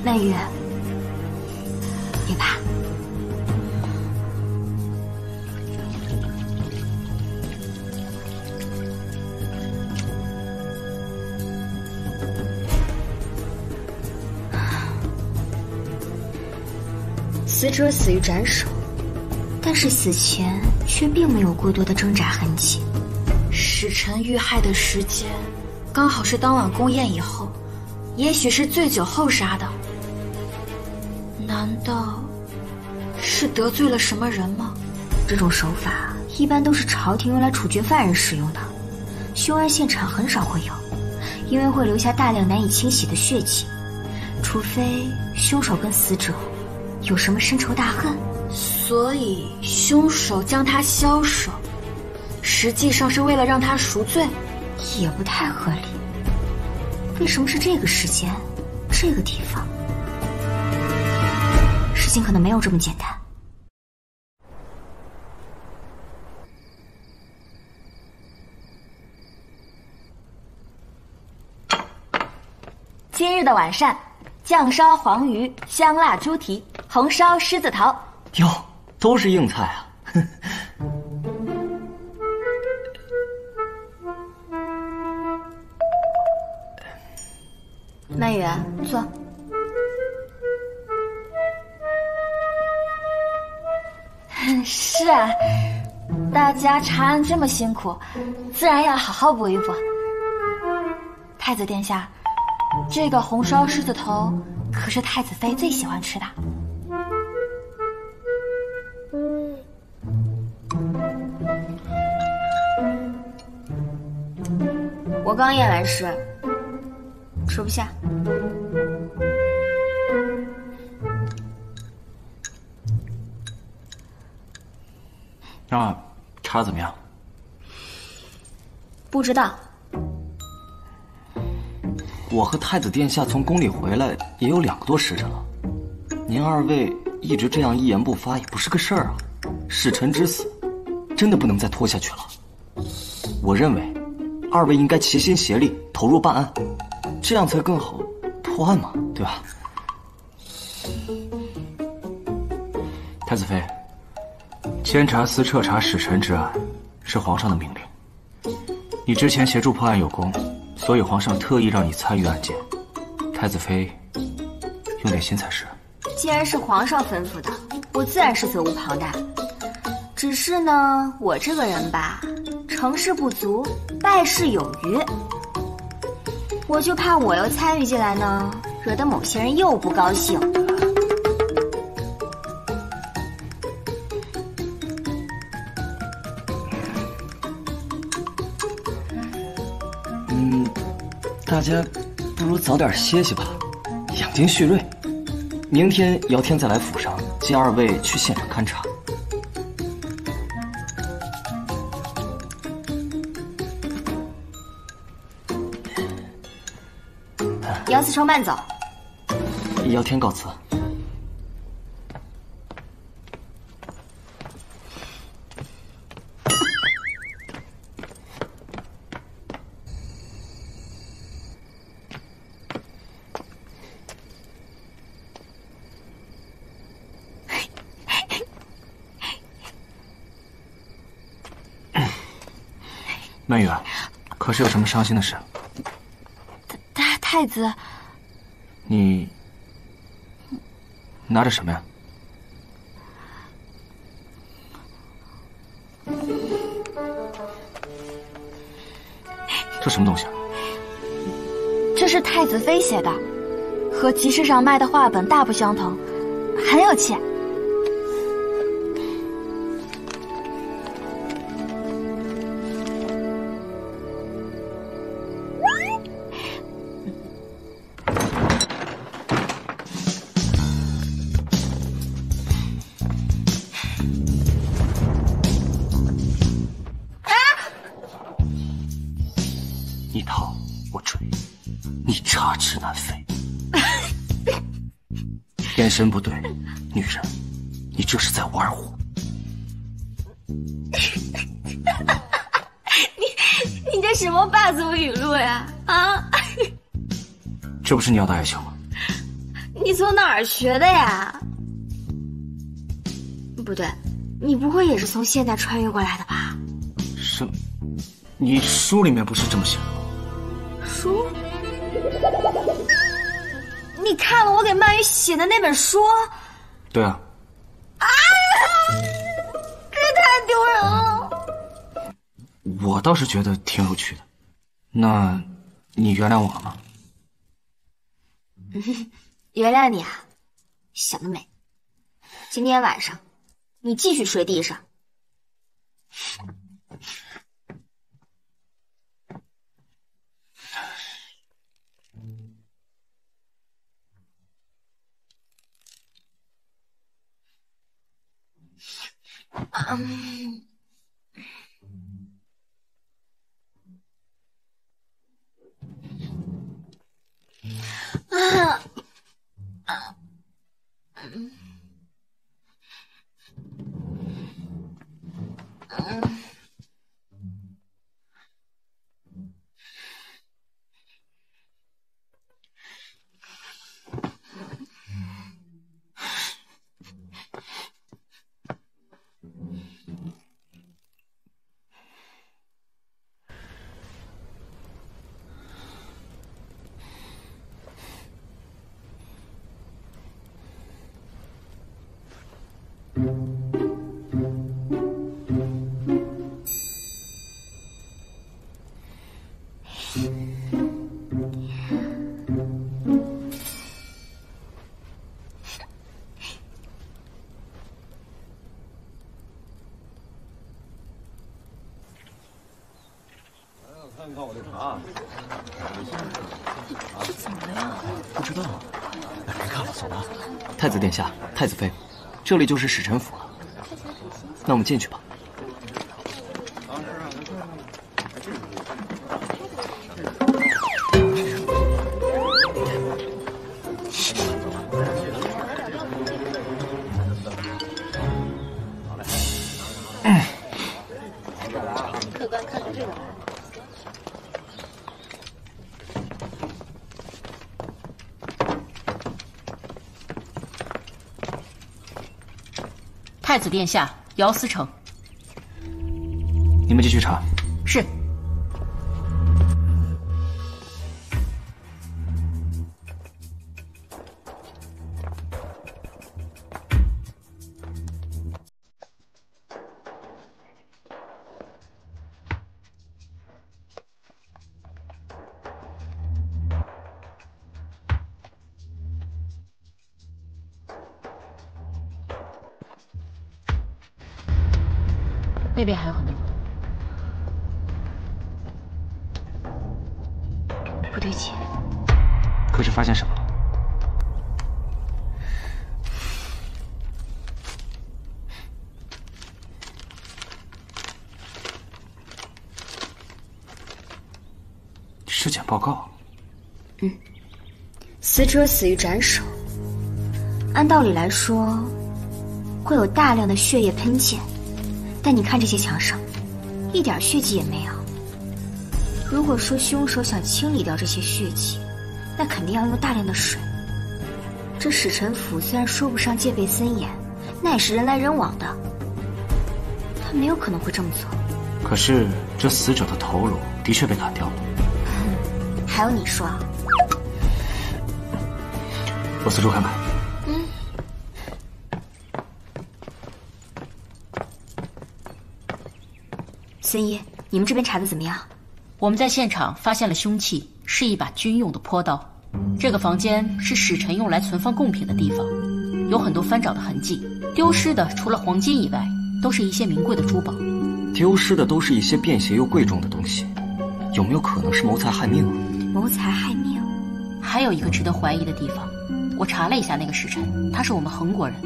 曼玉，别怕。死者死于斩首，但是死前却并没有过多的挣扎痕迹。使臣遇害的时间刚好是当晚宫宴以后，也许是醉酒后杀的。难道是得罪了什么人吗？这种手法一般都是朝廷用来处决犯人使用的，凶案现场很少会有，因为会留下大量难以清洗的血迹，除非凶手跟死者有什么深仇大恨。所以凶手将他枭首，实际上是为了让他赎罪，也不太合理。为什么是这个时间，这个地方？事情可能没有这么简单。今日的晚膳，酱烧黄鱼、香辣猪蹄、红烧狮子头。哟，都是硬菜啊！曼雨，坐。是啊，大家查案这么辛苦，自然要好好补一补。太子殿下，这个红烧狮子头可是太子妃最喜欢吃的。我刚验完尸，吃不下。那查怎么样？不知道。我和太子殿下从宫里回来也有2个多时辰了，您2位一直这样一言不发也不是个事儿啊。使臣之死，真的不能再拖下去了。我认为，2位应该齐心协力投入办案，这样才更好破案嘛，对吧？太子妃，监察司彻查使臣之案，是皇上的命令。你之前协助破案有功，所以皇上特意让你参与案件。太子妃，用点心才是。既然是皇上吩咐的，我自然是责无旁贷。只是呢，我这个人吧，成事不足，败事有余。我就怕我要参与进来呢，惹得某些人又不高兴。大家不如早点歇息吧，养精蓄锐。明天姚天再来府上，接2位去现场勘查。姚思成慢走。姚天告辞。曼玉，可是有什么伤心的事？太子，你拿着什么呀？这什么东西啊？这是太子妃写的，和集市上卖的画本大不相同，很有气。你逃我追，你插翅难飞。眼神不对，女人，你这是在玩我。你这什么霸总语录呀？啊！这不是你要的爱情吗？你从哪儿学的呀？不对，你不会也是从现代穿越过来的吧？什么？你书里面不是这么写的吗？书？你看了我给曼玉写的那本书？对啊。啊！这也太丢人了。我倒是觉得挺有趣的。那，你原谅我了吗？原谅你啊，想得美。今天晚上，你继续睡地上。看看我的茶。这怎么了呀？不知道。别看了，走吧。太子殿下，太子妃，这里就是使臣府了。那我们进去吧。客官看看这个。太子殿下，姚思成。你们继续查。是。那边还有很多。不对劲。可是发现什么了？尸检报告。死者死于斩首。按道理来说，会有大量的血液喷溅。但你看这些墙上，一点血迹也没有。如果说凶手想清理掉这些血迹，那肯定要用大量的水。这使臣府虽然说不上戒备森严，那也是人来人往的，他没有可能会这么做。可是这死者的头颅的确被砍掉了。还有你说，我四处看看。孙一，你们这边查的怎么样？我们在现场发现了凶器，是一把军用的坡刀。这个房间是使臣用来存放贡品的地方，有很多翻找的痕迹。丢失的除了黄金以外，都是一些名贵的珠宝。丢失的都是一些便携又贵重的东西，有没有可能是谋财害命啊？谋财害命。还有一个值得怀疑的地方，我查了一下那个使臣，他是我们恒国人。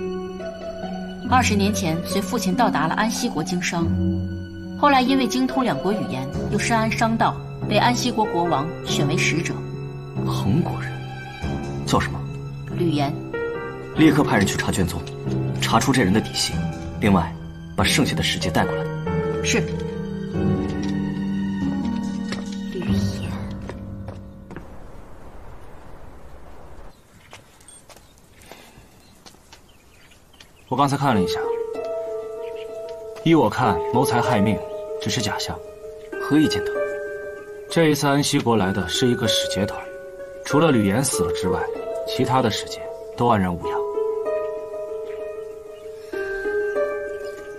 20年前随父亲到达了安西国经商。后来因为精通两国语言，又深谙商道，被安息国国王选为使者。恒国人叫什么？吕岩。立刻派人去查卷宗，查出这人的底细。另外，把剩下的使节带过来。是。吕岩。我刚才看了一下，依我看，谋财害命只是假象。何以见得？这一次安息国来的是一个使节团，除了吕岩死了之外，其他的使节都安然无恙。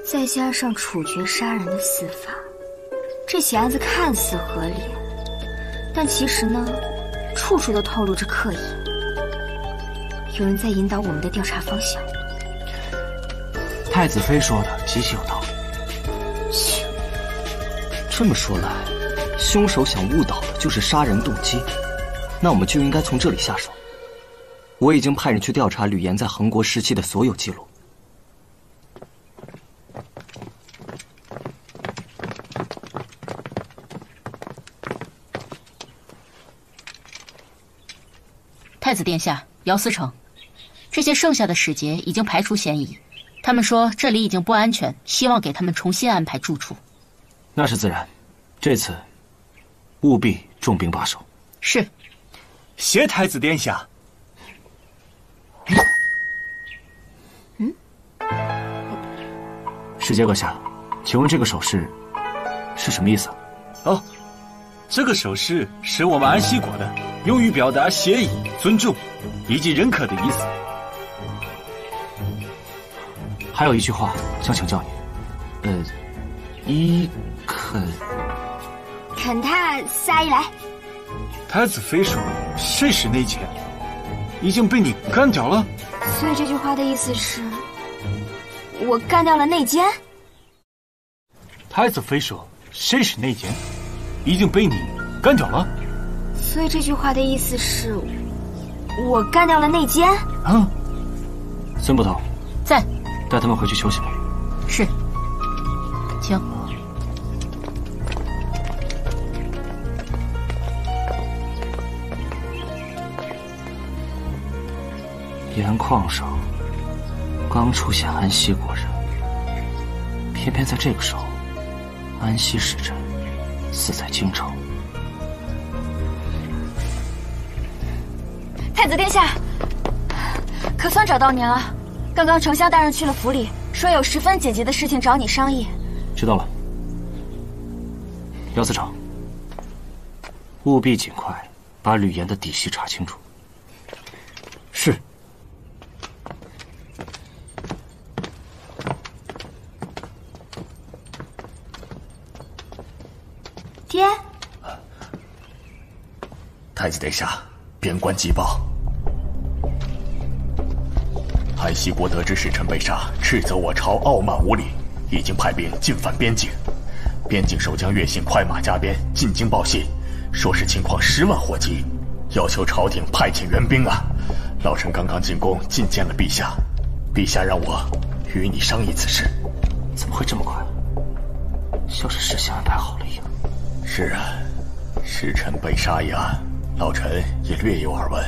再加上处决杀人的司法，这起案子看似合理，但其实呢，处处都透露着刻意。有人在引导我们的调查方向。太子妃说的极其有道理。这么说来，凶手想误导的就是杀人动机，那我们就应该从这里下手。我已经派人去调查吕岩在恒国时期的所有记录。太子殿下，姚思成，这些剩下的使节已经排除嫌疑，他们说这里已经不安全，希望给他们重新安排住处。那是自然，这次务必重兵把守。是。谢太子殿下。使节阁下，请问这个手势是什么意思？哦，这个手势是我们安息国的，用于表达谢意、尊重以及认可的意思。还有一句话想请教你，肯他撒一来。太子妃说谁是内奸，已经被你干掉了。所以这句话的意思是，我干掉了内奸。太子妃说谁是内奸，已经被你干掉了。所以这句话的意思是，我干掉了内奸。孙捕头在，带他们回去休息吧。是。请。盐矿上刚出现安息国人，偏偏在这个时候，安息使臣死在京城。太子殿下，可算找到您了。刚刚丞相大人去了府里，说有十分紧急的事情找你商议。知道了。姚司长，务必尽快把吕岩的底细查清楚。是。爹。太子殿下，边关急报。安息国得知使臣被杀，斥责我朝傲慢无礼，已经派兵进犯边境。边境守将岳信快马加鞭进京报信，说是情况10万火急，要求朝廷派遣援兵啊！老臣刚刚进宫觐见了陛下，陛下让我与你商议此事。怎么会这么快？像是事先安排好了一样。是啊，使臣被杀一案，老臣也略有耳闻，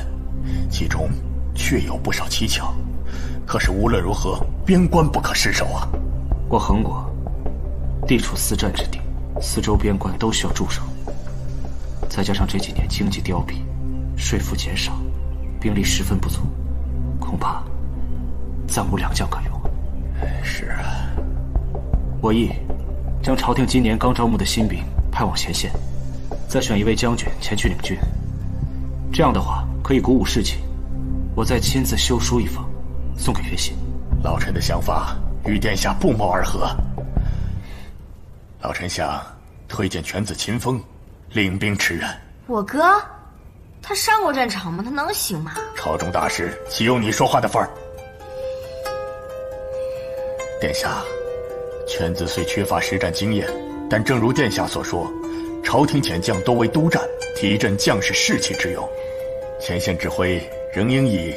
其中确有不少蹊跷。可是无论如何，边关不可失守啊！我恒国地处4战之地，四周边关都需要驻守，再加上这几年经济凋敝，税赋减少，兵力十分不足，恐怕暂无良将可用。是啊，我意将朝廷今年刚招募的新兵派往前线，再选一位将军前去领军。这样的话可以鼓舞士气。我再亲自修书一封，送给岳信。老臣的想法与殿下不谋而合。老臣想推荐犬子秦风领兵驰援。我哥，他上过战场吗？他能行吗？朝中大事岂有你说话的份儿？殿下，犬子虽缺乏实战经验，但正如殿下所说，朝廷遣将多为督战，提振将士士气之用。前线指挥仍应以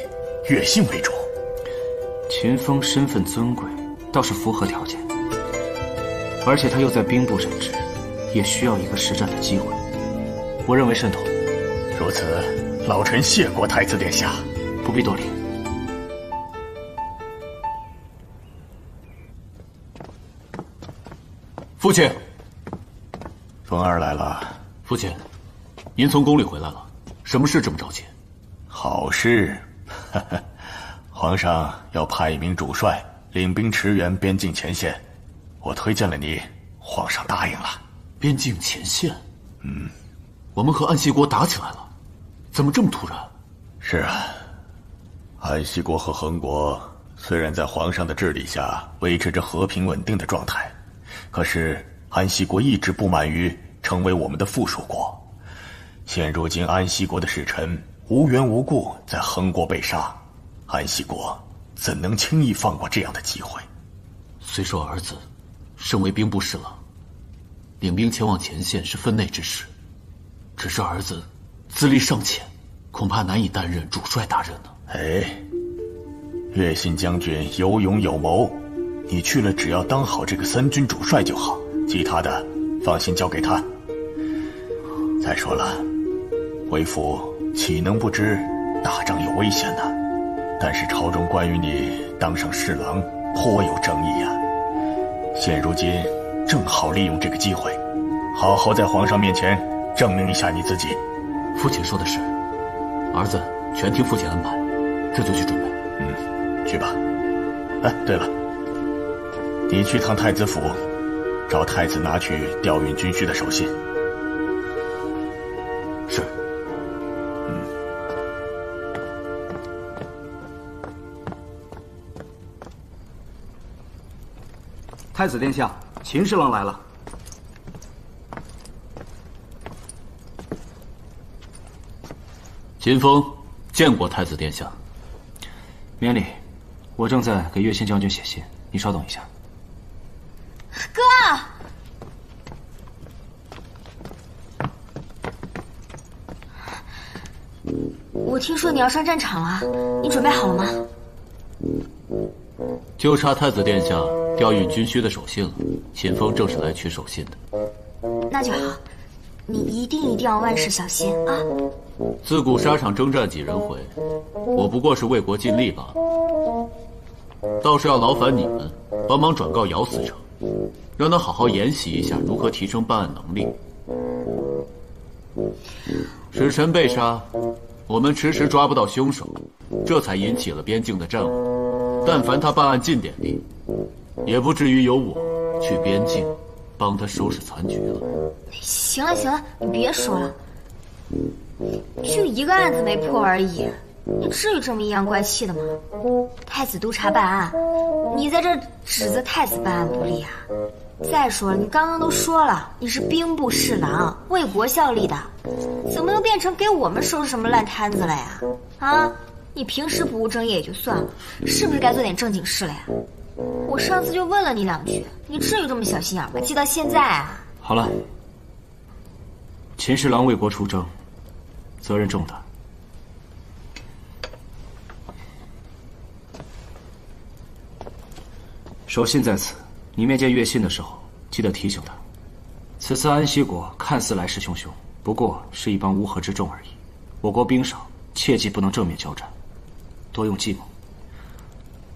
岳信为主。秦风身份尊贵，倒是符合条件，而且他又在兵部任职，也需要一个实战的机会。我认为甚妥。如此，老臣谢过太子殿下。不必多礼。父亲，风儿来了。父亲，您从宫里回来了，什么事这么着急？好事，皇上要派一名主帅领兵驰援边境前线，我推荐了你，皇上答应了。边境前线？我们和安息国打起来了，怎么这么突然？是啊，安息国和恒国虽然在皇上的治理下维持着和平稳定的状态，可是安息国一直不满于成为我们的附属国。现如今安息国的使臣无缘无故在恒国被杀，安息国怎能轻易放过这样的机会？虽说儿子身为兵部侍郎，领兵前往前线是分内之事，只是儿子资历尚浅，恐怕难以担任主帅大任呢。岳信将军有勇有谋，你去了只要当好这个三军主帅就好，其他的放心交给他。再说了，为父岂能不知打仗有危险呢？但是朝中关于你当上侍郎颇有争议啊。现如今正好利用这个机会，好好在皇上面前证明一下你自己。父亲说的是，儿子全听父亲安排，这就去准备。去吧。对了，你去趟太子府，找太子拿去调运军需的手信。是。太子殿下，秦侍郎来了。秦风见过太子殿下。免礼，我正在给岳信将军写信，你稍等一下。哥，我听说你要上战场了，你准备好了吗？就差太子殿下调运军需的手信了。秦风正是来取手信的。那就好，你一定要万事小心啊！自古沙场征战几人回，我不过是为国尽力罢了。倒是要劳烦你们帮忙转告姚司城，让他好好研习一下如何提升办案能力。使臣被杀，我们迟迟抓不到凶手，这才引起了边境的战火。但凡他办案尽点力，也不至于由我去边境帮他收拾残局了。行了行了，你别说了，就一个案子没破而已，你至于这么阴阳怪气的吗？太子督察办案，你在这指责太子办案不力啊？再说了，你刚刚都说了，你是兵部侍郎，为国效力的，怎么又变成给我们收拾什么烂摊子了呀？啊，你平时不务正业也就算了，是不是该做点正经事了呀？我上次就问了你两句，你至于这么小心眼吗？记到现在啊！好了，秦侍郎为国出征，责任重大。手信在此，你面见岳信的时候，记得提醒他，此次安息国看似来势汹汹，不过是一帮乌合之众而已。我国兵少，切记不能正面交战，多用计谋。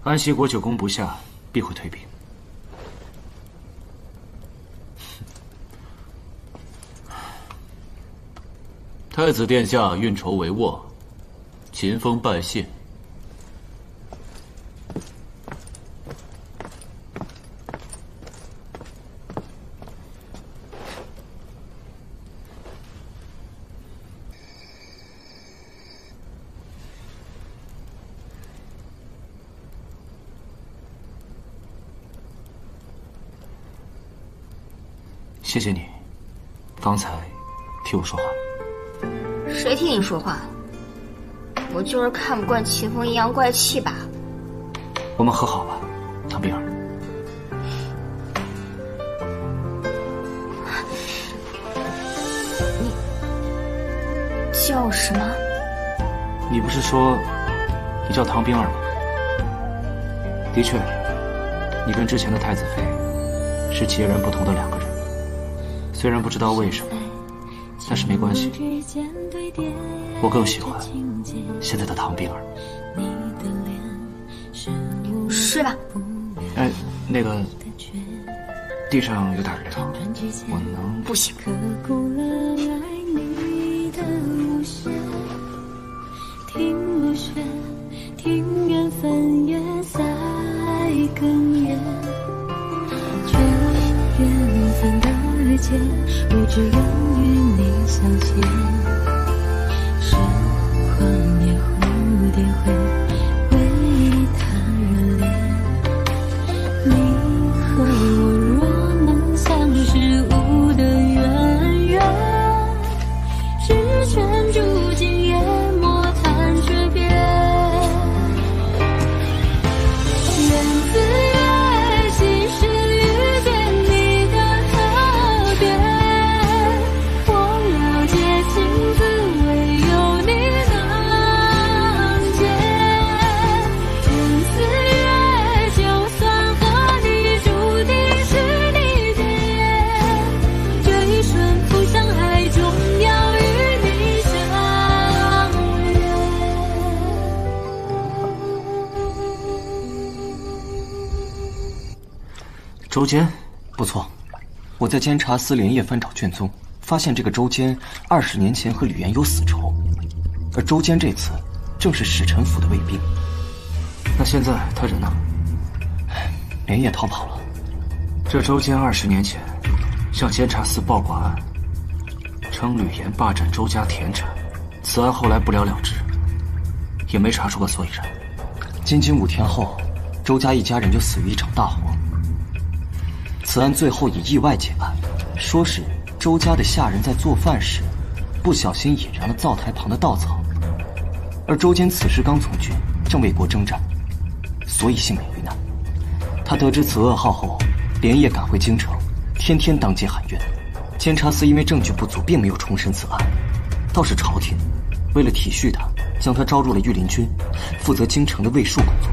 安息国久攻不下，必会退兵。太子殿下运筹帷幄，秦风拜谢。谢谢你，刚才替我说话。谁替你说话？我就是看不惯秦风阴阳怪气吧。我们和好吧，唐冰儿。你叫什么？你不是说你叫唐冰儿吗？的确，你跟之前的太子妃是截然不同的两个人。虽然不知道为什么，但是没关系，我更喜欢现在的唐冰儿。睡吧。哎，那个地上有点凉，我能……不行。听落雪，听缘分越塞更远，却缘分的劫，我只愿与你相携。时光也蝴蝶会为他热烈，你和我若能相识无的渊源，只圈住今夜。周坚，不错。我在监察司连夜翻找卷宗，发现这个周坚20年前和吕岩有死仇，而周坚这次正是使臣府的卫兵。那现在他人呢？连夜逃跑了。这周坚20年前向监察司报过案，称吕岩霸占周家田产，此案后来不了了之，也没查出个所以然。仅仅5天后，周家一家人就死于一场大火。此案最后以意外结案，说是周家的下人在做饭时，不小心引燃了灶台旁的稻草，而周坚此时刚从军，正为国征战，所以幸免于难。他得知此噩耗后，连夜赶回京城，天天当街喊冤。监察司因为证据不足，并没有重审此案，倒是朝廷为了体恤他，将他招入了御林军，负责京城的卫戍工作。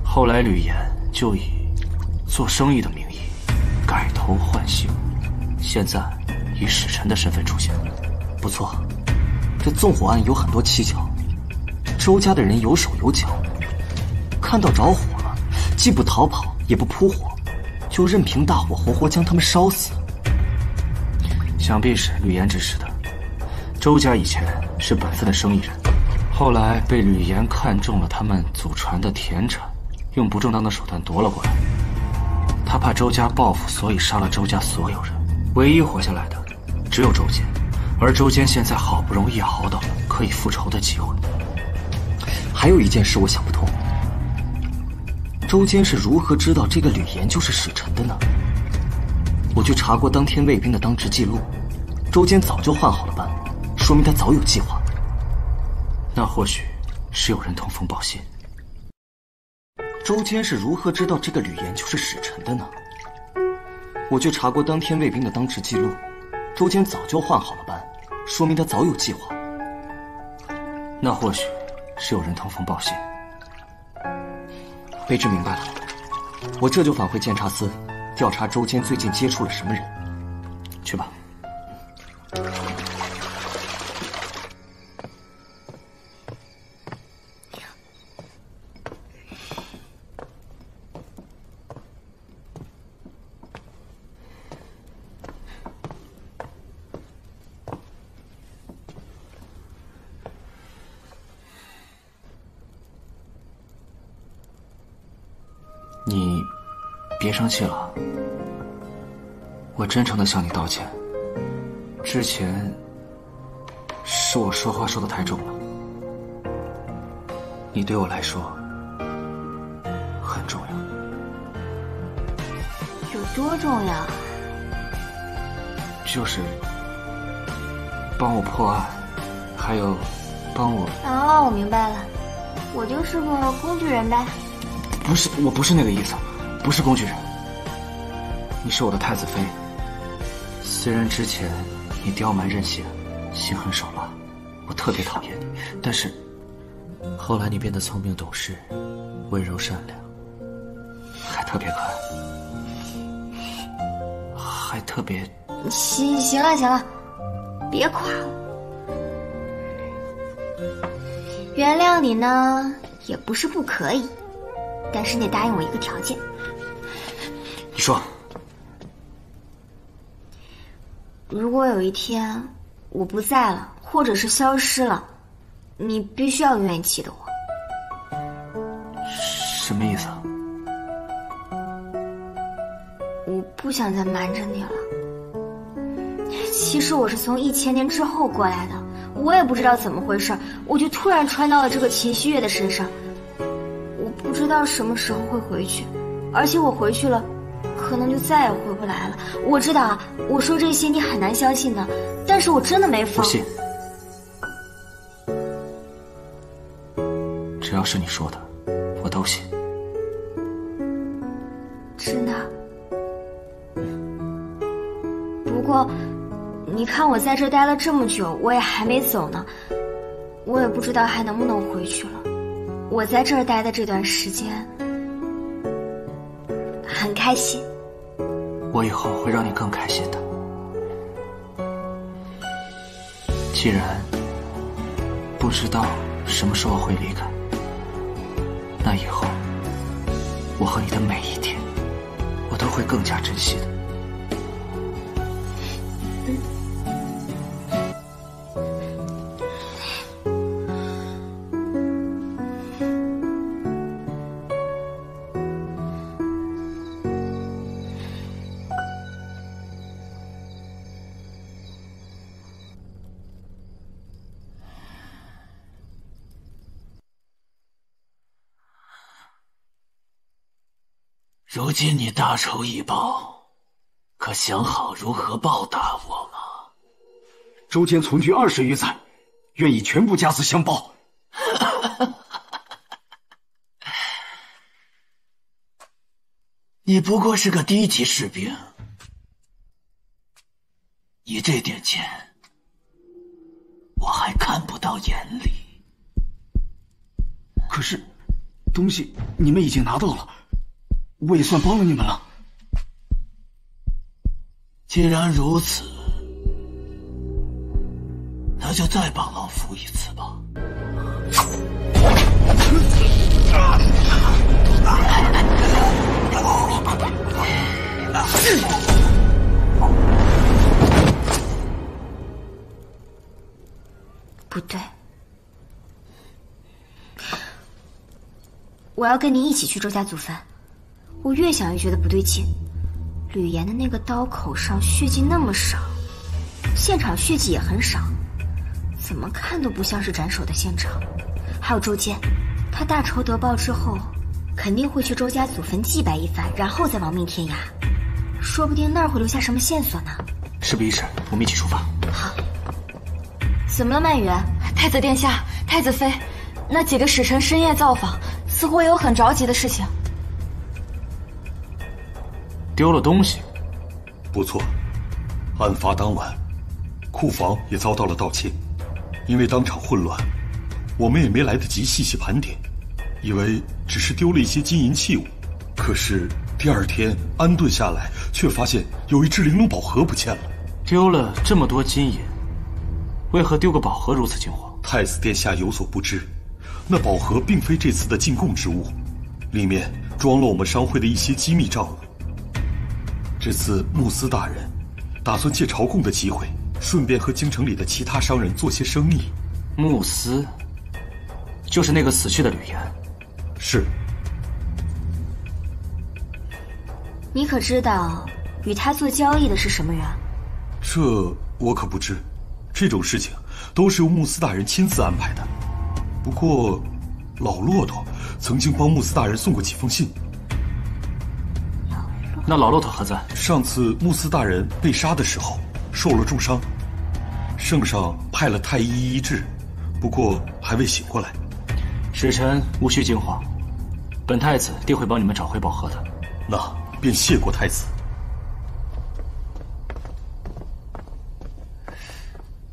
后来吕岩就以做生意的名义改头换姓，现在以使臣的身份出现。不错，这纵火案有很多蹊跷，周家的人有手有脚，看到着火了，既不逃跑也不扑火，就任凭大火活活将他们烧死。想必是吕岩指使的。周家以前是本分的生意人，后来被吕岩看中了他们祖传的田产，用不正当的手段夺了过来。他怕周家报复，所以杀了周家所有人。唯一活下来的只有周坚，而周坚现在好不容易熬到了可以复仇的机会。还有一件事我想不通，周坚是如何知道这个吕岩就是使臣的呢？我去查过当天卫兵的当值记录，周坚早就换好了班，说明他早有计划。那或许是有人通风报信。周坚是如何知道这个吕岩就是使臣的呢？我去查过当天卫兵的当值记录，周坚早就换好了班，说明他早有计划。那或许是有人通风报信。卑职明白了，我这就返回监察司，调查周坚最近接触了什么人。去吧。你别生气了，我真诚地向你道歉。之前是我说话说得太重了，你对我来说很重要。有多重要？就是帮我破案，还有帮我……哦，我明白了，我就是个工具人呗。不是，我不是那个意思，不是工具人。你是我的太子妃，虽然之前你刁蛮任性，心狠手辣，我特别讨厌你，但是后来你变得聪明懂事，温柔善良，还特别可爱，还特别行了，别夸了。原谅你呢，也不是不可以，但是你得答应我一个条件。你说。如果有一天我不在了，或者是消失了，你必须要永远记得我。什么意思啊？我不想再瞒着你了。其实我是从1000年之后过来的，我也不知道怎么回事，我就突然穿到了这个秦希月的身上。我不知道什么时候会回去，而且我回去了，可能就再也回不来了。我知道啊，我说这些你很难相信的，但是我真的没疯。不信，只要是你说的，我都信。真的？不过，你看我在这待了这么久，我也还没走呢，我也不知道还能不能回去了。我在这儿待的这段时间，很开心。我以后会让你更开心的。既然不知道什么时候会离开，那以后我和你的每一天，我都会更加珍惜的。如今你大仇已报，可想好如何报答我吗？周间存居20余载，愿以全部家资相报。你不过是个低级士兵，你这点钱，我还看不到眼里。可是，东西你们已经拿到了。我也算帮了你们了。既然如此，那就再帮老夫一次吧。不对，我要跟您一起去周家祖坟。我越想越觉得不对劲，吕岩的那个刀口上血迹那么少，现场血迹也很少，怎么看都不像是斩首的现场。还有周坚，他大仇得报之后，肯定会去周家祖坟祭拜一番，然后再亡命天涯，说不定那儿会留下什么线索呢。事不宜迟，我们一起出发。好。怎么了，曼元？太子殿下，太子妃，那几个使臣深夜造访，似乎也有很着急的事情。丢了东西？不错，案发当晚，库房也遭到了盗窃。因为当场混乱，我们也没来得及细细盘点，以为只是丢了一些金银器物。可是第二天安顿下来，却发现有一只玲珑宝盒不见了。丢了这么多金银，为何丢个宝盒如此惊慌？太子殿下有所不知，那宝盒并非这次的进贡之物，里面装了我们商会的一些机密账务。这次穆斯大人打算借朝贡的机会，顺便和京城里的其他商人做些生意。穆斯，就是那个死去的吕岩。是。你可知道与他做交易的是什么人？这我可不知，这种事情都是由穆斯大人亲自安排的。不过，老骆驼曾经帮穆斯大人送过几封信。那老骆驼何在？上次穆斯大人被杀的时候受了重伤，圣上派了太医医治，不过还未醒过来。使臣无需惊慌，本太子定会帮你们找回宝盒的。那便谢过太子。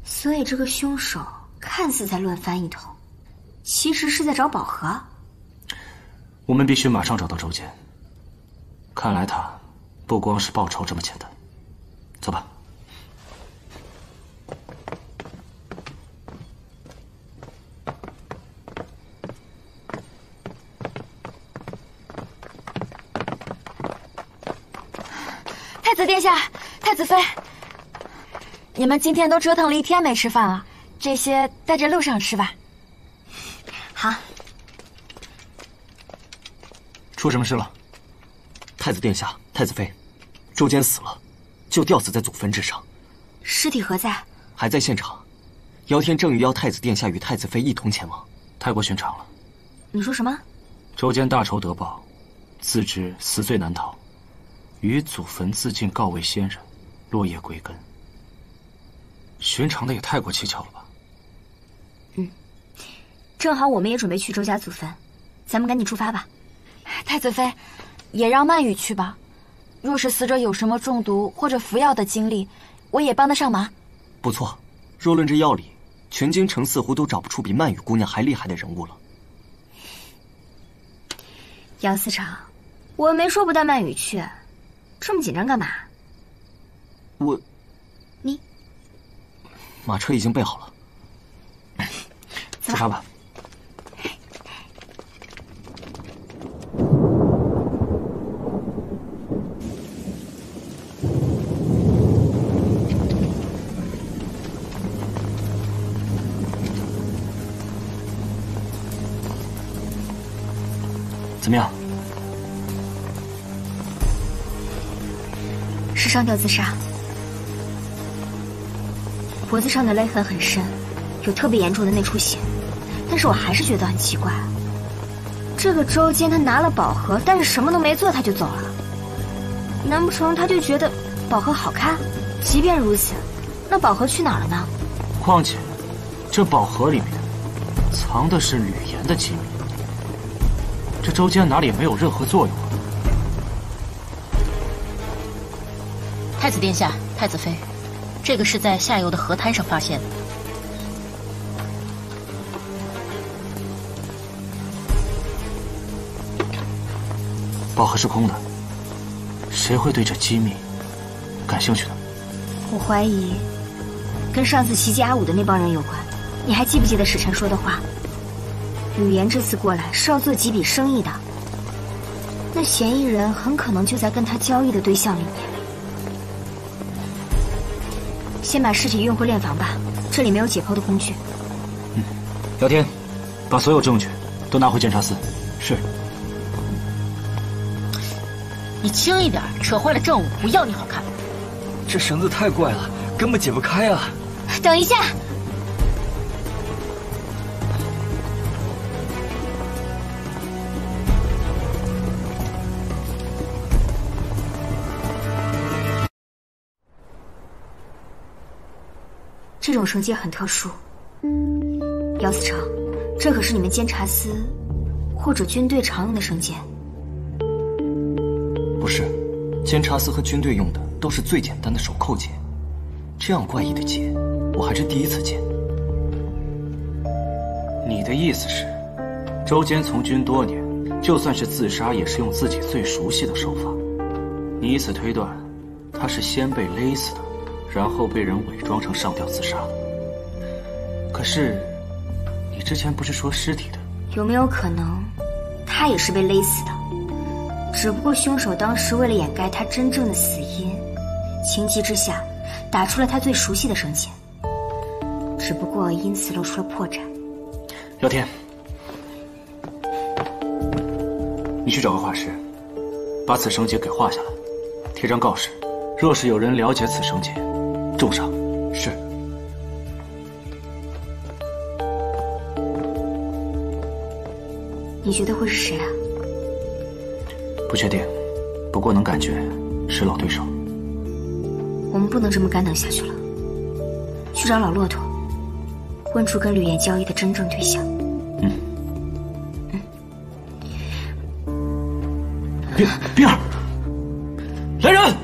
所以这个凶手看似在乱翻一通，其实是在找宝盒。我们必须马上找到周坚。看来他不光是报仇这么简单。走吧。子殿下，太子妃，你们今天都折腾了一天没吃饭了，这些带着路上吃吧。好。出什么事了？太子殿下，太子妃，周坚死了，就吊死在祖坟之上。尸体何在？还在现场。姚天正欲邀太子殿下与太子妃一同前往，太过寻常了。你说什么？周坚大仇得报，自知死罪难逃，于祖坟自尽告慰先人，落叶归根。寻常的也太过蹊跷了吧？正好我们也准备去周家祖坟，咱们赶紧出发吧。太子妃，也让曼雨去吧。若是死者有什么中毒或者服药的经历，我也帮得上忙。不错，若论这药理，全京城似乎都找不出比曼雨姑娘还厉害的人物了。姚司长，我没说不带曼雨去，这么紧张干嘛？你马车已经备好了，出发吧。怎么样？是上吊自杀，脖子上的勒痕很深，有特别严重的内出血。但是我还是觉得很奇怪，这个周坚他拿了宝盒，但是什么都没做他就走了，难不成他就觉得宝盒好看？即便如此，那宝盒去哪儿了呢？况且，这宝盒里面藏的是吕岩的机密。这周坚哪里没有任何作用啊？太子殿下，太子妃，这个是在下游的河滩上发现的。宝盒是空的，谁会对这机密感兴趣呢？我怀疑跟上次袭击阿武的那帮人有关。你还记不记得史晨说的话？吕岩这次过来是要做几笔生意的，那嫌疑人很可能就在跟他交易的对象里面。先把尸体运回殓房吧，这里没有解剖的工具。姚天，把所有证据都拿回监察司。是。你轻一点，扯坏了政务，不要你好看。这绳子太怪了，根本解不开啊！等一下。这种绳结很特殊，姚司长，这可是你们监察司或者军队常用的绳结。不是，监察司和军队用的都是最简单的手扣结，这样怪异的结，我还是第一次见。你的意思是，周坚从军多年，就算是自杀，也是用自己最熟悉的手法。你以此推断，他是先被勒死的，然后被人伪装成上吊自杀。可是，你之前不是说尸体的？有没有可能，他也是被勒死的？只不过凶手当时为了掩盖他真正的死因，情急之下打出了他最熟悉的绳结，只不过因此露出了破绽。姚天，你去找个画师，把此绳结给画下来，贴张告示，若是有人了解此绳结，重赏。是。你觉得会是谁啊？不确定，不过能感觉是老对手。我们不能这么干等下去了，去找老骆驼，问出跟吕岩交易的真正对象。冰儿，来人！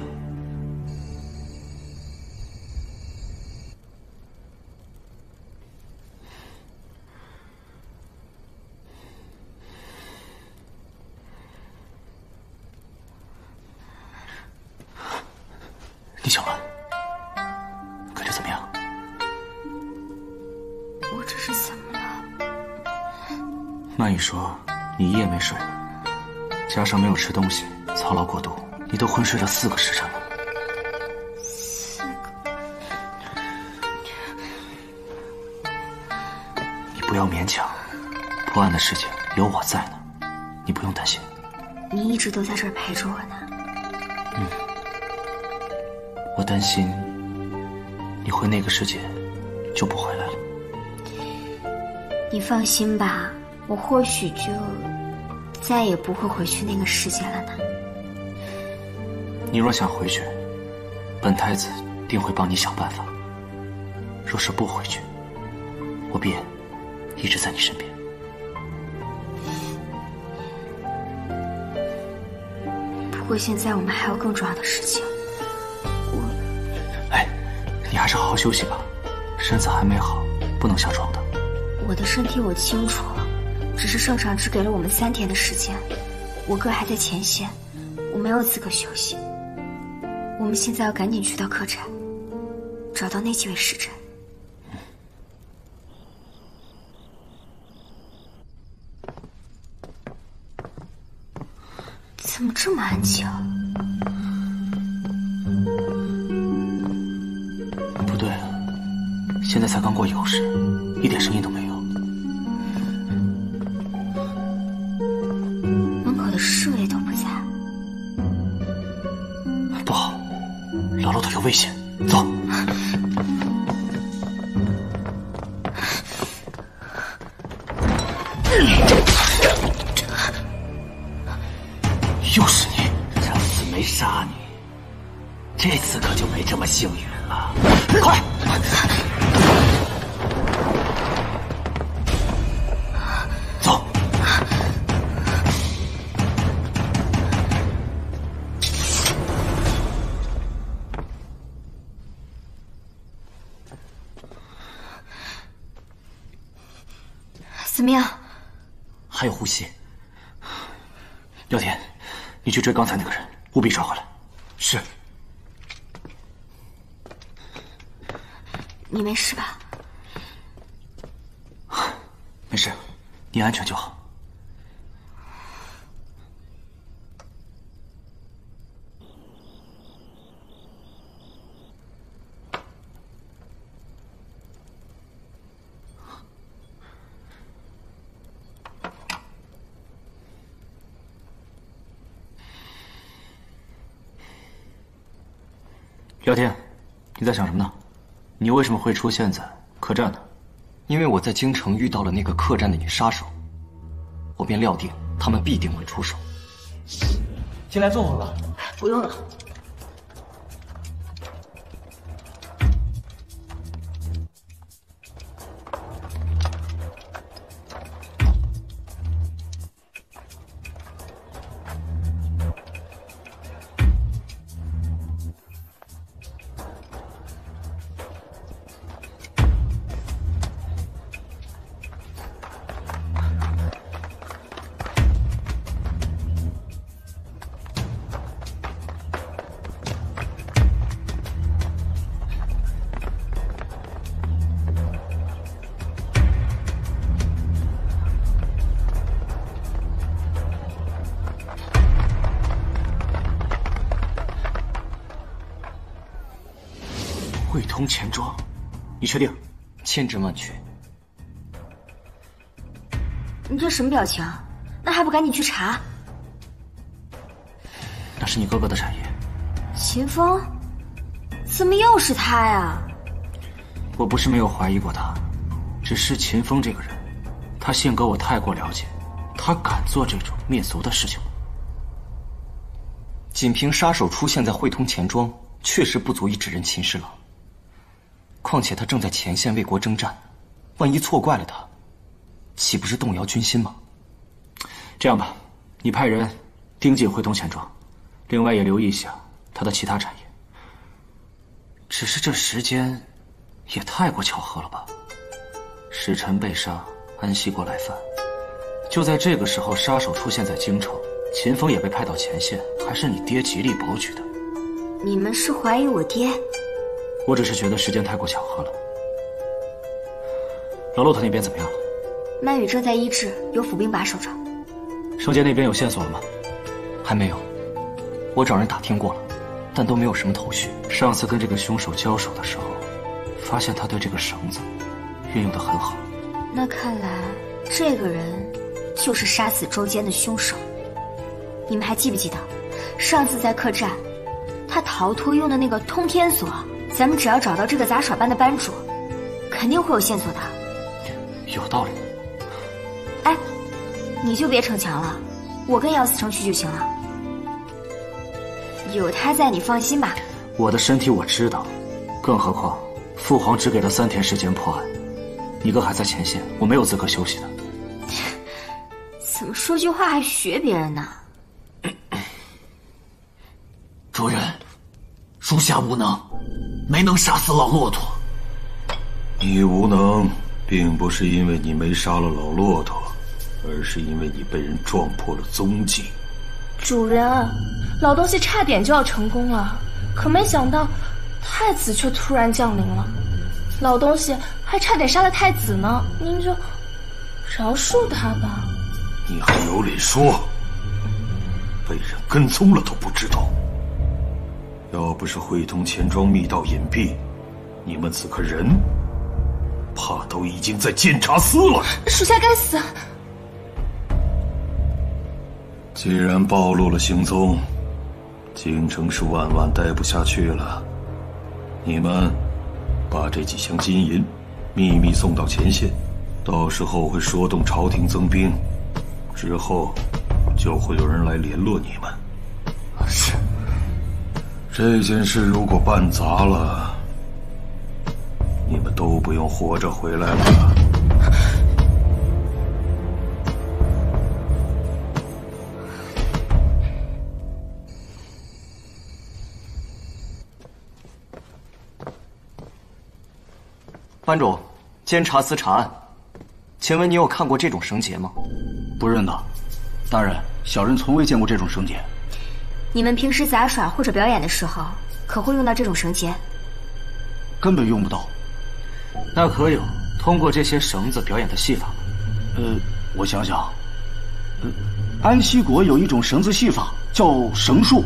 李小曼，感觉怎么样？我这是怎么了？曼雨说你一夜没睡，加上没有吃东西，操劳过度，你都昏睡了4个时辰了。不要勉强，破案的事情有我在呢，你不用担心。你一直都在这儿陪着我呢。我担心你回那个世界就不回来了。你放心吧，我或许就再也不会回去那个世界了呢。你若想回去，本太子定会帮你想办法。若是不回去，我便一直在你身边。不过现在我们还有更重要的事情。你还是好好休息吧，身子还没好，不能下床的。我的身体我清楚，只是圣上只给了我们3天的时间，我哥还在前线，我没有资格休息。我们现在要赶紧去到客栈，找到那几位使臣。怎么这么安静？不对啊，现在才刚过酉时，一点声音都没有。门口的侍卫都不在。不好，老骆驼有危险，走。又是你！上次没杀你，这次可就没这么幸运了。快！走！怎么样？还有呼吸。廖天，你去追刚才那个人，务必抓回来。是。你没事吧？没事，你安全就好。廖天，你在想什么呢？你为什么会出现在客栈呢？因为我在京城遇到了那个客栈的女杀手，我便料定他们必定会出手。进来坐会儿吧。不用了。汇通钱庄，你确定？千真万确。你这什么表情？那还不赶紧去查？那是你哥哥的产业。秦风？怎么又是他呀？我不是没有怀疑过他，只是秦风这个人，他性格我太过了解，他敢做这种灭族的事情吗？仅凭杀手出现在汇通钱庄，确实不足以指认秦侍郎。况且他正在前线为国征战，万一错怪了他，岂不是动摇军心吗？这样吧，你派人盯紧汇通钱庄，另外也留意一下他的其他产业。只是这时间也太过巧合了吧？使臣被杀，安西国来犯，就在这个时候，杀手出现在京城，秦风也被派到前线，还是你爹极力保举的。你们是怀疑我爹？我只是觉得时间太过巧合了。老骆驼那边怎么样了？曼宇正在医治，有府兵把守着。圣杰那边有线索了吗？还没有，我找人打听过了，但都没有什么头绪。上次跟这个凶手交手的时候，发现他对这个绳子运用得很好。那看来这个人就是杀死周坚的凶手。你们还记不记得，上次在客栈，他逃脱用的那个通天锁？咱们只要找到这个杂耍班的班主，肯定会有线索的。有道理。哎，你就别逞强了，我跟姚思成去就行了。有他在，你放心吧。我的身体我知道，更何况父皇只给了3天时间破案，你哥还在前线，我没有资格休息的。怎么说句话还学别人呢？主人，属下无能，没能杀死老骆驼。你无能，并不是因为你没杀了老骆驼，而是因为你被人撞破了踪迹。主人，老东西差点就要成功了，可没想到太子却突然降临了，老东西还差点杀了太子呢。您就饶恕他吧。你还有脸说？被人跟踪了都不知道。要不是会通钱庄密道隐蔽，你们此刻人怕都已经在监察司了。属下该死。既然暴露了行踪，京城是万万待不下去了。你们把这几箱金银秘密送到前线，到时候会说动朝廷增兵，之后就会有人来联络你们。是。这件事如果办砸了，你们都不用活着回来了。班主，监察司查案，请问你有看过这种绳结吗？不认得，大人，小人从未见过这种绳结。你们平时杂耍或者表演的时候，可会用到这种绳结？根本用不到。那可有通过这些绳子表演的戏法吗？我想想，安西国有一种绳子戏法叫绳术，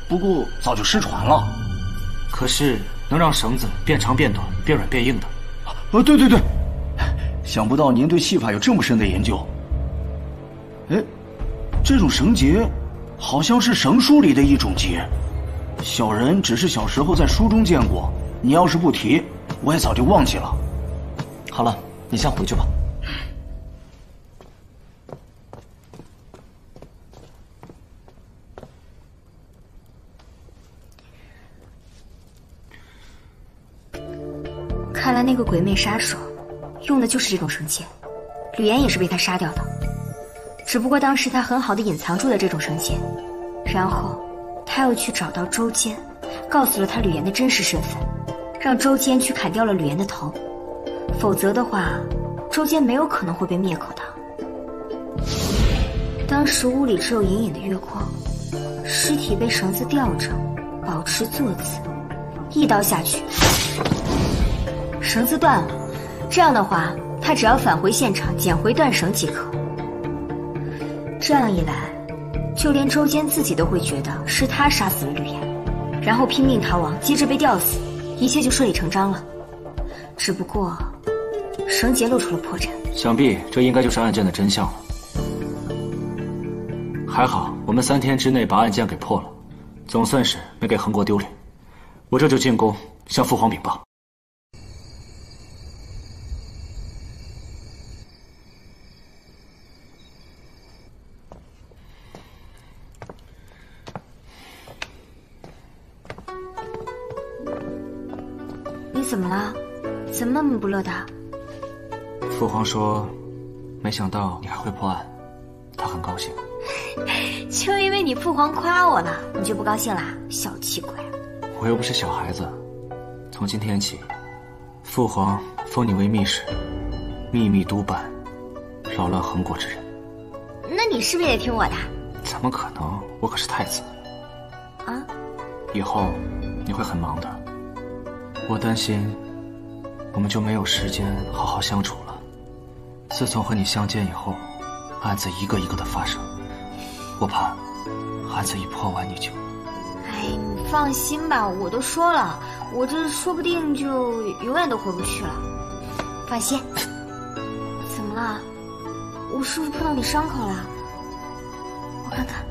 不过早就失传了。可是能让绳子变长变短、变软变硬的。对对对，想不到您对戏法有这么深的研究。哎，这种绳结好像是绳书里的一种结，小人只是小时候在书中见过，你要是不提，我也早就忘记了。好了，你先回去吧。看来那个鬼魅杀手用的就是这种绳结，吕岩也是被他杀掉的。只不过当时他很好的隐藏住了这种绳结，然后他又去找到周坚，告诉了他吕岩的真实身份，让周坚去砍掉了吕岩的头，否则的话，周坚没有可能会被灭口的。当时屋里只有隐隐的月光，尸体被绳子吊着，保持坐姿，一刀下去，绳子断了。这样的话，他只要返回现场捡回断绳即可。这样一来，就连周坚自己都会觉得是他杀死了吕岩，然后拼命逃亡，接着被吊死，一切就顺理成章了。只不过，绳结露出了破绽。想必这应该就是案件的真相了。还好，我们3天之内把案件给破了，总算是没给横国丢脸。我这就进宫向父皇禀报。你怎么了？怎么那么不乐的？父皇说，没想到你还会破案，他很高兴。就因为你父皇夸我了，你就不高兴啦？小气鬼！我又不是小孩子。从今天起，父皇封你为密使，秘密督办扰乱横国之人。那你是不是也听我的？怎么可能？我可是太子。啊？以后你会很忙的，我担心我们就没有时间好好相处了。自从和你相见以后，案子一个一个的发生，我怕案子一破完你就……哎，你放心吧，我都说了，我这说不定就永远都回不去了。放心。了？我是不是碰到你伤口了？我看看。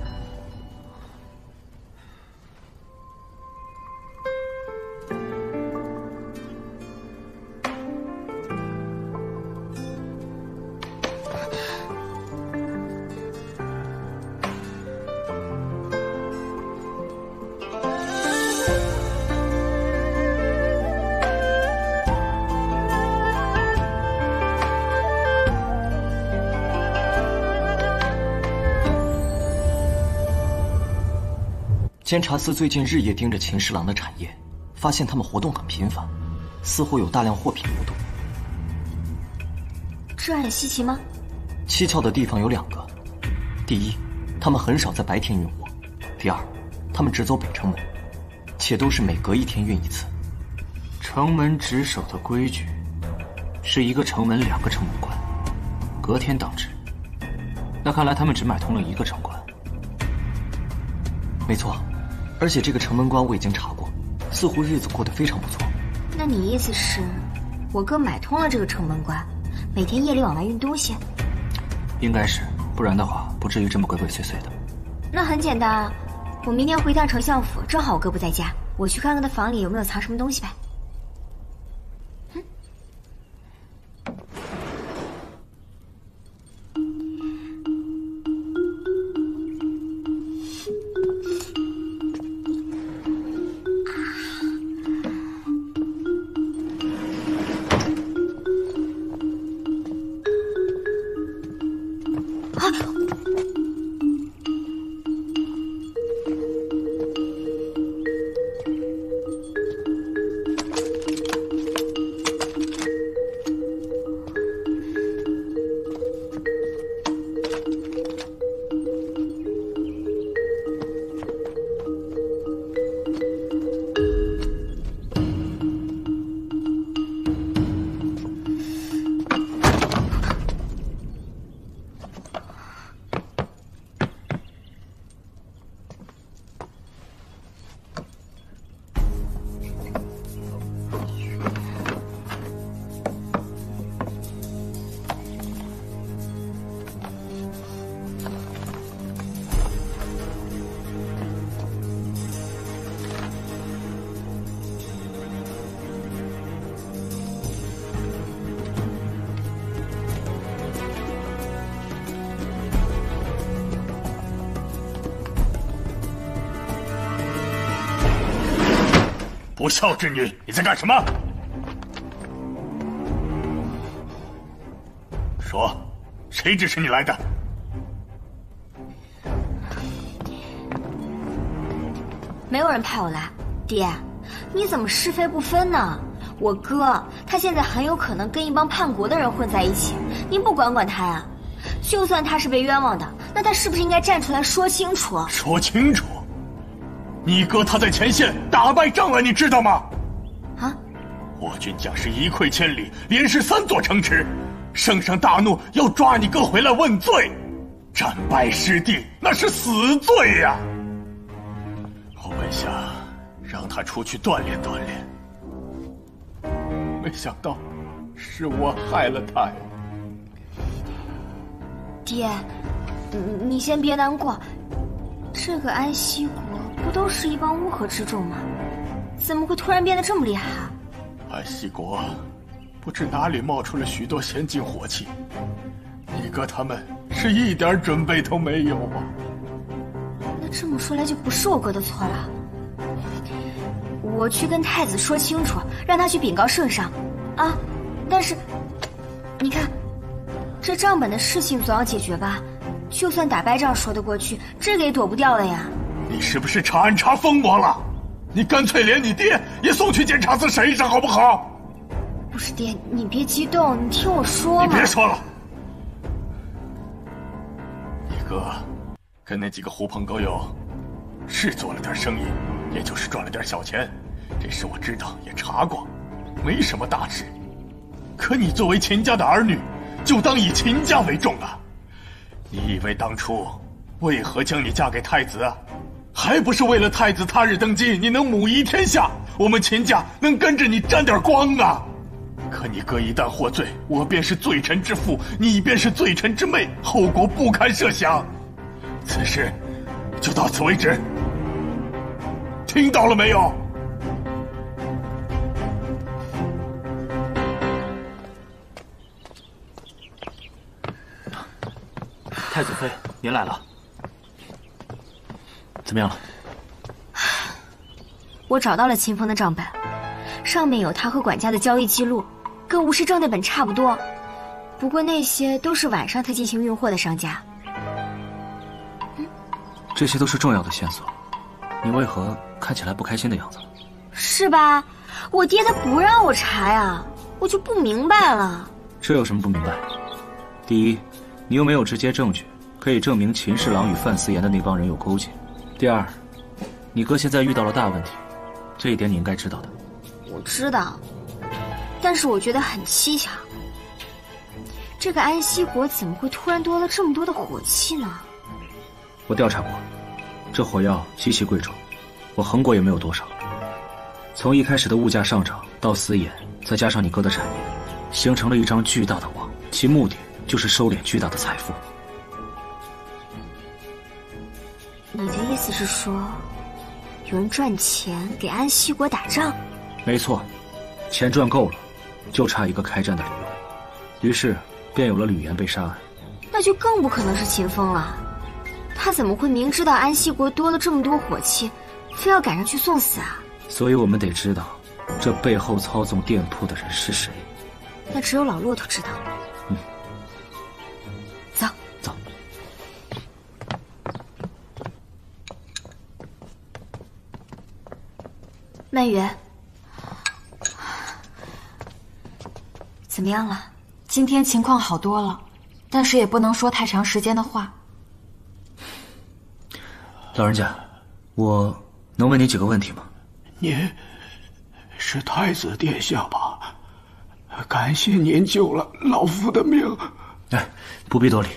监察司最近日夜盯着秦侍郎的产业，发现他们活动很频繁，似乎有大量货品流动。这很稀奇吗？蹊跷的地方有2个：第一，他们很少在白天运货；第二，他们只走北城门，且都是每隔1天运一次。城门值守的规矩是1个城门2个城门关，隔天当值。那看来他们只买通了1个城关。没错。而且这个城门关我已经查过，似乎日子过得非常不错。那你意思是，我哥买通了这个城门关，每天夜里往外运东西？应该是，不然的话不至于这么鬼鬼祟祟的。那很简单啊，我明天回趟丞相府，正好我哥不在家，我去看看他房里有没有藏什么东西呗。不孝之女，你在干什么？说，谁指使你来的？没有人派我来。爹，你怎么是非不分呢？我哥他现在很有可能跟一帮叛国的人混在一起，您不管管他呀？就算他是被冤枉的，那他是不是应该站出来说清楚？说清楚？你哥他在前线打败仗了，你知道吗？啊！我军将士一溃千里，连失3座城池，圣上大怒，要抓你哥回来问罪。战败失地，那是死罪呀！我本想让他出去锻炼锻炼，没想到是我害了他呀！爹，你先别难过，这个安西国不都是一帮乌合之众吗？怎么会突然变得这么厉害啊？安西国不知哪里冒出了许多先进火器，你哥他们是一点准备都没有啊！那这么说来就不是我哥的错了。我去跟太子说清楚，让他去禀告圣上啊！但是你看，这账本的事情总要解决吧？就算打败仗说得过去，这个也躲不掉了呀。你是不是查案查疯魔了？你干脆连你爹也送去监察司审审好不好？不是爹，你别激动，你听我说嘛。你别说了，你哥跟那几个狐朋狗友是做了点生意，也就是赚了点小钱，这事我知道，也查过，没什么大事。可你作为秦家的儿女，就当以秦家为重啊！你以为当初为何将你嫁给太子啊？还不是为了太子他日登基，你能母仪天下，我们秦家能跟着你沾点光啊！可你哥一旦获罪，我便是罪臣之父，你便是罪臣之妹，后果不堪设想。此事就到此为止，听到了没有？太子妃，您来了，怎么样了？我找到了秦风的账本，上面有他和管家的交易记录，跟吴世正那本差不多。不过那些都是晚上他进行运货的商家。这些都是重要的线索，你为何看起来不开心的样子？是吧？我爹他不让我查呀，我就不明白了。这有什么不明白？第一，你又没有直接证据可以证明秦侍郎与范思言的那帮人有勾结。第二，你哥现在遇到了大问题，这一点你应该知道的。我知道，但是我觉得很蹊跷，这个安息国怎么会突然多了这么多的火器呢？我调查过，这火药极其贵重，我衡过也没有多少。从一开始的物价上涨到私盐，再加上你哥的产业，形成了一张巨大的网，其目的就是收敛巨大的财富。你的意思是说，有人赚钱给安息国打仗？没错，钱赚够了，就差一个开战的理由，于是便有了吕岩被杀案。那就更不可能是秦风了。他怎么会明知道安息国多了这么多火器，非要赶上去送死啊？所以我们得知道，这背后操纵店铺的人是谁。那只有老骆驼知道。走。走。曼月，怎么样了？今天情况好多了，但是也不能说太长时间的话。老人家，我能问你几个问题吗？您是太子殿下吧？感谢您救了老夫的命。哎，不必多礼。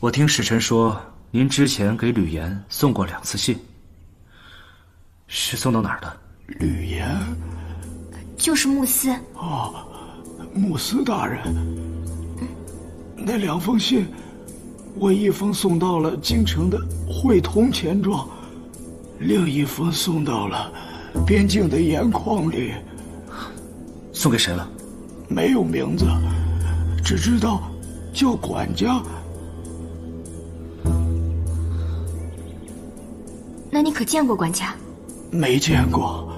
我听使臣说，您之前给吕岩送过2次信，是送到哪儿的？吕岩，就是穆斯。哦，穆斯大人，那2封信。我一封送到了京城的会同钱庄，另一封送到了边境的盐矿里。送给谁了？没有名字，只知道叫管家。那你可见过管家？没见过，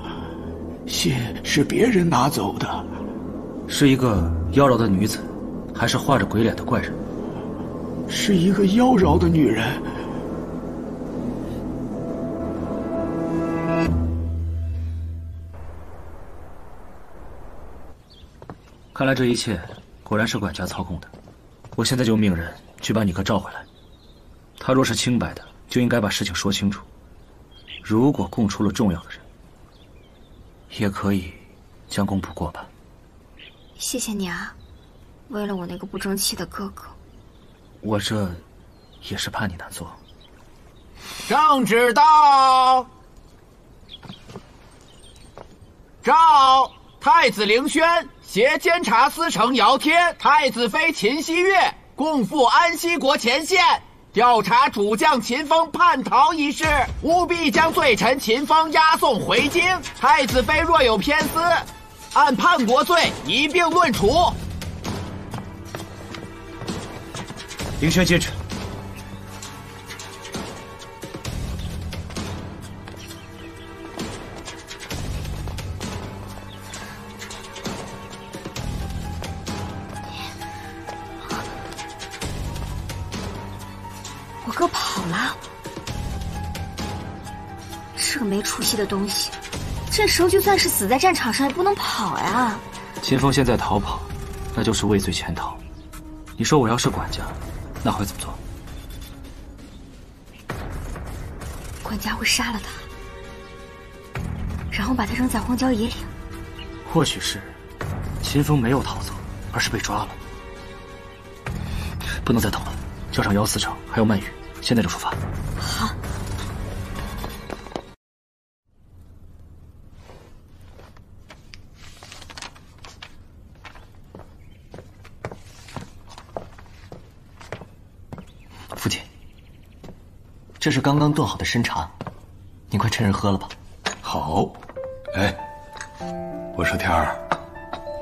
信是别人拿走的。是一个妖娆的女子，还是画着鬼脸的怪人？是一个妖娆的女人。看来这一切果然是管家操控的。我现在就命人去把你哥召回来。他若是清白的，就应该把事情说清楚。如果供出了重要的人，也可以将功补过吧。谢谢你啊，为了我那个不争气的哥哥。我这也是怕你难做。圣旨到。诏太子凌轩携监察司丞姚天、太子妃秦希月共赴安息国前线，调查主将秦风叛逃一事，务必将罪臣秦风押送回京。太子妃若有偏私，按叛国罪一并论处。凌轩接旨。我哥跑了，这个没出息的东西，这时候就算是死在战场上也不能跑呀。秦风现在逃跑，那就是畏罪潜逃。你说我要是管家，那会怎么做？管家会杀了他，然后把他扔在荒郊野岭。或许是秦风没有逃走，而是被抓了。不能再等了，叫上姚司长还有曼玉，现在就出发。好。这是刚刚炖好的参茶，你快趁热喝了吧。好。哎，我说天儿，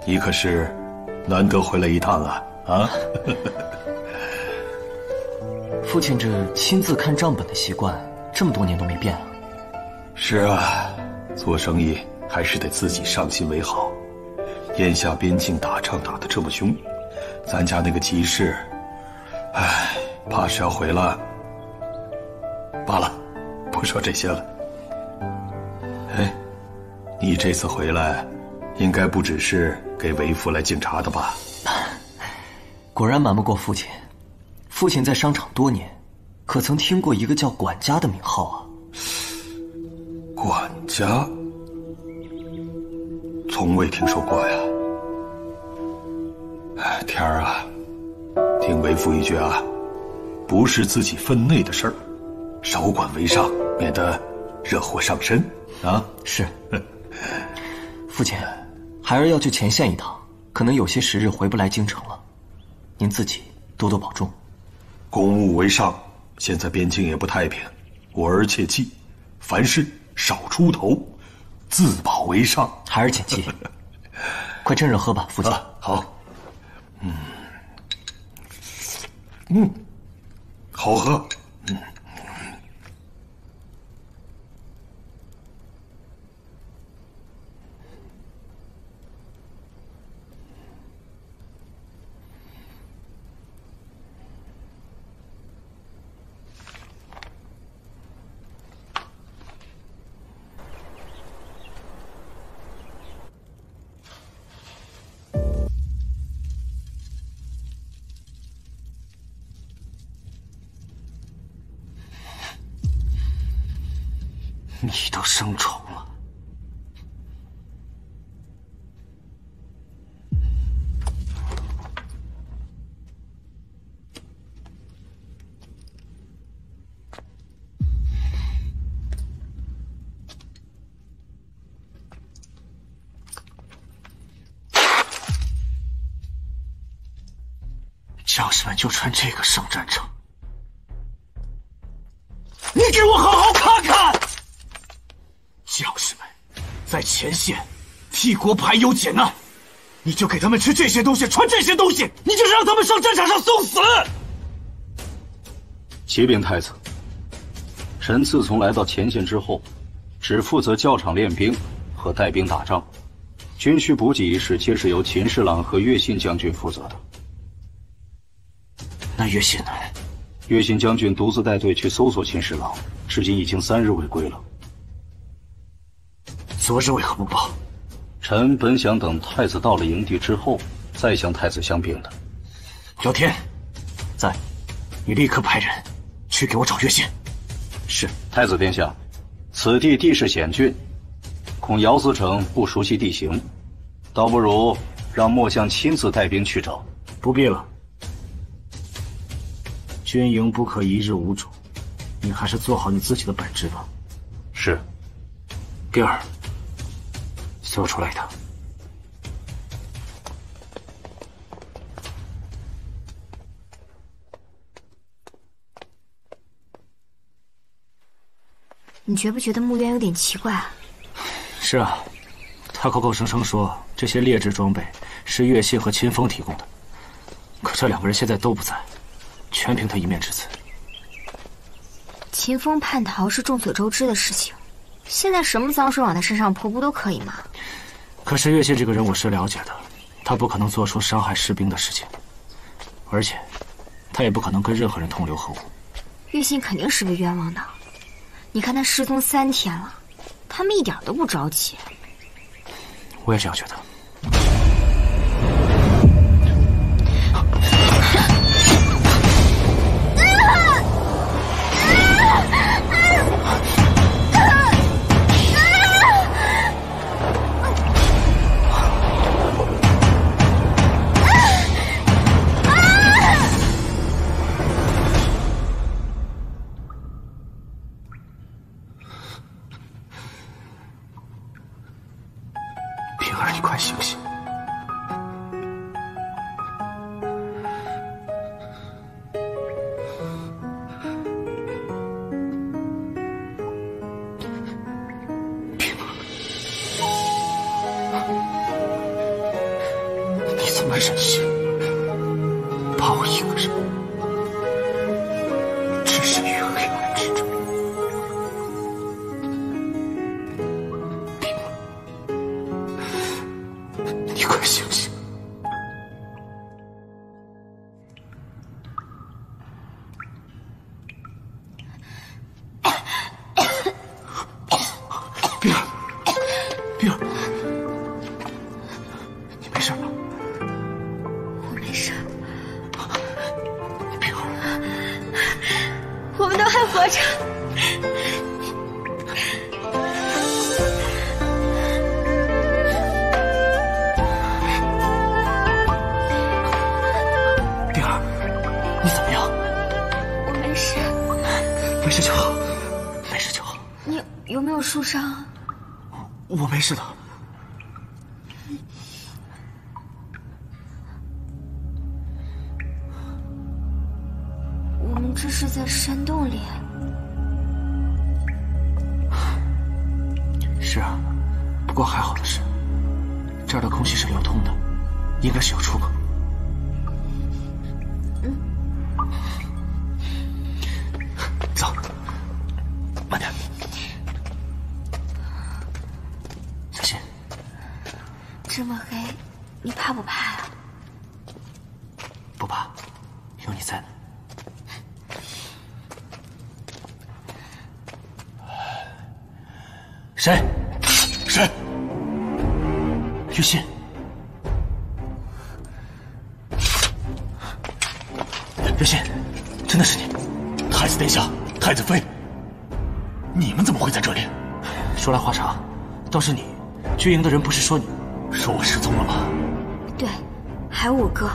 你可是难得回来一趟啊！啊！父亲这亲自看账本的习惯，这么多年都没变啊。是啊，做生意还是得自己上心为好。眼下边境打仗打得这么凶，咱家那个集市，唉，怕是要毁了。罢了，不说这些了。哎，你这次回来，应该不只是给为父来敬茶的吧？果然瞒不过父亲。父亲在商场多年，可曾听过一个叫管家的名号啊？管家？从未听说过呀。哎，天儿啊，听为父一句啊，不是自己分内的事儿，少管为上，免得惹祸上身啊。是。父亲，孩儿要去前线一趟，可能有些时日回不来京城了，您自己多多保重。公务为上，现在边境也不太平，我儿切记，凡事少出头，自保为上。孩儿谨记。快趁热喝吧，父亲。好。好喝。你都生虫了。将士们就穿这个上战场，你给我好好看看！将士们在前线替国排忧解难，你就给他们吃这些东西，穿这些东西，你就是让他们上战场上送死！启禀太子，臣自从来到前线之后，只负责教场练兵和带兵打仗，军需补给一事皆是由秦侍郎和乐信将军负责的。那乐信呢？乐信将军独自带队去搜索秦侍郎，至今已经3日未归了。昨日为何不报？臣本想等太子到了营地之后，再向太子相禀的。姚天，在，你立刻派人去给我找乐信。是，太子殿下，此地地势险峻，恐姚司城不熟悉地形，倒不如让末将亲自带兵去找。不必了，军营不可一日无主，你还是做好你自己的本职吧。是。第二，随我出来一趟。你觉不觉得穆渊有点奇怪啊？是啊，他口口声声说这些劣质装备是乐信和秦风提供的，可这2个人现在都不在，全凭他一面之词。秦风叛逃是众所周知的事情，现在什么脏水往他身上泼不都可以吗？可是乐信这个人我是了解的，他不可能做出伤害士兵的事情，而且他也不可能跟任何人同流合污。乐信肯定是被冤枉的，你看他失踪3天了，他们一点都不着急。我也这样觉得。平儿，你快醒！心没忍心，把我一个人置身于黑暗之中。你快醒醒！冰儿，你没事吧？我没事。冰儿，我们都还活着。冰儿，你怎么样？我没事。没事就好，没事就好。你有没有受伤？我没事的。我们这是在山洞里。是啊，不过还好的是，这儿的空气是流通的，应该是有出口。走，慢点，小心。这么黑，你怕不怕呀？不怕，有你在呢。谁？谁？于信。于信，真的是你！太子殿下，太子妃，你们怎么会在这里？说来话长，倒是你，军营的人不是说你，说我失踪了吗？对，还有我哥。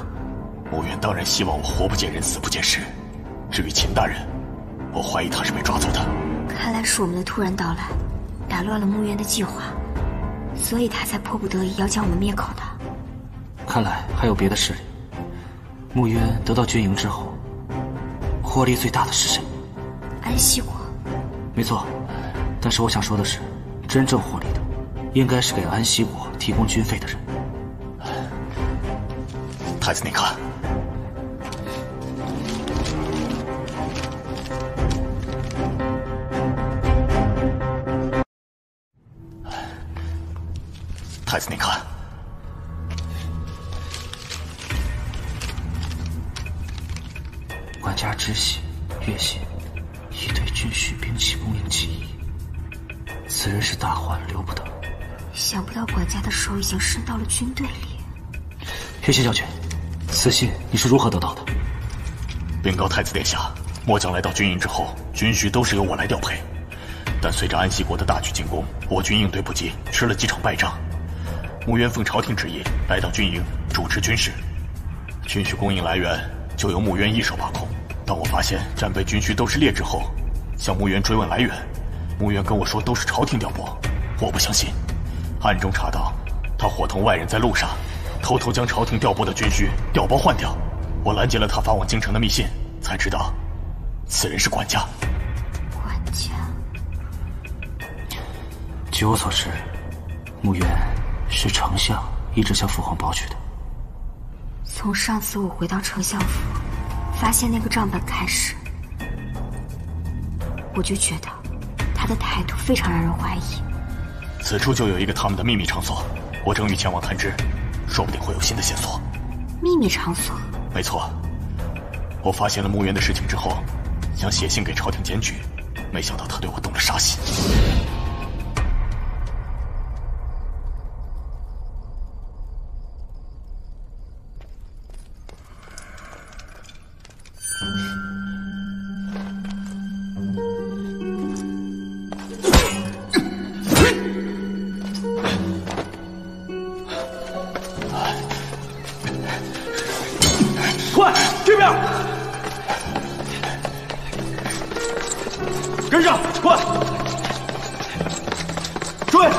穆远当然希望我活不见人，死不见尸。至于秦大人，我怀疑他是被抓走的。看来是我们的突然到来，打乱了穆渊的计划，所以他才迫不得已要将我们灭口的。看来还有别的势力。穆渊得到军营之后，获利最大的是谁？安息国。没错，但是我想说的是，真正获利的，应该是给安息国提供军费的人。太子，你看。太子，你看。管家知悉、越信已对军需兵器供应起疑，此人是大患，留不得。想不到管家的手已经伸到了军队里。越信将军，此信你是如何得到的？禀告太子殿下，末将来到军营之后，军需都是由我来调配，但随着安息国的大举进攻，我军应对不及，吃了几场败仗。穆渊奉朝廷旨意来到军营主持军事，军需供应来源就由穆渊一手把控。当我发现战备军需都是劣质后，向穆渊追问来源，穆渊跟我说都是朝廷调拨，我不相信。暗中查到，他伙同外人在路上，偷偷将朝廷调拨的军需调包换掉。我拦截了他发往京城的密信，才知道，此人是管家。管家。据我所知，穆渊是丞相一直向父皇报去的。从上次我回到丞相府，发现那个账本开始，我就觉得他的态度非常让人怀疑。此处就有一个他们的秘密场所，我正欲前往探知，说不定会有新的线索。秘密场所？没错，我发现了穆渊的事情之后，想写信给朝廷检举，没想到他对我动了杀心。快，这边！跟上，快！追！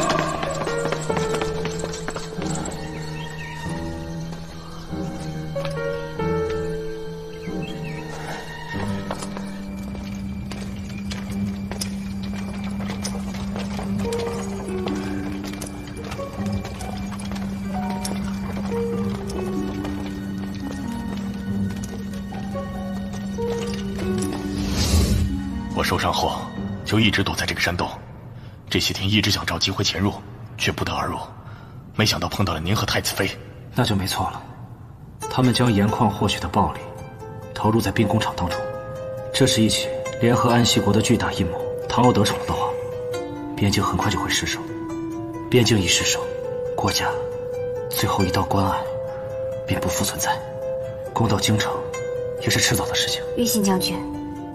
我受伤后就一直躲在这个山洞，这些天一直想找机会潜入，却不得而入。没想到碰到了您和太子妃，那就没错了。他们将盐矿获取的暴利投入在兵工厂当中，这是一起联合安息国的巨大阴谋。倘若得逞了的话，边境很快就会失守。边境一失守，国家最后一道关隘便不复存在，攻到京城也是迟早的事情。岳信将军，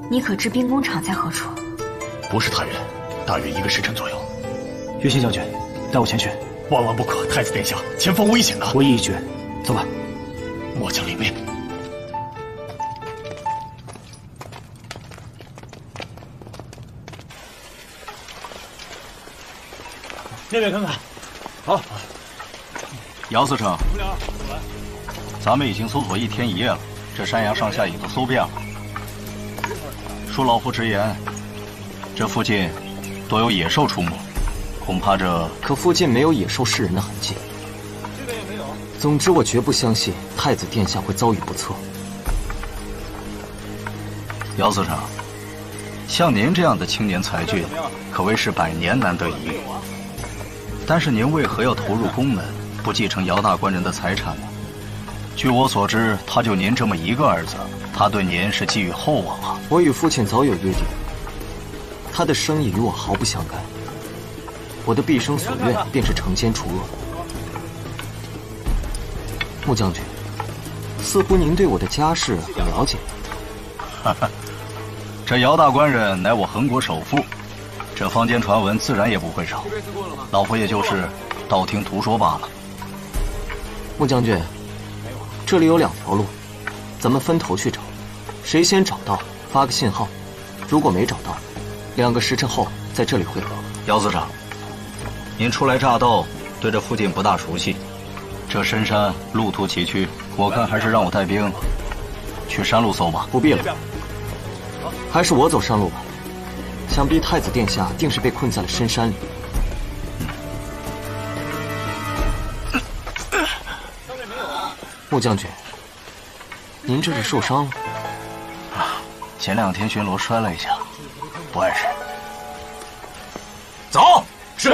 你可知兵工厂在何处？不是太远，大约1个时辰左右。岳信将军，带我前去。万万不可，太子殿下，前方危险呐！我意已决，走吧。末将领命。那边看看。好。姚司城，咱们已经搜索1天1夜了，这山崖上下也都搜遍了。恕老夫直言，这附近多有野兽出没，恐怕这……可附近没有野兽噬人的痕迹。这边也没有。总之，我绝不相信太子殿下会遭遇不测。姚司城，像您这样的青年才俊，可谓是100年难得一遇。但是您为何要投入宫门，不继承姚大官人的财产呢？据我所知，他就您这么一个儿子，他对您是寄予厚望啊。我与父亲早有约定，他的生意与我毫不相干。我的毕生所愿便是惩奸除恶。穆将军，似乎您对我的家世很了解。哈哈，这姚大官人乃我横国首富，这坊间传闻自然也不会少。老夫也就是道听途说罢了。穆将军，这里有2条路，咱们分头去找，谁先找到发个信号，如果没找到，2个时辰后在这里汇合。姚司长，您初来乍到，对这附近不大熟悉，这深山路途崎岖，我看还是让我带兵去山路搜吧。不必了，还是我走山路吧。想必太子殿下定是被困在了深山里。穆将军，您这是受伤了？啊，前2天巡逻摔了一下，不碍事。走。是。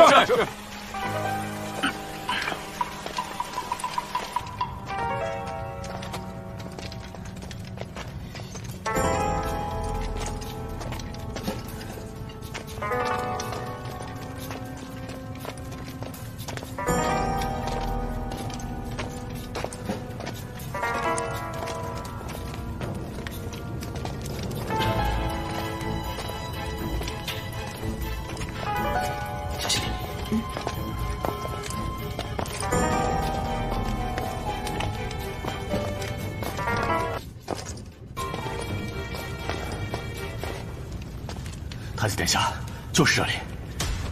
太子殿下，就是这里。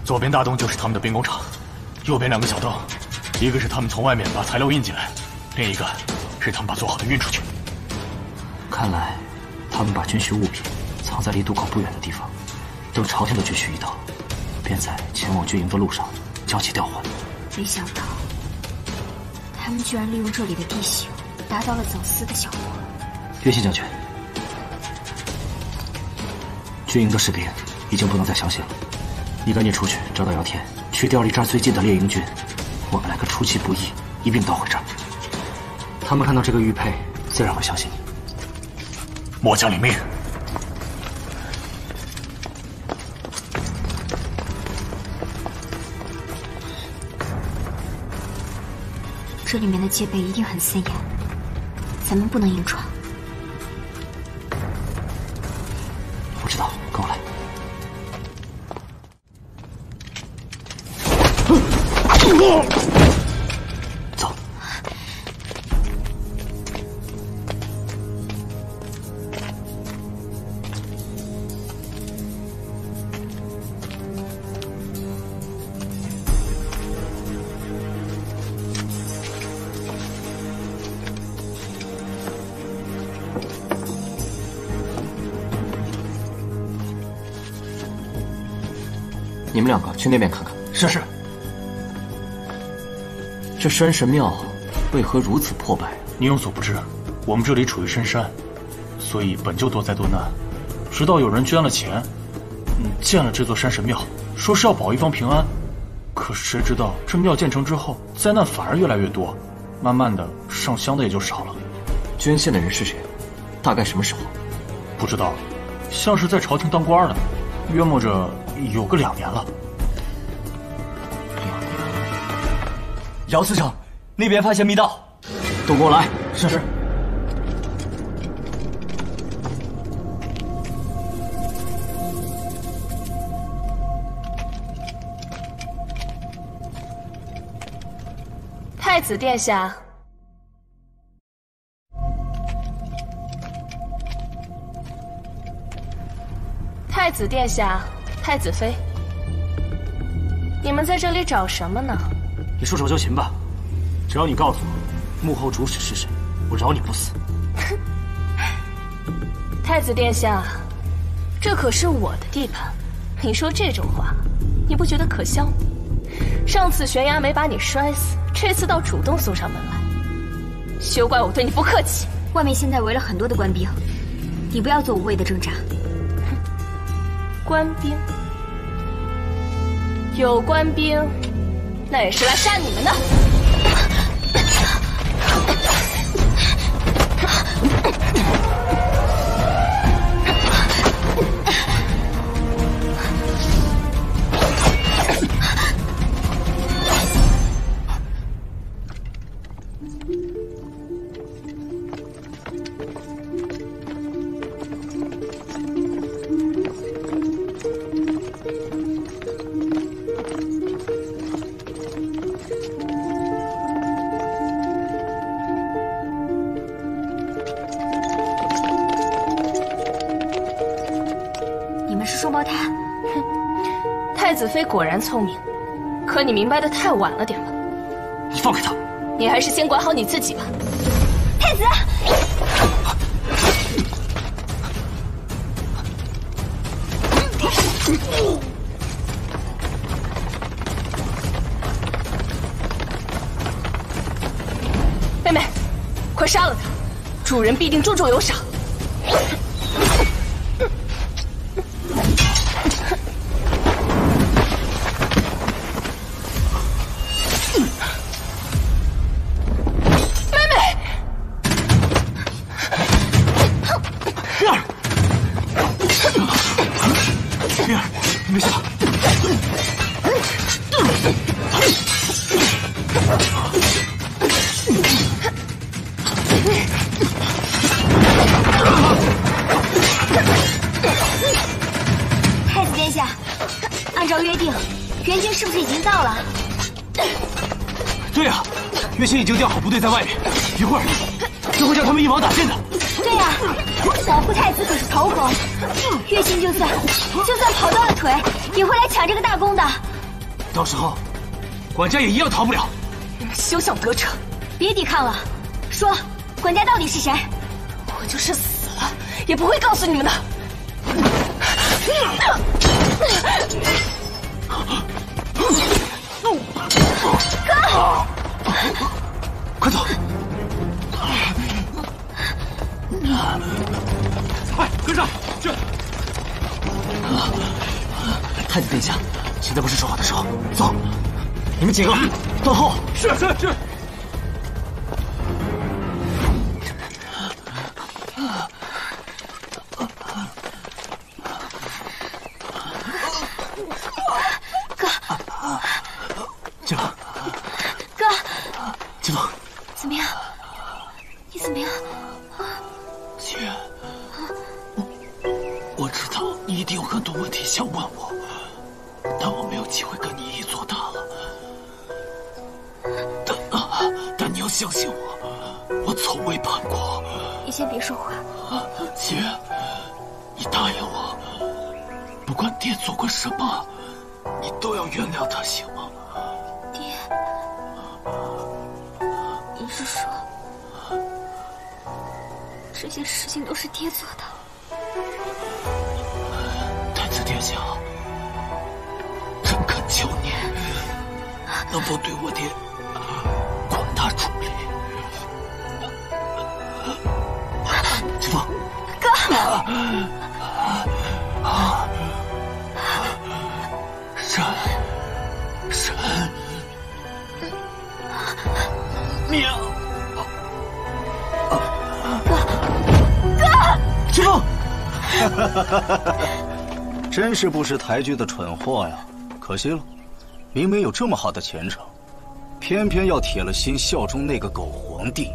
左边大洞就是他们的兵工厂，右边2个小洞，一个是他们从外面把材料运进来，另一个是他们把做好的运出去。看来，他们把军需物品藏在离渡口不远的地方，等朝廷的军需一到，便在前往军营的路上将其调换。没想到，他们居然利用这里的地形，达到了走私的效果。岳信将军，军营的士兵已经不能再相信了，你赶紧出去找到姚天，去调离这儿最近的猎鹰军，我们来个出其不意，一并捣毁这儿。他们看到这个玉佩，自然会相信你。末将领命。这里面的戒备一定很森严，咱们不能硬闯。我知道，跟我来。走。你们2个去那边看看。是。这山神庙为何如此破败？你有所不知，我们这里处于深山，所以本就多灾多难。直到有人捐了钱，建了这座山神庙，说是要保一方平安。可是谁知道这庙建成之后，灾难反而越来越多，慢慢的上香的也就少了。捐献的人是谁？大概什么时候？不知道，像是在朝廷当官的，约摸着有个2年了。姚司城，那边发现密道，都给我来！是。太子殿下，太子殿下，太子妃，你们在这里找什么呢？你束手就擒吧，只要你告诉我幕后主使是谁，我饶你不死。太子殿下，这可是我的地盘，你说这种话，你不觉得可笑吗？上次悬崖没把你摔死，这次倒主动送上门来，休怪我对你不客气。外面现在围了很多的官兵，你不要做无谓的挣扎。官兵，有官兵，那也是来杀你们的。太子妃果然聪明，可你明白的太晚了点吧？你放开他！你还是先管好你自己吧。太子，妹妹，快杀了他！主人必定重重有赏。月星已经调好部队在外面，一会儿就会叫他们一网打尽的。对呀，保护太子可是头功，月星就算跑断了腿，也会来抢这个大功的。到时候，管家也一样逃不了。休想得逞！别抵抗了，说，管家到底是谁？我就是死了，也不会告诉你们的。哥！快走！快跟上！去！太子殿下，现在不是说话的时候，走！你们几个断后！是。哥，季风，哥，季风，怎么样？你怎么样？姐，我知道你一定有很多问题想问我，但我没有机会跟你一一作答了。但你要相信我，我从未叛国。你先别说话。姐，你答应我，不管爹做过什么，你都要原谅他，行吗？爹，你是说这些事情都是爹做的？太子殿下，朕恳求你，能否对我爹宽大处理？志峰，哥，命！哥，秦风，真是不识抬举的蠢货呀！可惜了，明明有这么好的前程，偏偏要铁了心效忠那个狗皇帝。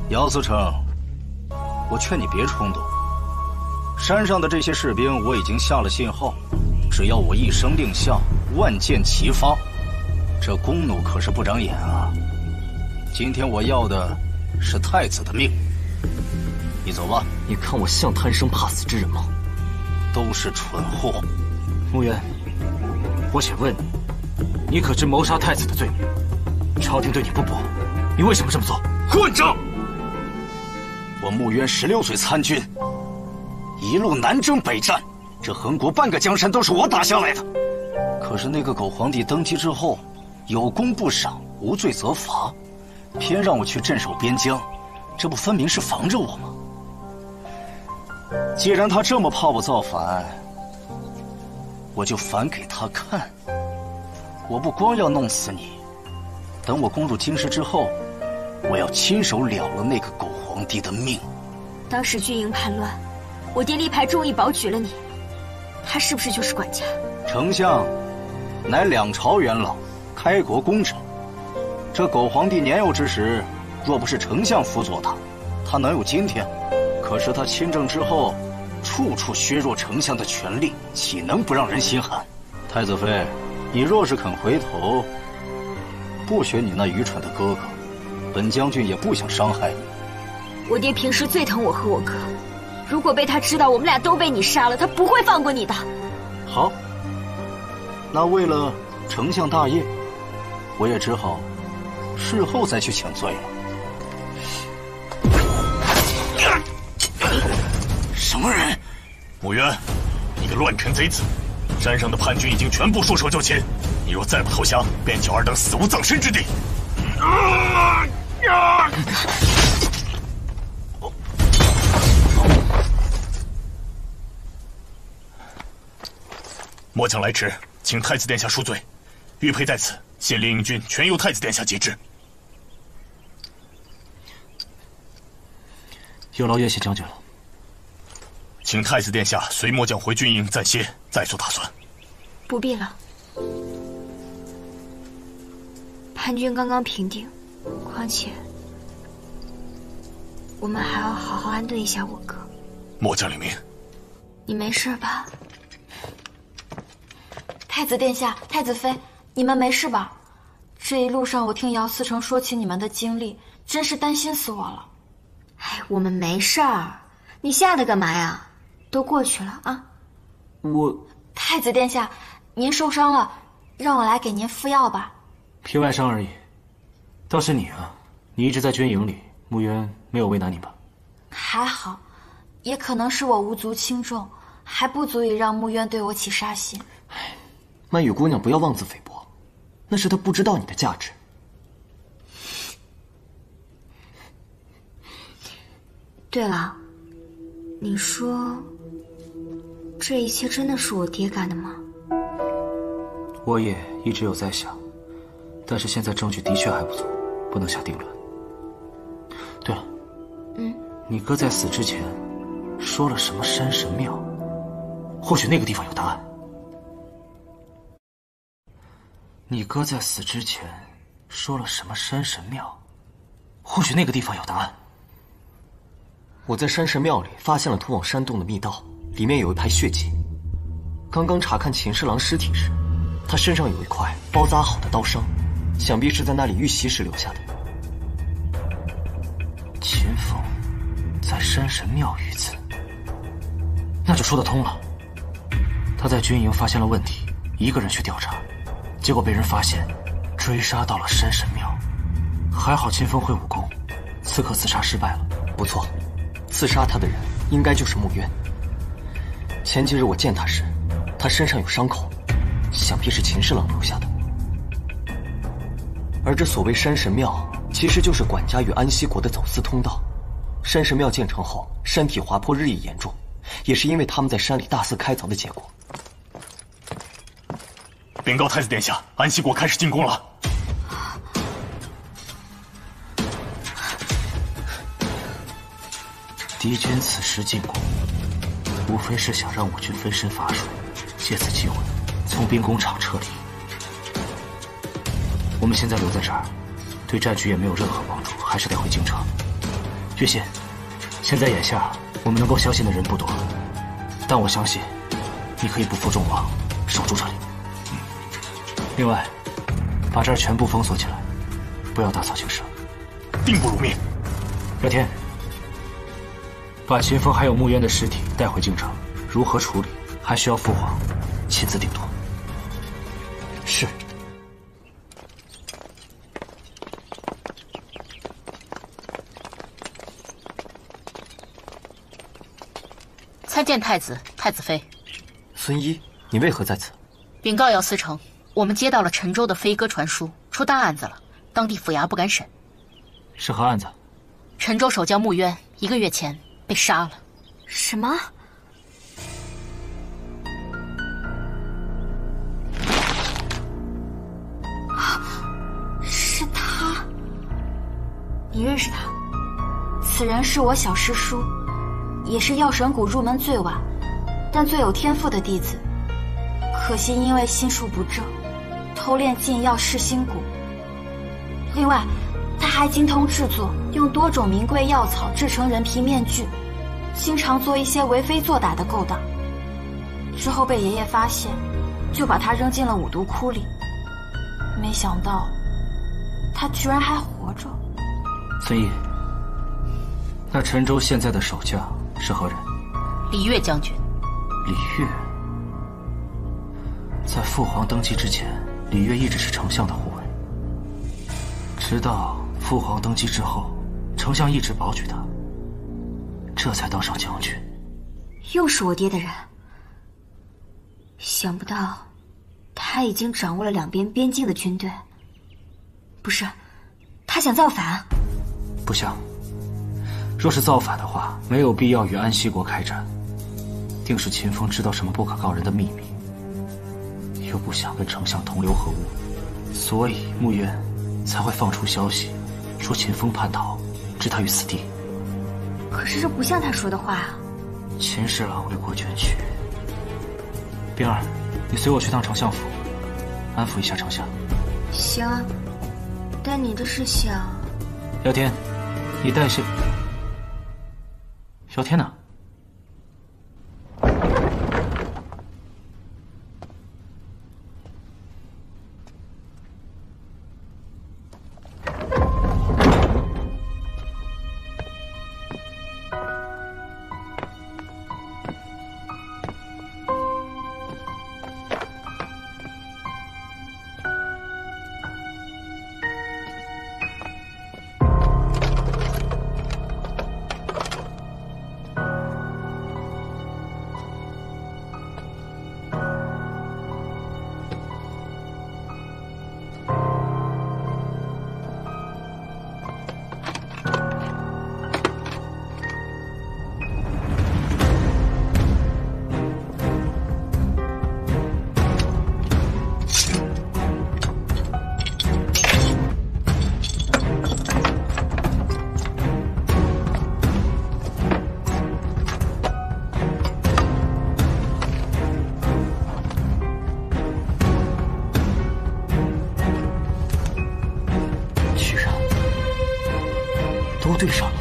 姚思成，我劝你别冲动。山上的这些士兵，我已经下了信号，只要我一声令下，万箭齐发。这弓弩可是不长眼啊！今天我要的是太子的命。你走吧。你看我像贪生怕死之人吗？都是蠢货。穆渊，我想问你，你可知谋杀太子的罪名？朝廷对你不薄，你为什么这么做？混账！我穆渊16岁参军，一路南征北战，这横国半个江山都是我打下来的。可是那个狗皇帝登基之后，有功不赏，无罪则罚，偏让我去镇守边疆，这不分明是防着我吗？既然他这么怕我造反，我就反给他看。我不光要弄死你，等我攻入京师之后，我要亲手了了那个狗皇帝的命。当时军营叛乱，我爹力排众议保举了你，他是不是就是管家？丞相乃两朝元老，开国功臣。这狗皇帝年幼之时，若不是丞相辅佐他，他能有今天？可是他亲政之后，处处削弱丞相的权力，岂能不让人心寒？太子妃，你若是肯回头，不学你那愚蠢的哥哥，本将军也不想伤害你。我爹平时最疼我和我哥，如果被他知道我们俩都被你杀了，他不会放过你的。好，那为了丞相大业，我也只好事后再去请罪了。什么人？穆渊，你个乱臣贼子！山上的叛军已经全部束手就擒，你若再不投降，便叫尔等死无葬身之地！末将来迟，请太子殿下恕罪。玉佩在此，现灵营军全由太子殿下节制。有劳岳信将军了。请太子殿下随末将回军营暂歇，再做打算。不必了，叛军刚刚平定，况且我们还要好好安顿一下我哥。末将领命。你没事吧？太子殿下，太子妃，你们没事吧？这一路上我听姚思成说起你们的经历，真是担心死我了。哎，我们没事儿，你吓得干嘛呀？都过去了啊。太子殿下，您受伤了，让我来给您敷药吧。皮外伤而已。倒是你啊，你一直在军营里，穆渊没有为难你吧？还好，也可能是我无足轻重，还不足以让穆渊对我起杀心。曼玉姑娘，不要妄自菲薄，那是她不知道你的价值。对了，你说这一切真的是我爹干的吗？我也一直有在想，但是现在证据的确还不足，不能下定论。对了，你哥在死之前说了什么山神庙？或许那个地方有答案。你哥在死之前说了什么山神庙？或许那个地方有答案。我在山神庙里发现了通往山洞的密道，里面有一排血迹。刚刚查看秦侍郎尸体时，他身上有一块包扎好的刀伤，想必是在那里遇袭时留下的。秦风在山神庙遇刺，那就说得通了。他在军营发现了问题，一个人去调查，结果被人发现，追杀到了山神庙。还好秦风会武功，刺客刺杀失败了。不错，刺杀他的人应该就是穆渊。前几日我见他时，他身上有伤口，想必是秦侍郎留下的。而这所谓山神庙，其实就是管家与安西国的走私通道。山神庙建成后，山体滑坡日益严重，也是因为他们在山里大肆开凿的结果。禀告太子殿下，安西国开始进攻了。敌军此时进攻，无非是想让我军分身乏术，借此机会从兵工厂撤离。我们现在留在这儿，对战局也没有任何帮助，还是得回京城。月信，现在眼下我们能够相信的人不多，但我相信你可以不负众望，守住这里。另外，把这儿全部封锁起来，不要打草惊蛇。定不如命。热天，把秦风还有穆渊的尸体带回京城，如何处理，还需要父皇亲自定夺。是。参见太子、太子妃。孙一，你为何在此？禀告姚思成，我们接到了陈州的飞鸽传书，出大案子了，当地府衙不敢审。是何案子？陈州守将穆渊1个月前被杀了。什么？是他？你认识他？此人是我小师叔，也是药神谷入门最晚，但最有天赋的弟子。可惜因为心术不正，偷炼禁药噬心蛊。另外，他还精通制作，用多种名贵药草制成人皮面具，经常做一些为非作歹的勾当。之后被爷爷发现，就把他扔进了五毒窟里。没想到，他居然还活着。孙毅，那陈州现在的守将是何人？李岳将军。李岳。在父皇登基之前，李岳一直是丞相的护卫，直到父皇登基之后，丞相一直保举他，这才当上将军。又是我爹的人，想不到他已经掌握了两边边境的军队。不是，他想造反？不想。若是造反的话，没有必要与安西国开战，定是秦风知道什么不可告人的秘密，又不想跟丞相同流合污，所以穆渊才会放出消息，说秦风叛逃，置他于死地。可是这不像他说的话啊！秦侍郎为国捐躯，冰儿，你随我去趟丞相府，安抚一下丞相。行啊，但你这是想……姚天，你带些……姚天呢？对上了。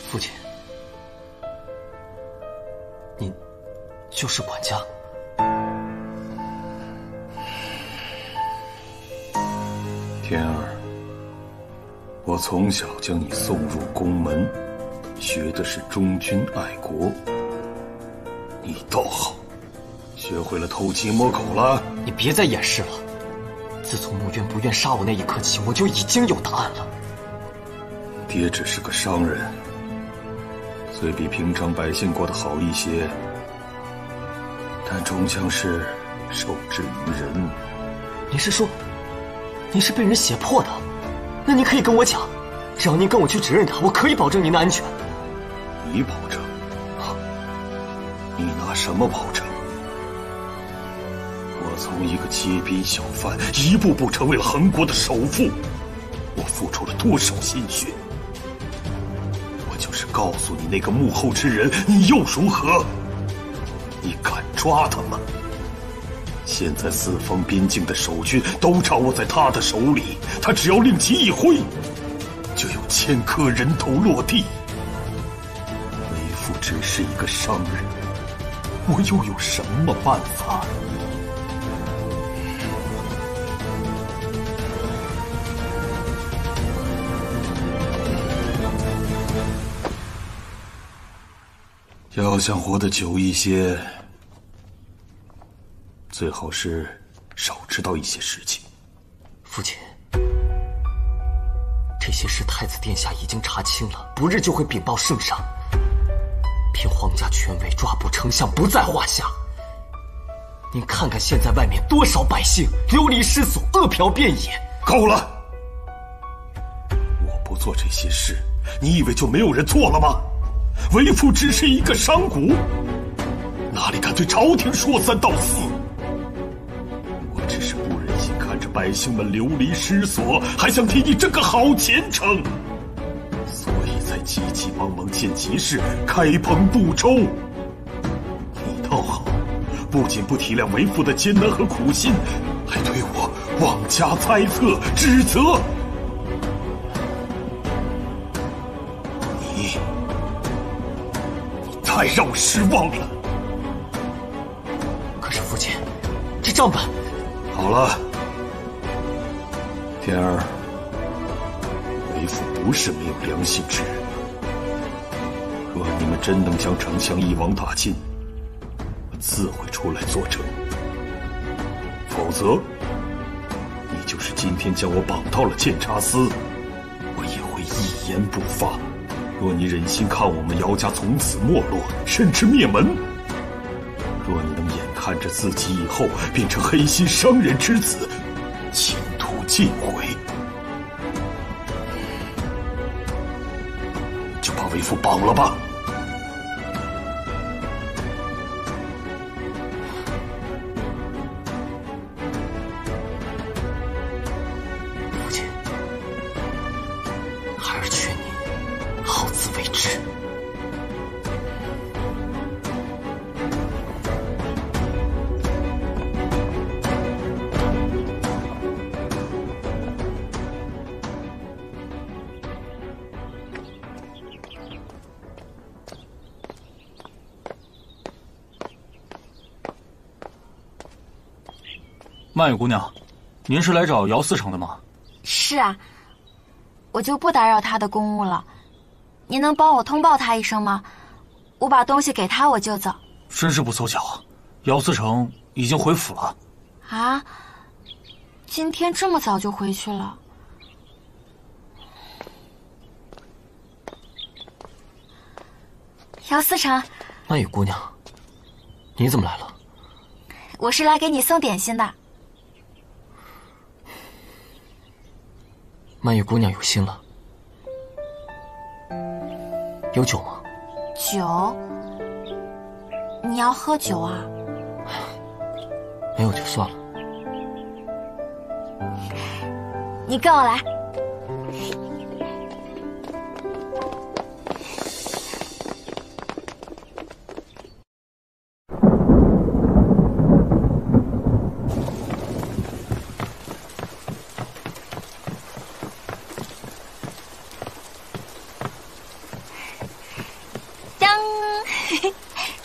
父亲，您就是管家。天儿，我从小将你送入宫门，学的是忠君爱国。你倒好，学会了偷鸡摸狗了。你别再掩饰了。自从穆渊不愿杀我那一刻起，我就已经有答案了。爹只是个商人，虽比平常百姓过得好一些，但终将是受制于人。你是说，你是被人胁迫的？那您可以跟我讲，只要您跟我去指认他，我可以保证您的安全。你保证？啊？你拿什么保证？我从一个街边小贩一步步成为了横国的首富，我付出了多少心血？我就是告诉你那个幕后之人，你又如何？你敢抓他吗？现在四方边境的守军都掌握在他的手里，他只要令其一挥，就有1000颗人头落地。为父只是一个商人，我又有什么办法？要想活得久一些，最好是少知道一些事情。父亲，这些事太子殿下已经查清了，不日就会禀报圣上。凭皇家权威抓捕丞相不在话下。您看看现在外面多少百姓流离失所，饿殍遍野。够了！我不做这些事，你以为就没有人做了吗？为父只是一个商贾，哪里敢对朝廷说三道四？我只是不忍心看着百姓们流离失所，还想替你挣个好前程，所以才急急忙忙见吉事，开棚布粥。你倒好，不仅不体谅为父的艰难和苦心，还对我妄加猜测、指责。你太让我失望了。可是父亲，这账本……好了，天儿，为父不是没有良心之人。若你们真能将丞相一网打尽，我自会出来作证。否则，你就是今天将我绑到了监察司，我也会一言不发。若你忍心看我们姚家从此没落，甚至灭门，若你能眼看着自己以后变成黑心商人之子，前途尽毁，就把为父绑了吧。父亲，孩儿劝你好自为之。曼玉姑娘，您是来找姚司城的吗？是啊，我就不打扰他的公务了。您能帮我通报他一声吗？我把东西给他，我就走。真是不凑巧，姚司城已经回府了。啊？今天这么早就回去了？姚司城，曼玉姑娘，你怎么来了？我是来给你送点心的。曼玉姑娘有心了。有酒吗？酒？你要喝酒啊？没有就算了。你跟我来。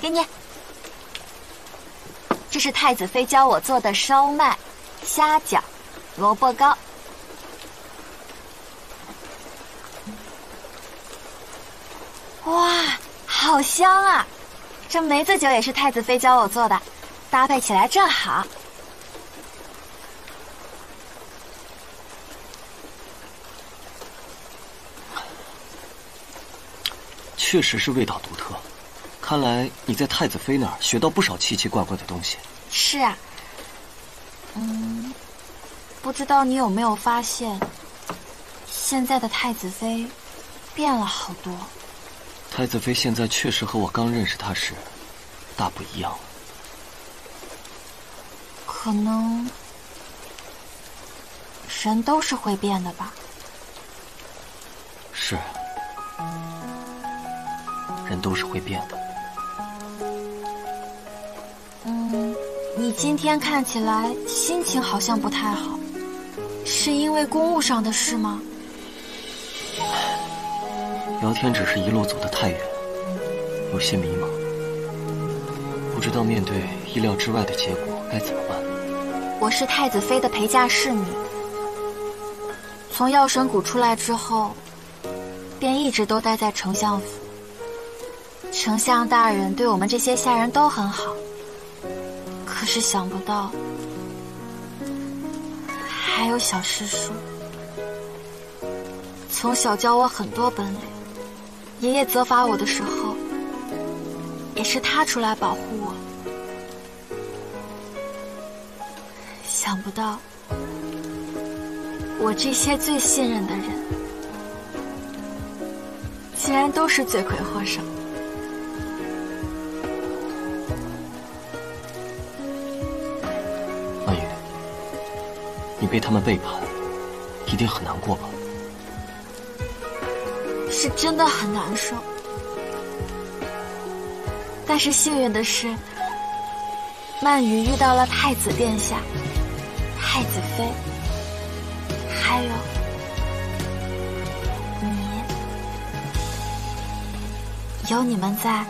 给你，这是太子妃教我做的烧麦、虾饺、萝卜糕。哇，好香啊！这梅子酒也是太子妃教我做的，搭配起来正好。确实是味道独特。看来你在太子妃那儿学到不少奇奇怪怪的东西。是啊，不知道你有没有发现，现在的太子妃变了好多。太子妃现在确实和我刚认识她时大不一样了。可能人都是会变的吧？是，人都是会变的。你今天看起来心情好像不太好，是因为公务上的事吗？姚天只是一路走得太远，有些迷茫，不知道面对意料之外的结果该怎么办。我是太子妃的陪嫁侍女，从药神谷出来之后，便一直都待在丞相府。丞相大人对我们这些下人都很好，可是想不到还有小师叔，从小教我很多本领，爷爷责罚我的时候，也是他出来保护我。想不到我这些最信任的人，竟然都是罪魁祸首。曼雨，你被他们背叛，一定很难过吧？是真的很难受，但是幸运的是，曼雨遇到了太子殿下、太子妃，还有你。有你们在，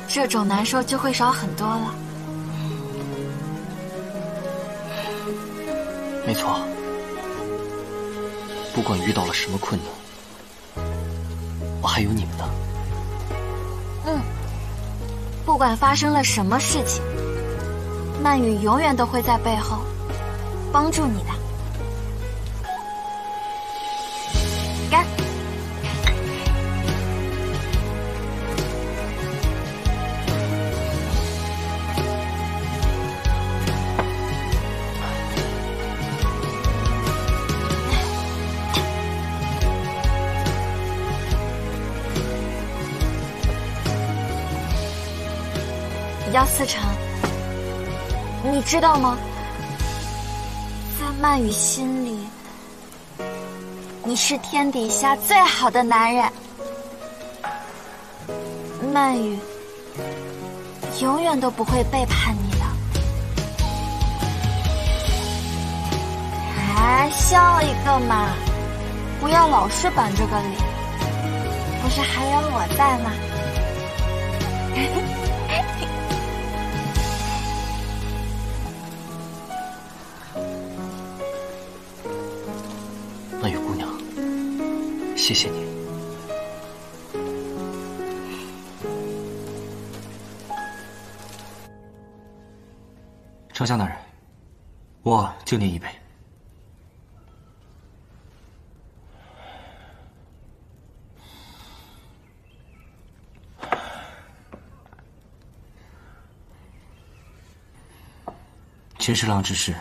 这种难受就会少很多了。没错，不管遇到了什么困难，我还有你们呢。不管发生了什么事情，曼雨永远都会在背后帮助你的。干！姚思成，你知道吗？在曼雨心里，你是天底下最好的男人。曼雨永远都不会背叛你的。还笑一个嘛，不要老是板着个脸，不是还有我在吗？曼雨姑娘，谢谢你。丞相大人，我敬您一杯。秦侍郎之事，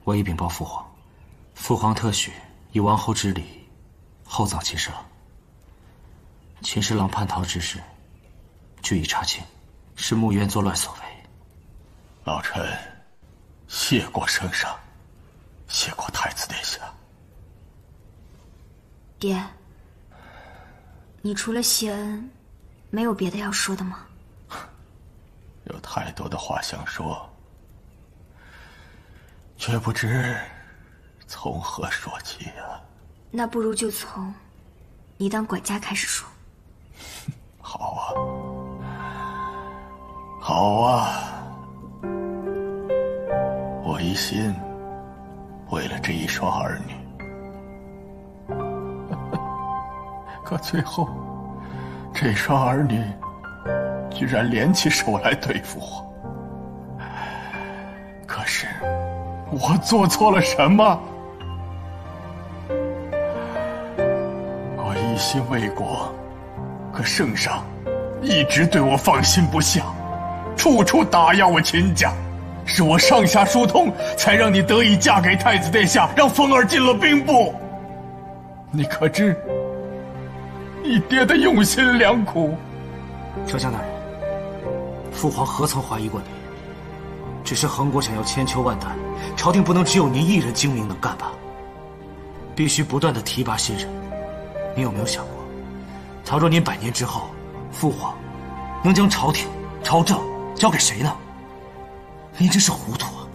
我已禀报父皇，父皇特许以王侯之礼厚葬秦侍郎。秦侍郎叛逃之事，据已查清，是穆渊作乱所为。老臣谢过圣上，谢过太子殿下。爹，你除了谢恩，没有别的要说的吗？有太多的话想说，却不知从何说起啊。那不如就从你当管家开始说。好啊，好啊。我一心为了这一双儿女，可最后这双儿女居然联起手来对付我。可是我做错了什么？我一心为国，可圣上一直对我放心不下，处处打压我秦家。是我上下疏通，才让你得以嫁给太子殿下，让凤儿进了兵部。你可知你爹的用心良苦？丞相大人，父皇何曾怀疑过你？只是恒国想要千秋万代，朝廷不能只有您一人精明能干吧？必须不断的提拔新人。您有没有想过，倘若您100年之后，父皇能将朝廷、朝政交给谁呢？您真是糊涂啊！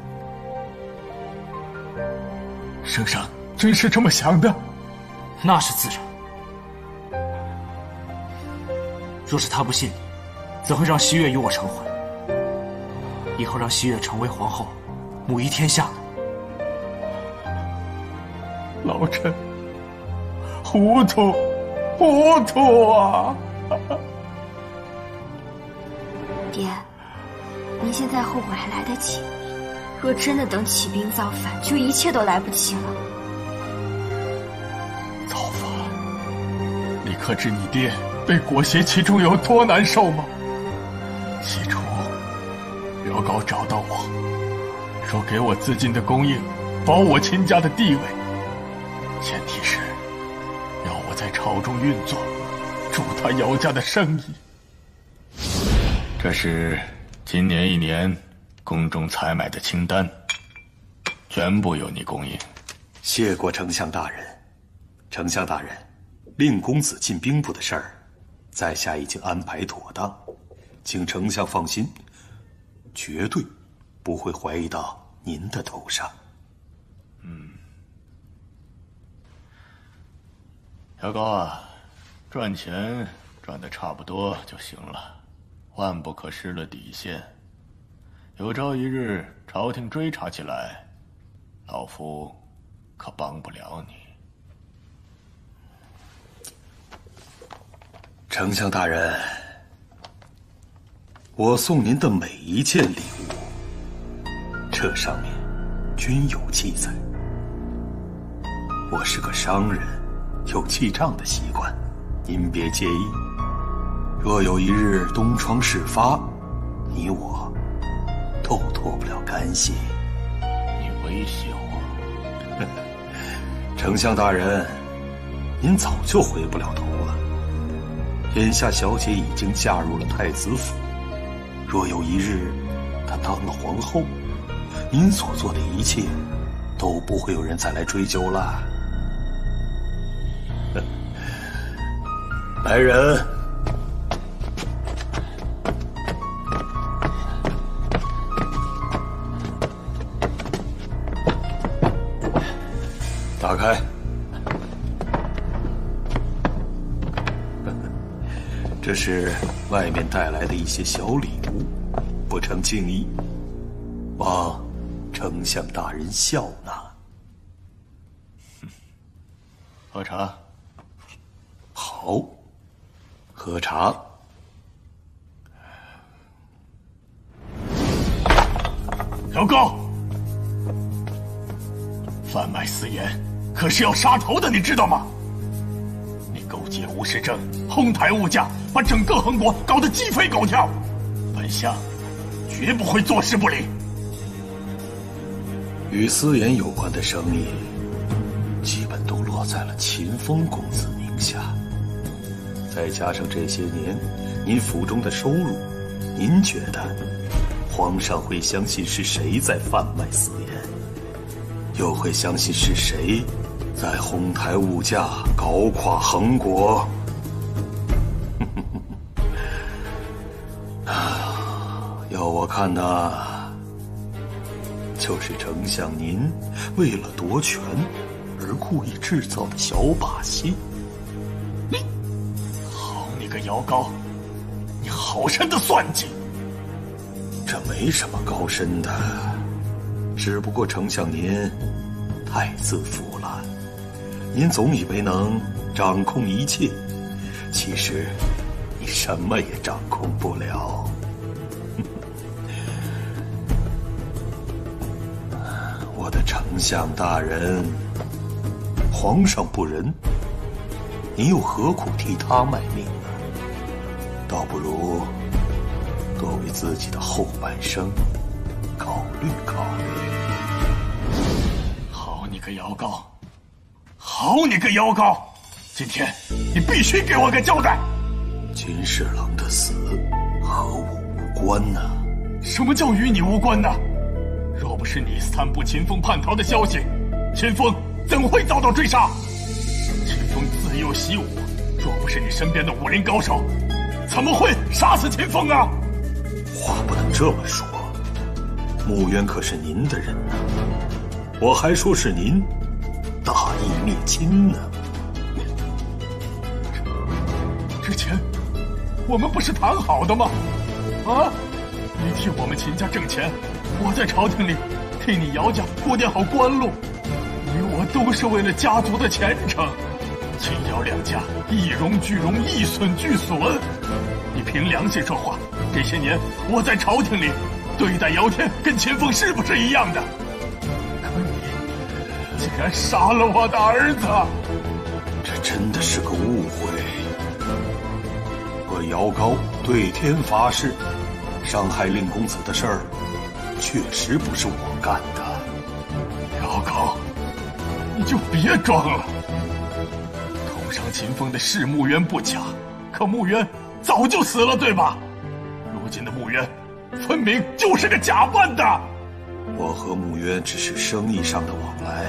圣上真是这么想的？那是自然。若是他不信你，怎会让西月与我成婚？以后让西月成为皇后，母仪天下呢？老臣糊涂啊！爹，您现在后悔还来得及，若真的等起兵造反，就一切都来不及了。造反？你可知你爹被裹挟其中有多难受吗？起初辽高找到我，说给我资金的供应，保我秦家的地位，前提是要我在朝中运作，助他姚家的生意。这是今年1年宫中采买的清单，全部由你供应。谢过丞相大人。丞相大人，令公子进兵部的事儿，在下已经安排妥当，请丞相放心，绝对不会怀疑到您的头上。姚高啊，赚钱赚得差不多就行了，万不可失了底线。有朝一日朝廷追查起来，老夫可帮不了你。丞相大人，我送您的每一件礼物，这上面均有记载。我是个商人，有记账的习惯，您别介意。若有一日东窗事发，你我都脱不了干系。你威胁我？丞相大人，您早就回不了头了。眼下小姐已经嫁入了太子府，若有一日她当了皇后，您所做的一切都不会有人再来追究了。来人，打开。这是外面带来的一些小礼物，不成敬意，望丞相大人笑纳。喝茶。好，喝茶。姚高，贩卖私盐可是要杀头的，你知道吗？你勾结吴世正，哄抬物价，把整个恒国搞得鸡飞狗跳，本相绝不会坐视不理。与私盐有关的生意，基本都落在了秦风公子名下。再加上这些年您府中的收入，您觉得皇上会相信是谁在贩卖私盐，又会相信是谁在哄抬物价，搞垮恒国？要我看呢，就是丞相您为了夺权而故意制造的小把戏。好你个姚高，你好深的算计！这没什么高深的，只不过丞相您太自负了，您总以为能掌控一切，其实你什么也掌控不了。我的丞相大人，皇上不仁，你又何苦替他卖命呢？倒不如多为自己的后半生考虑。虑考虑。好你个姚高，好你个姚高！今天你必须给我个交代。秦侍郎的死和我无关呢。什么叫与你无关呢？若不是你散布秦风叛逃的消息，秦风怎会遭到追杀？秦风自幼习武，若不是你身边的武林高手，怎么会杀死秦风啊？话不能这么说，穆渊可是您的人呢，我还说是您大义灭亲呢。之前我们不是谈好的吗？啊，你替我们秦家挣钱，我在朝廷里替你姚家铺垫好官路，你我都是为了家族的前程。秦姚两家一荣俱荣，一损俱损。你凭良心说话，这些年我在朝廷里对待姚天跟秦风是不是一样的？可你竟然杀了我的儿子！这真的是个误会。我姚高对天发誓，伤害令公子的事儿确实不是我干的。姚高，你就别装了。捅伤秦风的是穆渊不假，可穆渊早就死了，对吧？如今的穆渊分明就是个假扮的。我和穆渊只是生意上的往来，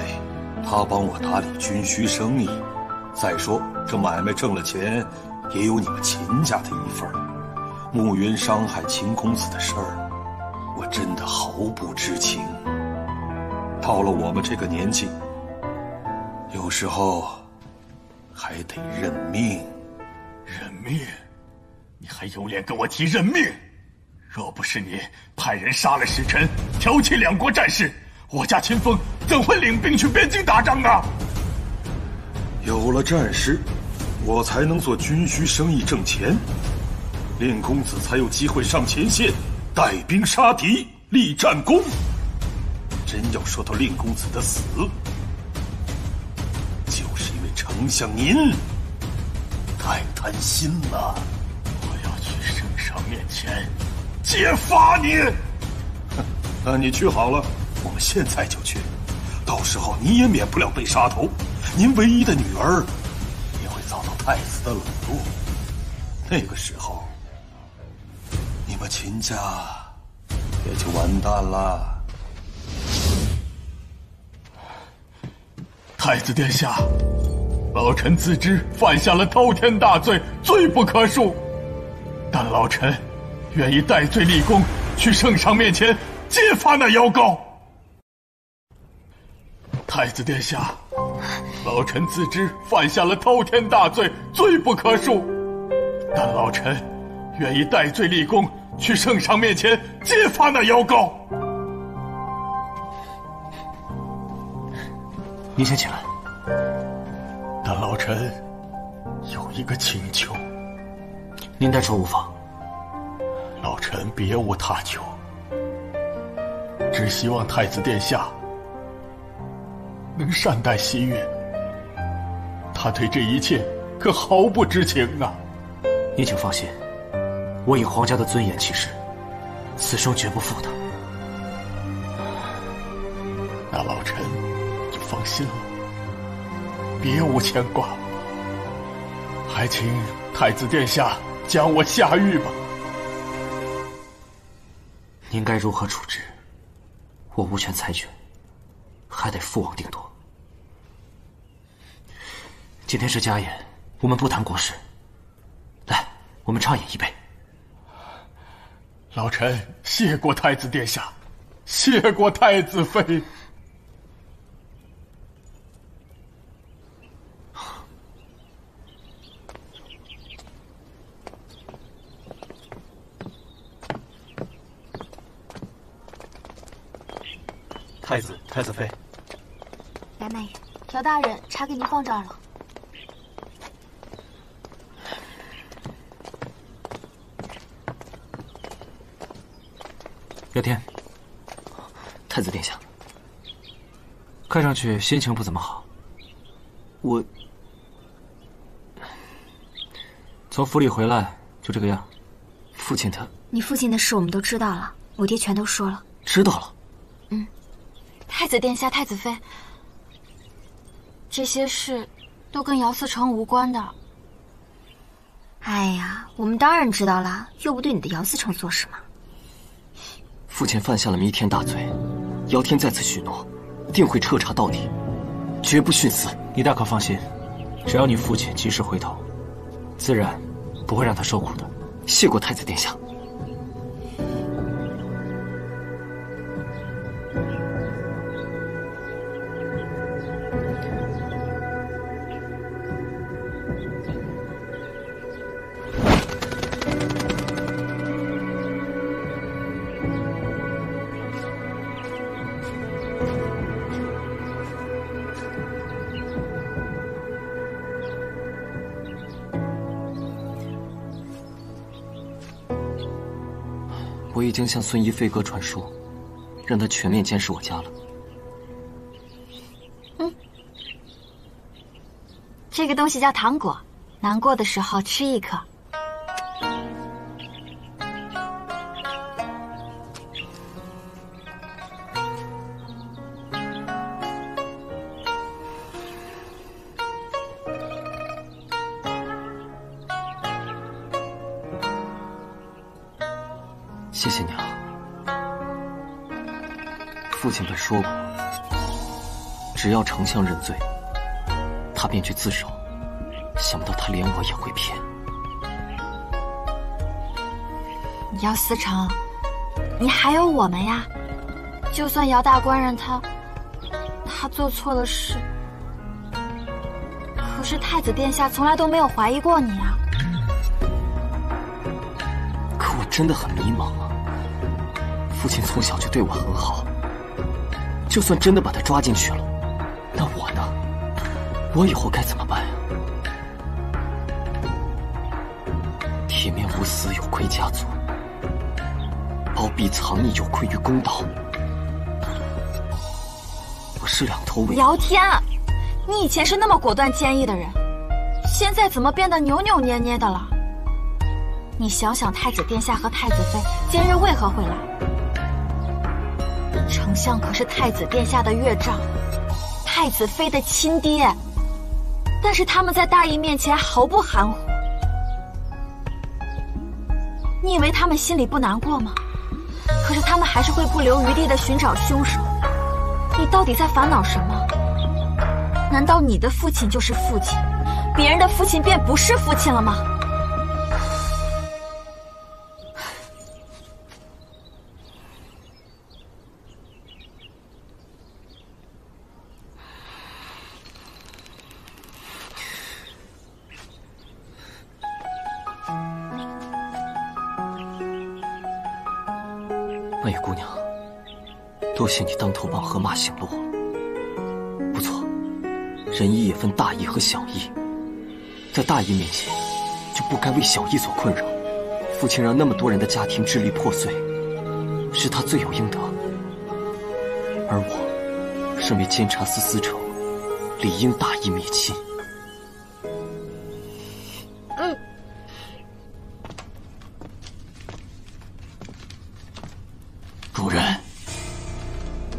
他帮我打理军需生意。再说这买卖挣了钱，也有你们秦家的一份。穆渊伤害秦公子的事儿，我真的毫不知情。到了我们这个年纪，有时候还得认命。认命？你还有脸跟我提认命？若不是你派人杀了使臣，挑起两国战事，我家秦风怎会领兵去边境打仗啊？有了战事，我才能做军需生意挣钱，令公子才有机会上前线，带兵杀敌，立战功。真要说到令公子的死，就是因为丞相您太贪心了。我要去圣上面前揭发你。那你去好了，我们现在就去。到时候你也免不了被杀头，您唯一的女儿也会遭到太子的冷落。那个时候，你们秦家也就完蛋了。太子殿下，老臣自知犯下了滔天大罪，罪不可恕，但老臣愿意戴罪立功，去圣上面前揭发那妖高。太子殿下，老臣自知犯下了滔天大罪，罪不可恕，但老臣愿意戴罪立功，去圣上面前揭发那妖高。您先起来。但老臣有一个请求。您但说无妨。老臣别无他求，只希望太子殿下能善待西月。他对这一切可毫不知情啊！您请放心，我以皇家的尊严起誓，此生绝不负他。那老臣就放心了，别无牵挂。还请太子殿下将我下狱吧。您该如何处置，我无权裁决，还得父王定夺。今天是家宴，我们不谈国事。来，我们畅饮一杯。老臣谢过太子殿下，谢过太子妃。太子妃，来，慢饮。朴大人，茶给您放这儿了。姚天，太子殿下，看上去心情不怎么好。我从府里回来就这个样，父亲他……你父亲的事我们都知道了，我爹全都说了。知道了？太子殿下、太子妃，这些事都跟姚思成无关的。哎呀，我们当然知道了，又不对你的姚思成做什么。父亲犯下了弥天大罪，姚天在此许诺，定会彻查到底，绝不徇私。你大可放心，只要你父亲及时回头，自然不会让他受苦的。谢过太子殿下。我已经向孙一飞哥传书，让他全面监视我家了。这个东西叫糖果，难过的时候吃一颗。谢谢你啊，父亲本说过，只要丞相认罪，他便去自首。想不到他连我也会骗。姚思成，你还有我们呀！就算姚大官人他做错了事，可是太子殿下从来都没有怀疑过你啊。可我真的很迷茫啊。父亲从小就对我很好，就算真的把他抓进去了，那我呢？我以后该怎么办呀？铁面无私有亏家族，包庇藏匿有愧于公道。我是两头围。姚天，你以前是那么果断坚毅的人，现在怎么变得扭扭捏捏的了？你想想，太子殿下和太子妃今日为何会来？丞相可是太子殿下的岳丈，太子妃的亲爹，但是他们在大义面前毫不含糊。你以为他们心里不难过吗？可是他们还是会不留余地地寻找凶手。你到底在烦恼什么？难道你的父亲就是父亲，别人的父亲便不是父亲了吗？曼玉姑娘，多谢你当头棒喝马醒路。不错，仁义也分大义和小义，在大义面前，就不该为小义所困扰。父亲让那么多人的家庭支离破碎，是他罪有应得。而我，身为监察司司丞，理应大义灭亲。主人，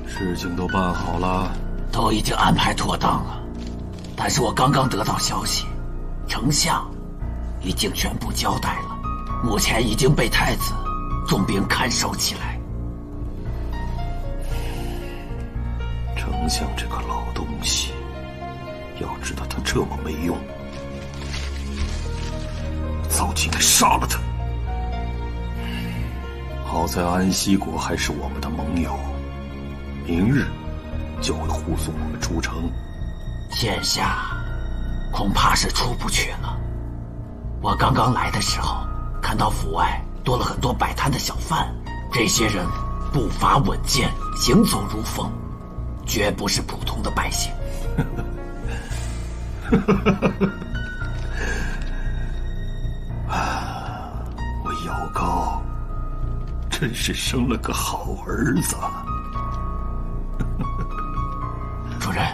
事情都办好了，都已经安排妥当了。但是我刚刚得到消息，丞相已经全部交代了，目前已经被太子重兵看守起来。丞相这个老东西，要知道他这么没用，早就应该杀了他。好在安西国还是我们的盟友，明日就会护送我们出城。现下恐怕是出不去了。我刚刚来的时候，看到府外多了很多摆摊的小贩，这些人步伐稳健，行走如风，绝不是普通的百姓。我姚高真是生了个好儿子。主人，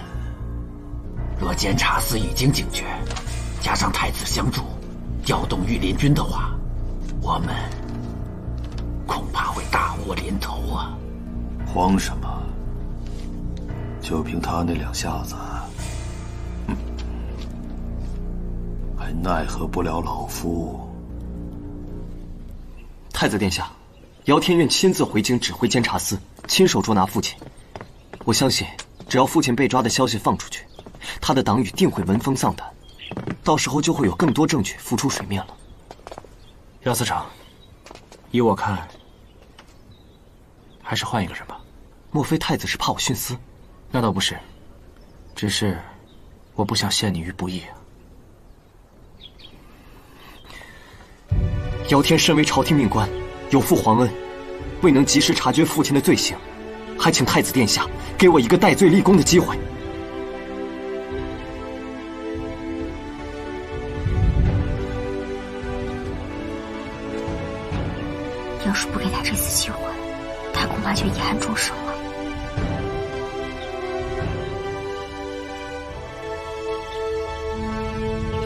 若监察司已经警觉，加上太子相助，调动御林军的话，我们恐怕会大祸临头啊！慌什么？就凭他那两下子，还奈何不了老夫。太子殿下，姚天愿亲自回京指挥监察司，亲手捉拿父亲。我相信，只要父亲被抓的消息放出去，他的党羽定会闻风丧胆，到时候就会有更多证据浮出水面了。姚司长，依我看，还是换一个人吧。莫非太子是怕我徇私？那倒不是，只是我不想陷你于不义。姚天身为朝廷命官，有负皇恩，未能及时察觉父亲的罪行，还请太子殿下给我一个戴罪立功的机会。要是不给他这次机会，他恐怕就遗憾终生了。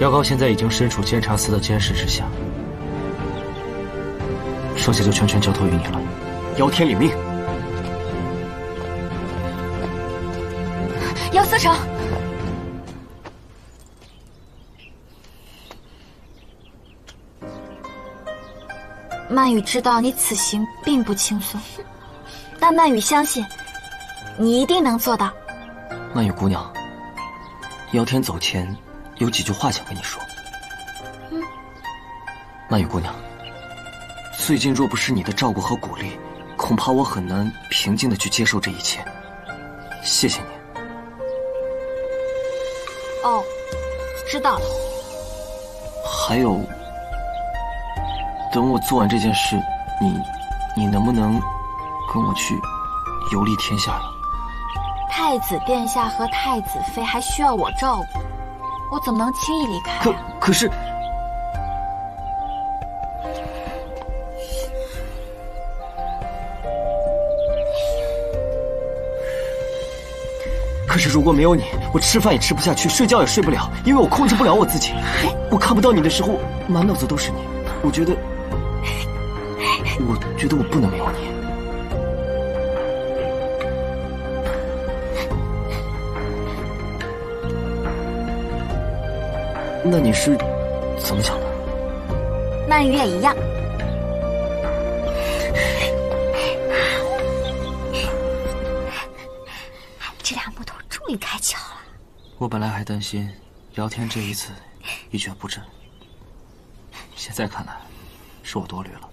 姚高现在已经身处监察司的监视之下，剩下就全权交托于你了。姚天领命。姚司长，曼羽知道你此行并不轻松，但曼羽相信你一定能做到。曼羽姑娘，姚天走前有几句话想跟你说。曼羽姑娘，最近若不是你的照顾和鼓励，恐怕我很难平静地去接受这一切。谢谢你。哦，知道了。还有，等我做完这件事，你能不能跟我去游历天下呀？太子殿下和太子妃还需要我照顾，我怎么能轻易离开啊？可是。可是如果没有你，我吃饭也吃不下去，睡觉也睡不了，因为我控制不了我自己。我看不到你的时候，满脑子都是你。我觉得我不能没有你。那你是怎么想的？曼羽也一样。这俩木头终于开窍了。我本来还担心姚天这一次一蹶不振，现在看来是我多虑了。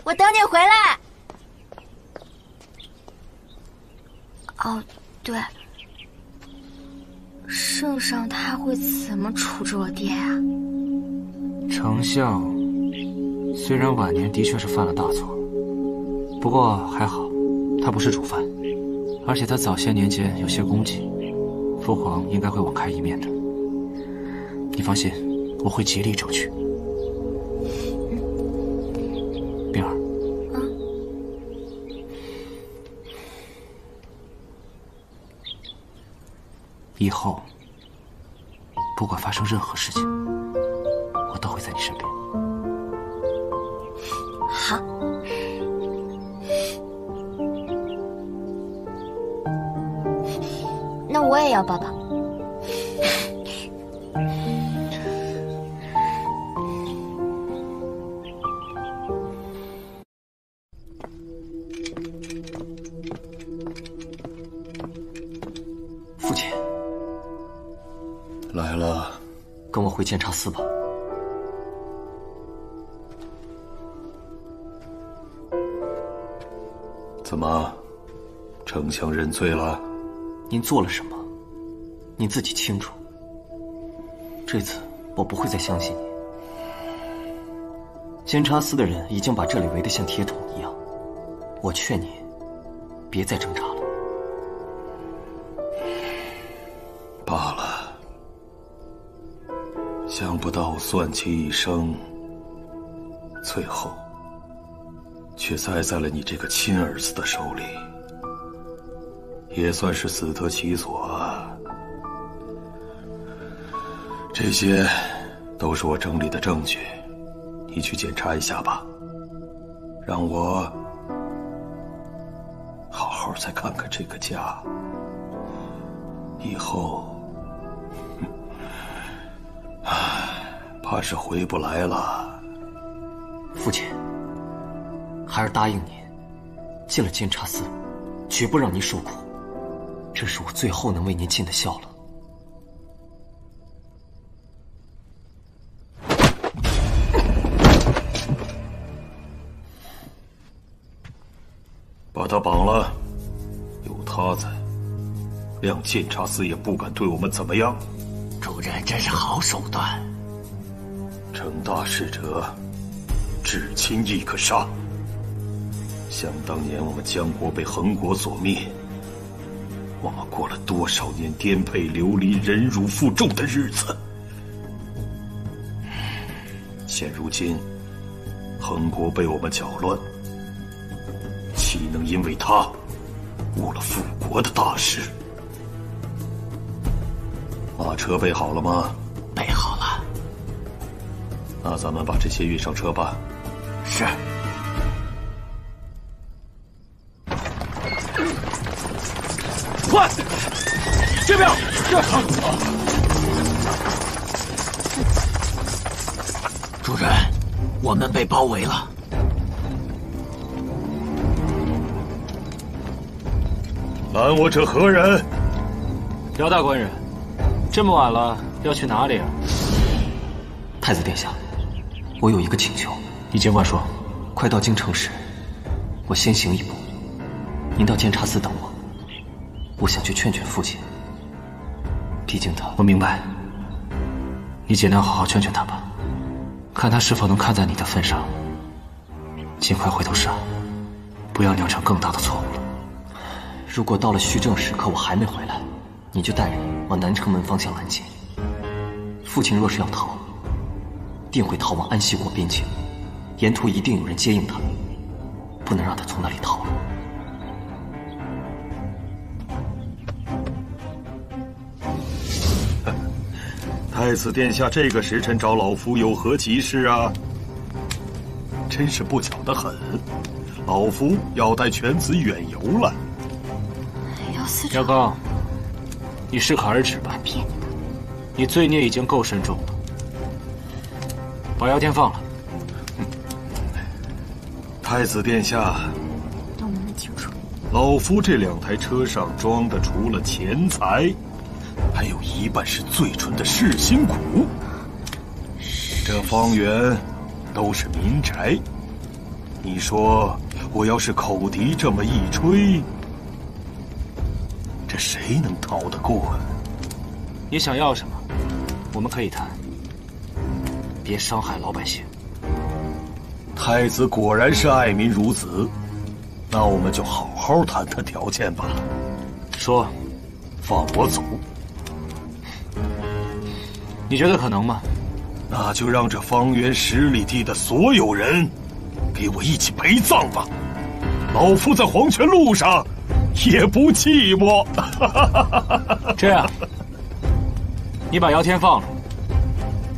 我等你回来。哦，对，圣上他会怎么处置我爹啊？丞相虽然晚年的确是犯了大错，不过还好，他不是主犯，而且他早些年间有些功绩，父皇应该会网开一面的。你放心，我会竭力争取。冰儿，以后不管发生任何事情，我都会在你身边。好。那我也要抱抱。父亲，来了，跟我回监察司吧。怎么，丞相认罪了？您做了什么，您自己清楚。这次我不会再相信你。监察司的人已经把这里围得像铁桶一样，我劝你别再挣扎了。罢了，想不到算计一生，最后却栽在了你这个亲儿子的手里，也算是死得其所啊。这些都是我整理的证据，你去检查一下吧，让我好好再看看这个家。以后，怕是回不来了。父亲，孩儿答应您，进了监察司，绝不让您受苦。这是我最后能为您尽的孝了。把他绑了，有他在，谅监察司也不敢对我们怎么样。主人真是好手段。成大事者，至亲亦可杀。想当年我们江国被横国所灭，我们过了多少年颠沛流离、忍辱负重的日子。现如今，横国被我们搅乱，岂能因为他误了复国的大事？马车备好了吗？备好了。那咱们把这些运上车吧。是。快，这边！主人，我们被包围了。拦我者何人？姚大官人，这么晚了，要去哪里啊？太子殿下，我有一个请求。你尽管说。快到京城时，我先行一步，您到监察司等我。我想去劝劝父亲，毕竟他……我明白，你尽量好好劝劝他吧，看他是否能看在你的份上，尽快回头是岸，不要酿成更大的错误了。如果到了虚正时刻我还没回来，你就带人往南城门方向拦截。父亲若是要逃，定会逃往安西国边境，沿途一定有人接应他，不能让他从那里逃了。太子殿下这个时辰找老夫有何急事啊？真是不巧得很，老夫要带犬子远游了。姚刚，你适可而止吧。骗你的，你罪孽已经够深重了，把姚天放了。太子殿下，等我们问清楚。老夫这2台车上装的除了钱财，还有一半是最纯的噬心骨。这方圆都是民宅，你说我要是口笛这么一吹，这谁能逃得过？你想要什么，我们可以谈，别伤害老百姓。太子果然是爱民如子，那我们就好好谈谈条件吧。说，放我走。你觉得可能吗？那就让这方圆10里地的所有人给我一起陪葬吧，老夫在黄泉路上也不寂寞。这样，你把姚天放了，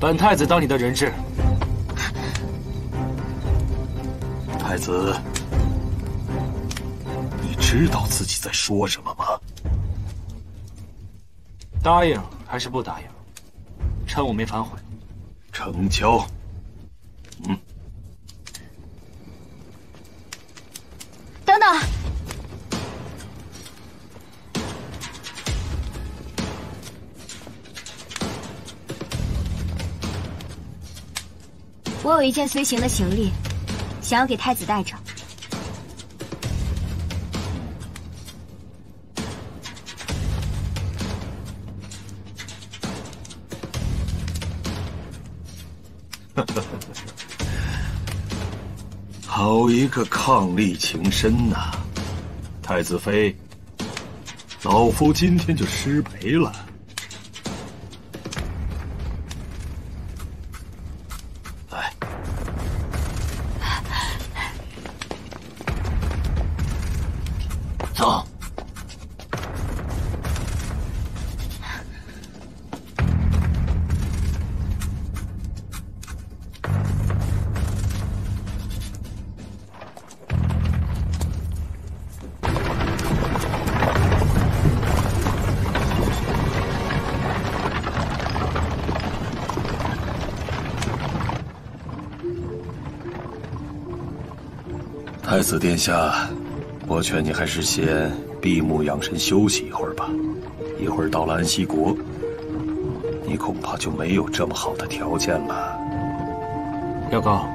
本太子当你的人质。太子，你知道自己在说什么吗？答应还是不答应？趁我没反悔。成交。等等，我有一件随行的行李，想要给太子带着。好一个伉俪情深呐，太子妃，老夫今天就失陪了。来，走。太子殿下，我劝你还是先闭目养神休息一会儿吧。一会儿到了安息国，你恐怕就没有这么好的条件了。廖高，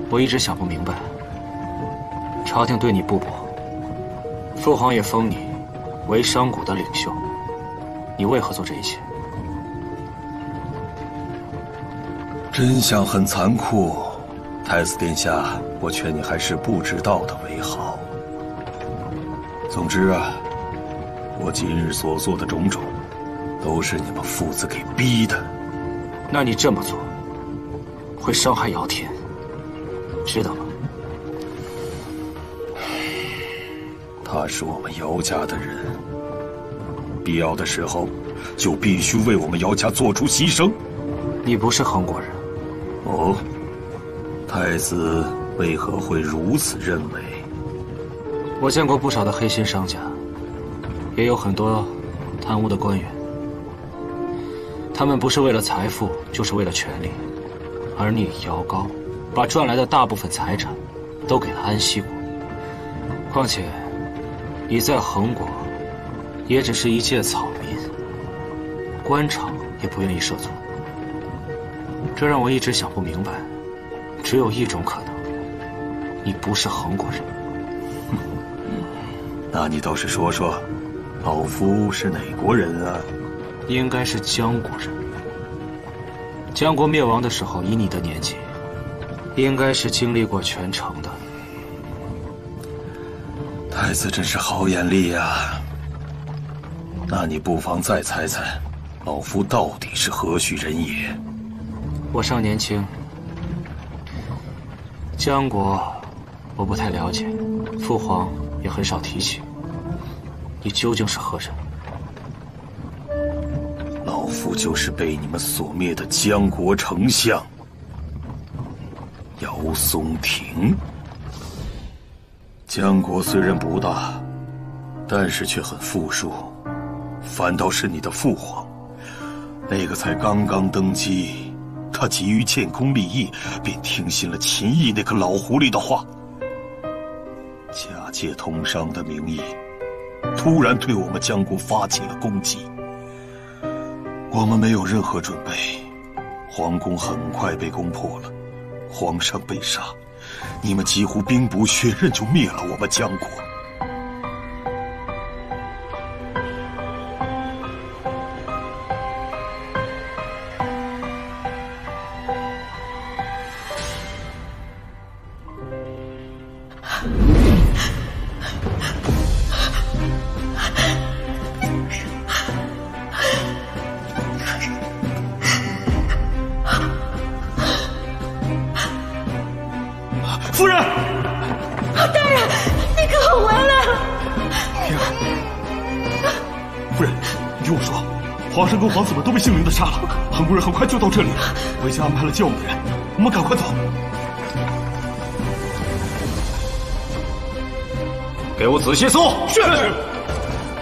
我一直想不明白，朝廷对你不薄，父皇也封你为商贾的领袖，你为何做这一切？真相很残酷，太子殿下，我劝你还是不知道的为好。总之啊，我今日所做的种种，都是你们父子给逼的。那你这么做，会伤害姚天，知道吗？他是我们姚家的人，必要的时候，就必须为我们姚家做出牺牲。你不是衡国人。哦，太子为何会如此认为？我见过不少的黑心商家，也有很多贪污的官员。他们不是为了财富，就是为了权力。而你姚高，把赚来的大部分财产都给了安息国。况且，你在衡国，也只是一介草民，官场也不愿意涉足。这让我一直想不明白，只有一种可能，你不是衡国人。那你倒是说说，老夫是哪国人啊？应该是江国人。江国灭亡的时候，以你的年纪，应该是经历过全城的。太子真是好眼力呀！那你不妨再猜猜，老夫到底是何许人也？我尚年轻，江国我不太了解，父皇也很少提起。你究竟是何人？老夫就是被你们所灭的江国丞相姚松亭。江国虽然不大，但是却很富庶，反倒是你的父皇，那个才刚刚登基。他急于建功立业，便听信了秦毅那个老狐狸的话，假借通商的名义，突然对我们江国发起了攻击。我们没有任何准备，皇宫很快被攻破了，皇上被杀，你们几乎兵不血刃就灭了我们江国。夫人，大人，你可回来了！夫人，你听我说，皇上跟皇子们都被杏林子杀了，衡国人很快就到这里了。我已经安排了接我们的人，我们赶快走。给我仔细搜！是。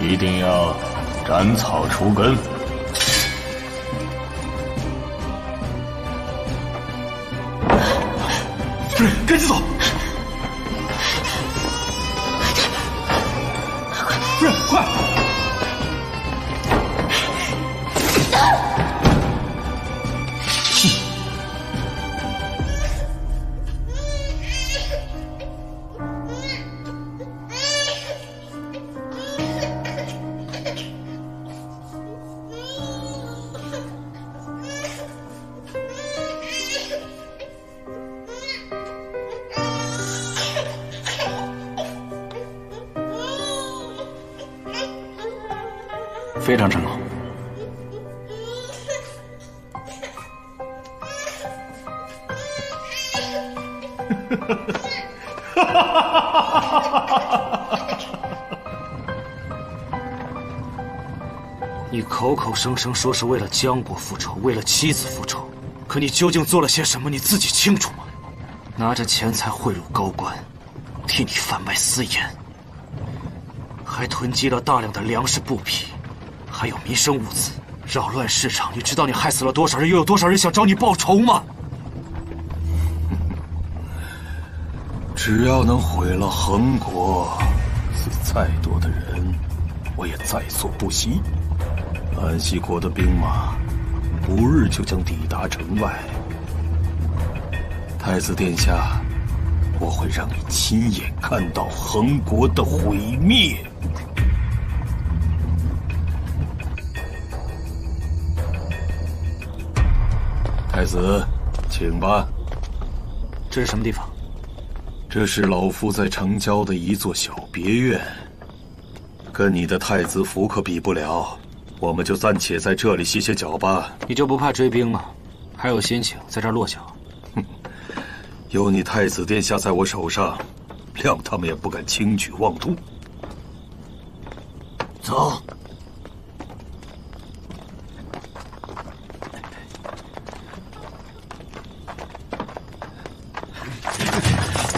一定要斩草除根。夫人，赶紧走！夫人，快！非常成功。你口口声声说是为了江国复仇，为了妻子复仇，可你究竟做了些什么？你自己清楚吗？拿着钱财贿赂高官，替你贩卖私盐，还囤积了大量的粮食布匹，还有民生物资，扰乱市场。你知道你害死了多少人，又有多少人想找你报仇吗？只要能毁了恒国，死再多的人，我也在所不惜。安西国的兵马不日就将抵达城外。太子殿下，我会让你亲眼看到恒国的毁灭。太子，请吧。这是什么地方？这是老夫在城郊的一座小别院，跟你的太子府可比不了。我们就暂且在这里歇歇脚吧。你就不怕追兵吗？还有心情在这儿落脚？哼，有你太子殿下在我手上，谅他们也不敢轻举妄动。走。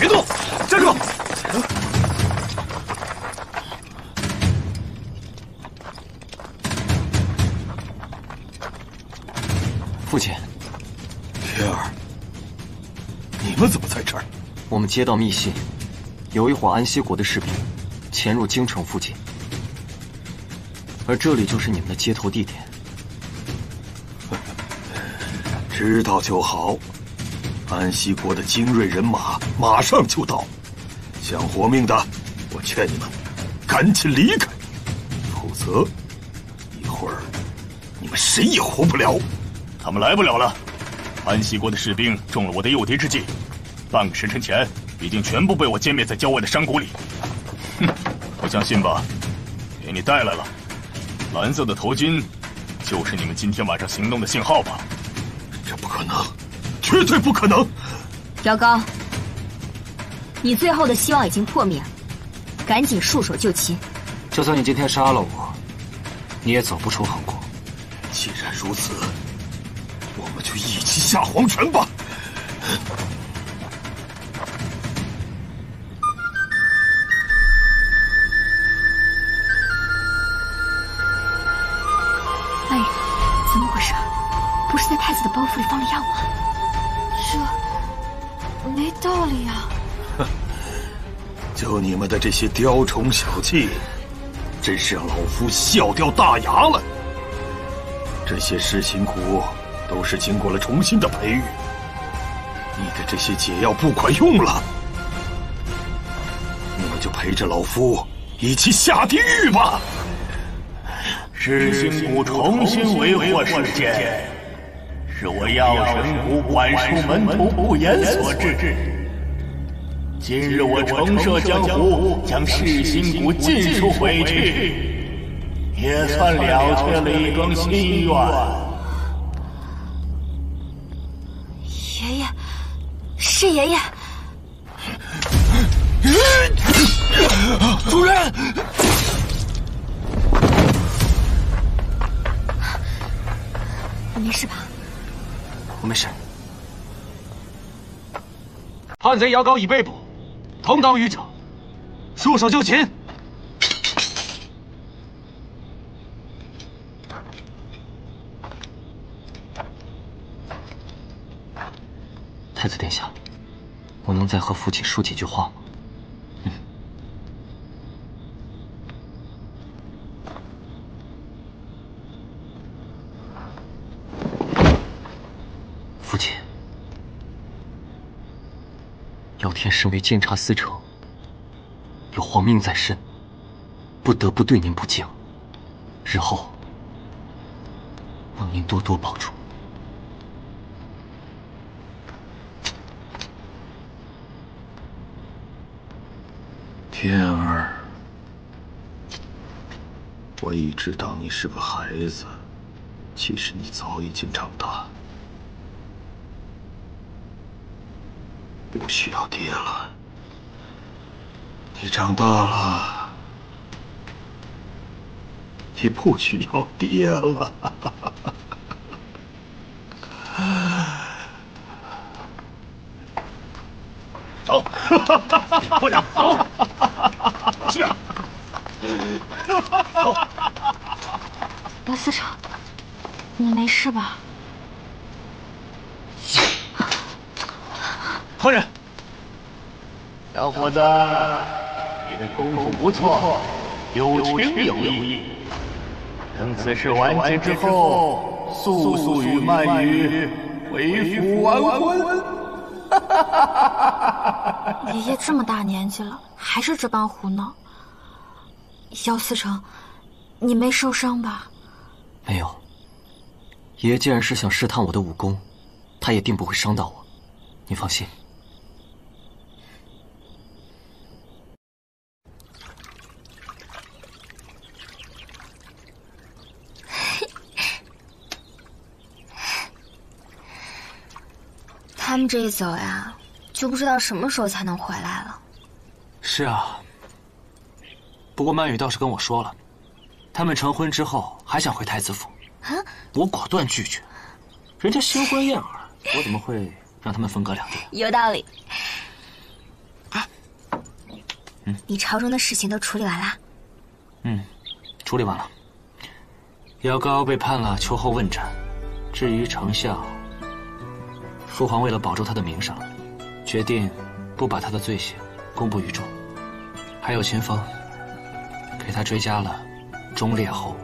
别动，站住！父亲，天儿，你们怎么在这儿？我们接到密信，有一伙安西国的士兵潜入京城附近，而这里就是你们的接头地点。知道就好。安西国的精锐人马马上就到，想活命的，我劝你们赶紧离开，否则一会儿你们谁也活不了。他们来不了了，安西国的士兵中了我的诱敌之计，半个时辰前已经全部被我歼灭在郊外的山谷里。哼，不相信吧？给你带来了，蓝色的头巾，就是你们今天晚上行动的信号吧？这不可能，绝对不可能！姚高，你最后的希望已经破灭了，赶紧束手就擒。就算你今天杀了我，你也走不出恒国。既然如此，我们就一起下黄泉吧。来人，怎么回事？不是在太子的包袱里放了药吗？这没道理啊！哼，就你们的这些雕虫小技，真是让老夫笑掉大牙了。这些噬心蛊都是经过了重新的培育，你的这些解药不管用了，你们就陪着老夫一起下地狱吧。噬心蛊重新为祸事件，是我药神谷管束门徒不言所致。今日我重设江湖，将噬心蛊尽数毁去，也算了却了一桩心愿。爷爷，是爷爷。主人，你没事吧？我没事。叛贼姚高已被捕，同党愚者，束手就擒。太子殿下，我能再和父亲说几句话吗？父亲，姚天身为监察司丞，有皇命在身，不得不对您不敬。日后望您多多保重。天儿，我一直当你是个孩子，其实你早已经长大，不需要爹了。你长大了，你不需要爹了。走，部长，走。是啊。走。姚司长，你没事吧？何人？小伙子，你的功夫不错，有情有义。等此事完结之后，速速与曼雨为父完婚。爷爷这么大年纪了，还是这般胡闹。姚思成，你没受伤吧？没有。爷爷既然是想试探我的武功，他也定不会伤到我，你放心。他们这一走呀，就不知道什么时候才能回来了。是啊，不过曼雨倒是跟我说了，他们成婚之后还想回太子府，我果断拒绝。人家新婚燕尔，我怎么会让他们分隔两地？有道理。哎，你朝中的事情都处理完啦？处理完了。姚高被判了秋后问斩，至于丞相，父皇为了保住他的名声，决定不把他的罪行公布于众。还有秦风，给他追加了忠烈侯。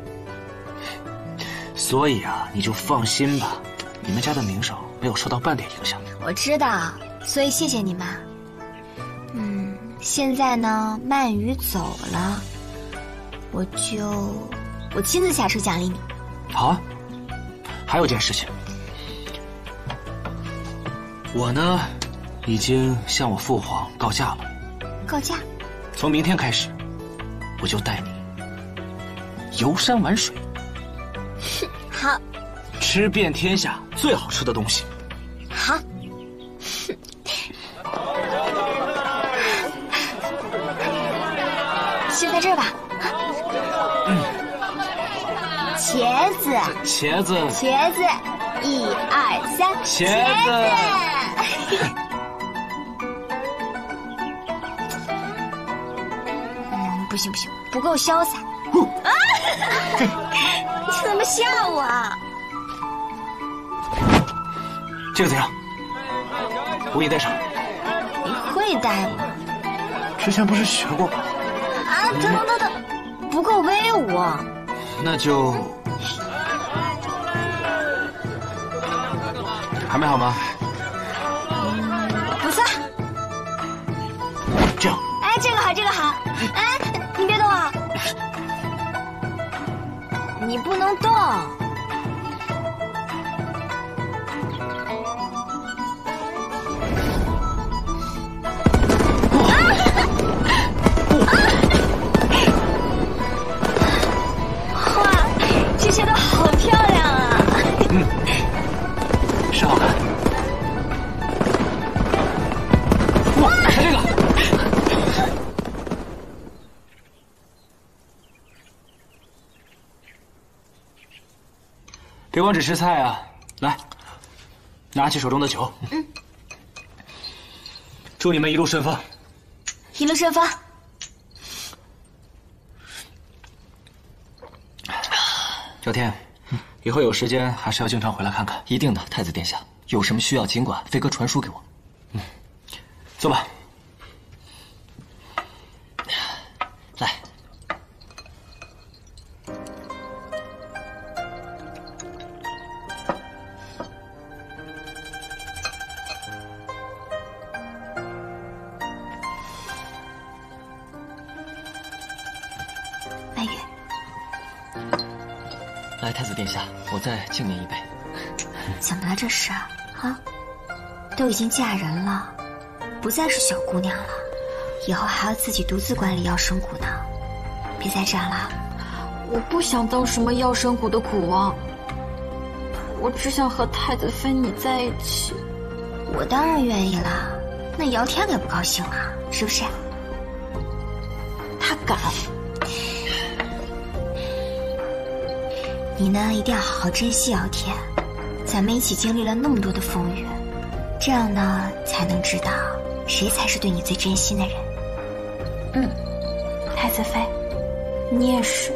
所以啊，你就放心吧，你们家的名声没有受到半点影响。我知道，所以谢谢你们。现在呢，曼雨走了，我亲自下车奖励你。好啊，还有件事情，我呢，已经向我父皇告假了。告假？从明天开始，我就带你游山玩水。好。吃遍天下最好吃的东西。好。先在这儿吧。茄子，茄子，茄子，1、2、3，茄子。不行，不够潇洒。啊！你怎么吓我啊？这个怎样？我也带上。你会带吗？之前不是学过吗？啊，等，不够威武。那就还没好吗？不错。这样。哎，这个好。哎，你别动啊！你不能动。哇，这些都好漂亮啊！是好看。哇，看这个。别光只吃菜啊！来，拿起手中的酒。祝你们一路顺风。一路顺风。小天，以后有时间还是要经常回来看看。一定的，太子殿下，有什么需要尽管飞哥传书给我。坐吧。来。曼雨，来，太子殿下，我再敬您一杯。怎么了这是？啊，都已经嫁人了，不再是小姑娘了，以后还要自己独自管理药生谷呢。别再这样了。我不想当什么药生谷的谷王，我只想和太子妃你在一起。我当然愿意啦，那姚天可不高兴了，是不是？他敢。你呢，一定要好好珍惜姚天，咱们一起经历了那么多的风雨，这样呢，才能知道谁才是对你最真心的人。太子妃，你也是。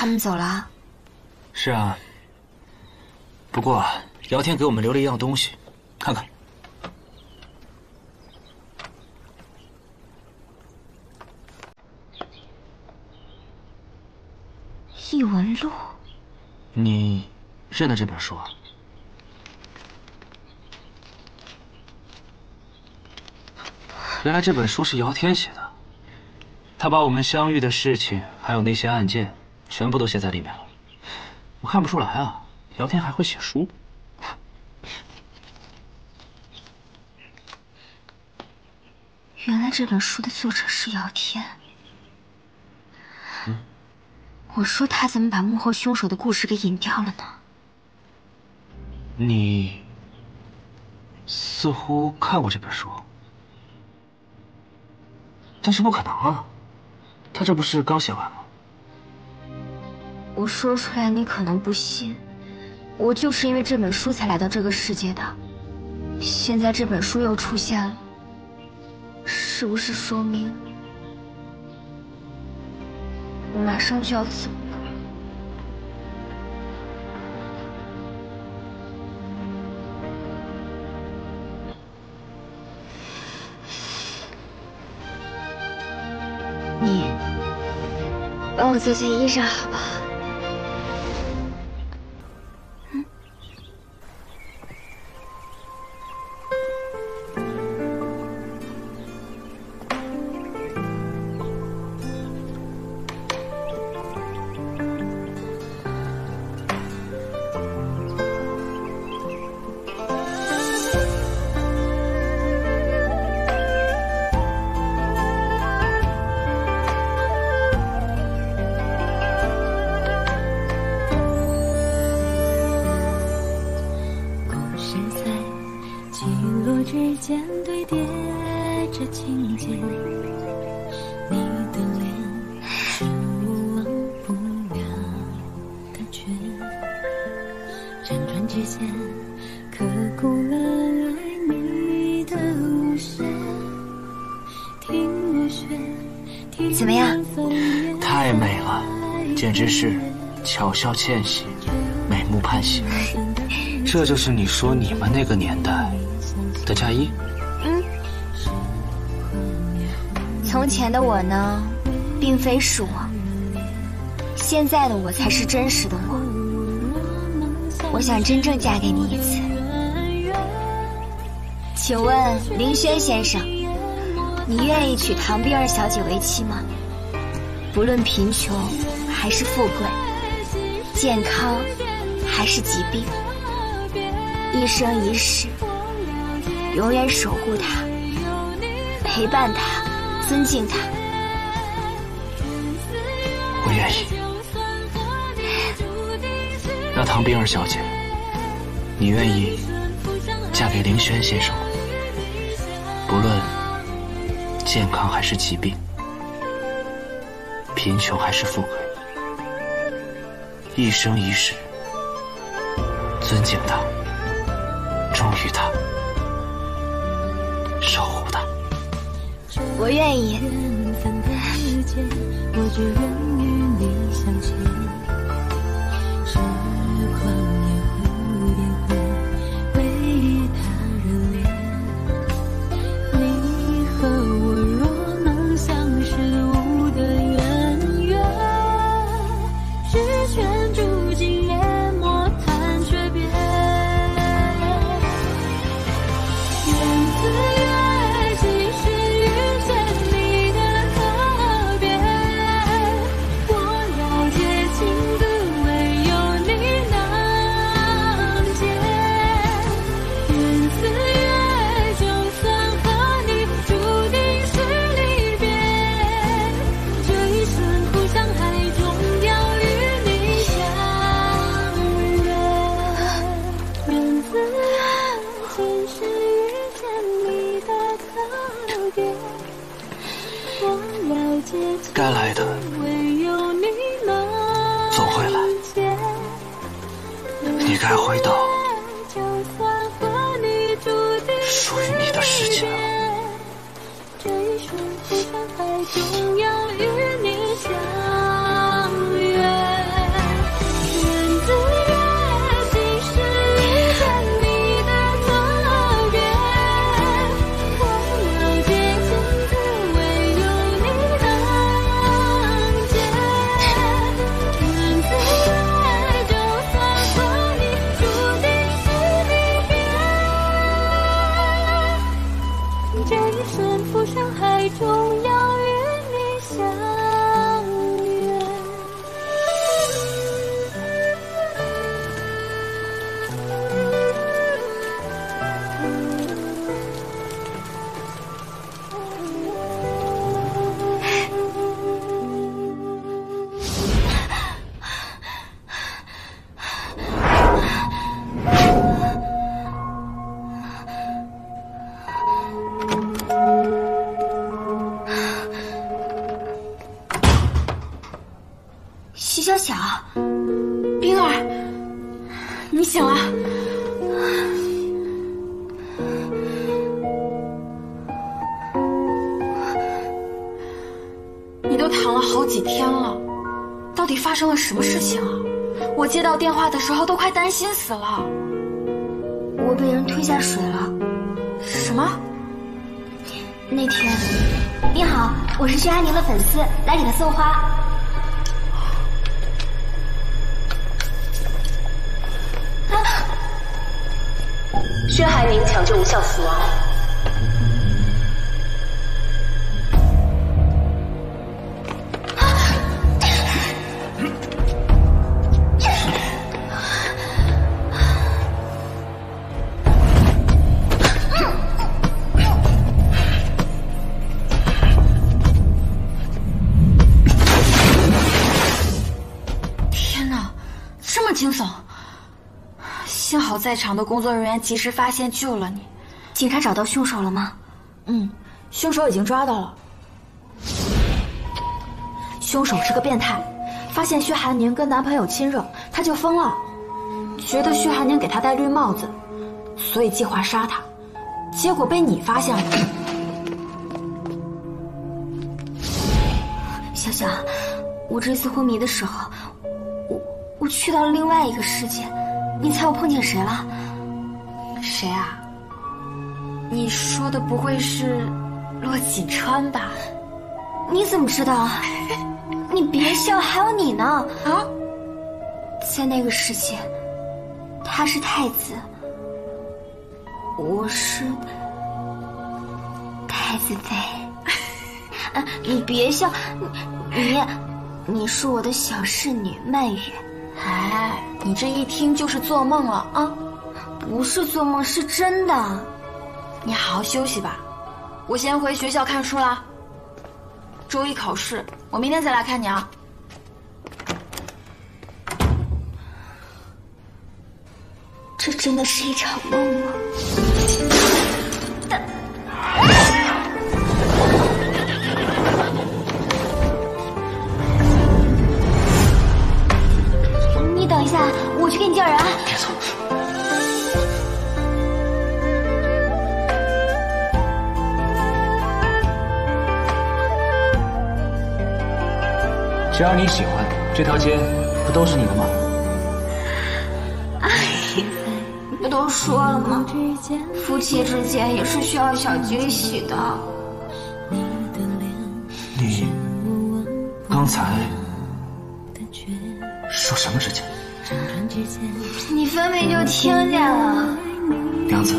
们走了？是啊。不过姚天给我们留了一样东西，看看。异闻录。你认得这本书啊？原来这本书是姚天写的，他把我们相遇的事情，还有那些案件，全部都写在里面了。我看不出来啊，姚天还会写书。原来这本书的作者是姚天。我说他怎么把幕后凶手的故事给隐掉了呢？你似乎看过这本书，但是不可能啊，他这不是刚写完吗？我说出来你可能不信，我就是因为这本书才来到这个世界的。现在这本书又出现了，是不是说明我马上就要走了？你帮我做件衣裳好不好？怎么样？太美了，简直是巧笑倩兮，美目盼兮。这就是你说你们那个年代的嫁衣？从前的我呢，并非是我，现在的我才是真实的我。我想真正嫁给你一次。请问林轩先生，你愿意娶唐碧儿小姐为妻吗？不论贫穷还是富贵，健康还是疾病，一生一世，永远守护她，陪伴她，尊敬她。我愿意。那唐碧儿小姐，你愿意嫁给林轩先生吗？不论健康还是疾病，贫穷还是富贵，一生一世尊敬他，忠于他，守护他。我愿意。我只愿与你相牵，时光也蝴蝶会为他人怜。你和我若能相识无的渊源，只圈住今夜莫谈诀别。缘字月，几时遇见你的特别？我了解情字，唯有你能解。缘字月，就算和你注定是离别，这一生互相还终要与你相约。缘字月，几时遇见你的特别？我了解情该来的唯有你能总会来，你该回到就算和你注定属于你的世界了。这一生互相还终要与你相约。海终要与你相约。徐小小，冰儿，你醒了。你都躺了好几天了，到底发生了什么事情啊？我接到电话的时候都快担心死了。我被人推下水了。什么？那天，你好，我是薛安宁的粉丝，来给他送花。薛寒宁抢救无效死亡。天哪，这么惊悚！幸好在场的工作人员及时发现救了你。警察找到凶手了吗？凶手已经抓到了。凶手是个变态，发现薛寒宁跟男朋友亲热，他就疯了，觉得薛寒宁给他戴绿帽子，所以计划杀他，结果被你发现了。小小，我这次昏迷的时候，我去到了另外一个世界。你猜我碰见谁了？谁啊？你说的不会是骆锦川吧？你怎么知道？你别笑，还有你呢！啊，在那个世界，他是太子，我是太子妃。你别笑，你是我的小侍女曼月。哎，你这一听就是做梦了啊！不是做梦，是真的。你好好休息吧，我先回学校看书啦。周一考试，我明天再来看你啊。这真的是一场梦吗？你等一下，我去给你叫人。别走。只要你喜欢，这条街不都是你的吗？哎，不都说了吗？夫妻之间也是需要小惊喜的。你刚才说什么之间？你分明就听见了。梁子，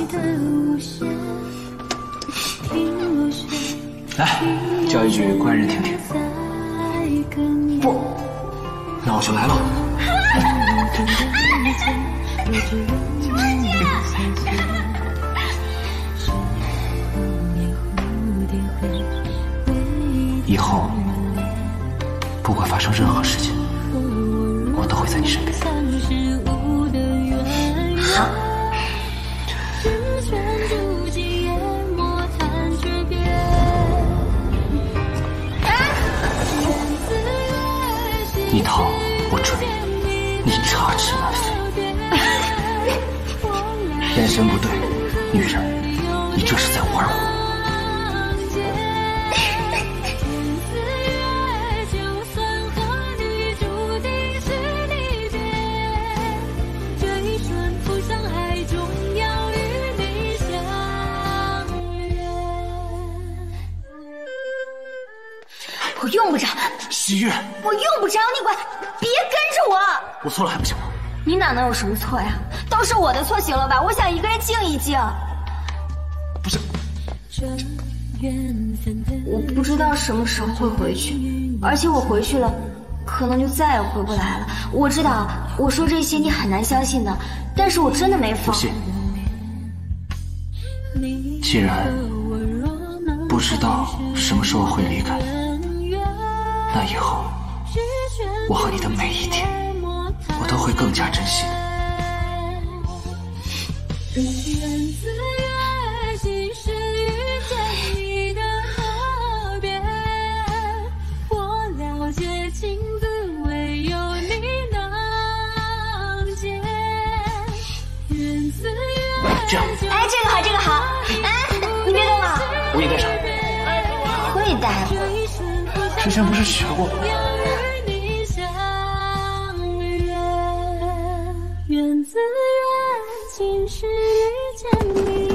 来叫一句官人听听。不，那我就来了。以后不管发生任何事情，我都会在你身边。好。你逃我追，你插翅难飞。眼神不对，女人，你这是在玩我。我用不着，喜悦，我用不着你管，别跟着我。我错了还不行吗？你哪能有什么错呀？都是我的错，行了吧？我想一个人静一静。不是，我不知道什么时候会回去，而且我回去了，可能就再也回不来了。我知道我说这些你很难相信的，但是我真的没放。不信。既然不知道什么时候会离开，那以后我和你的每一天，我都会更加珍惜的。这样，哎，这个好，这个好，哎，你别动了，我也带上。会带吗？之前不是学过吗？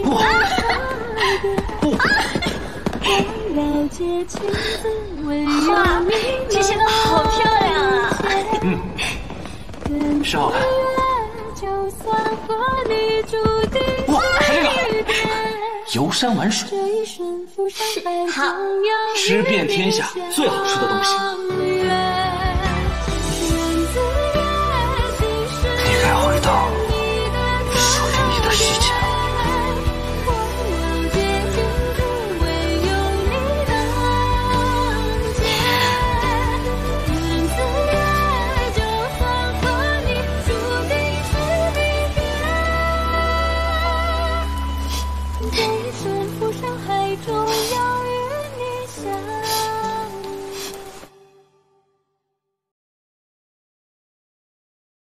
哇，这些都好漂亮啊！是好看。哇，看这个，游山玩水，好，吃遍天下最好吃的东西。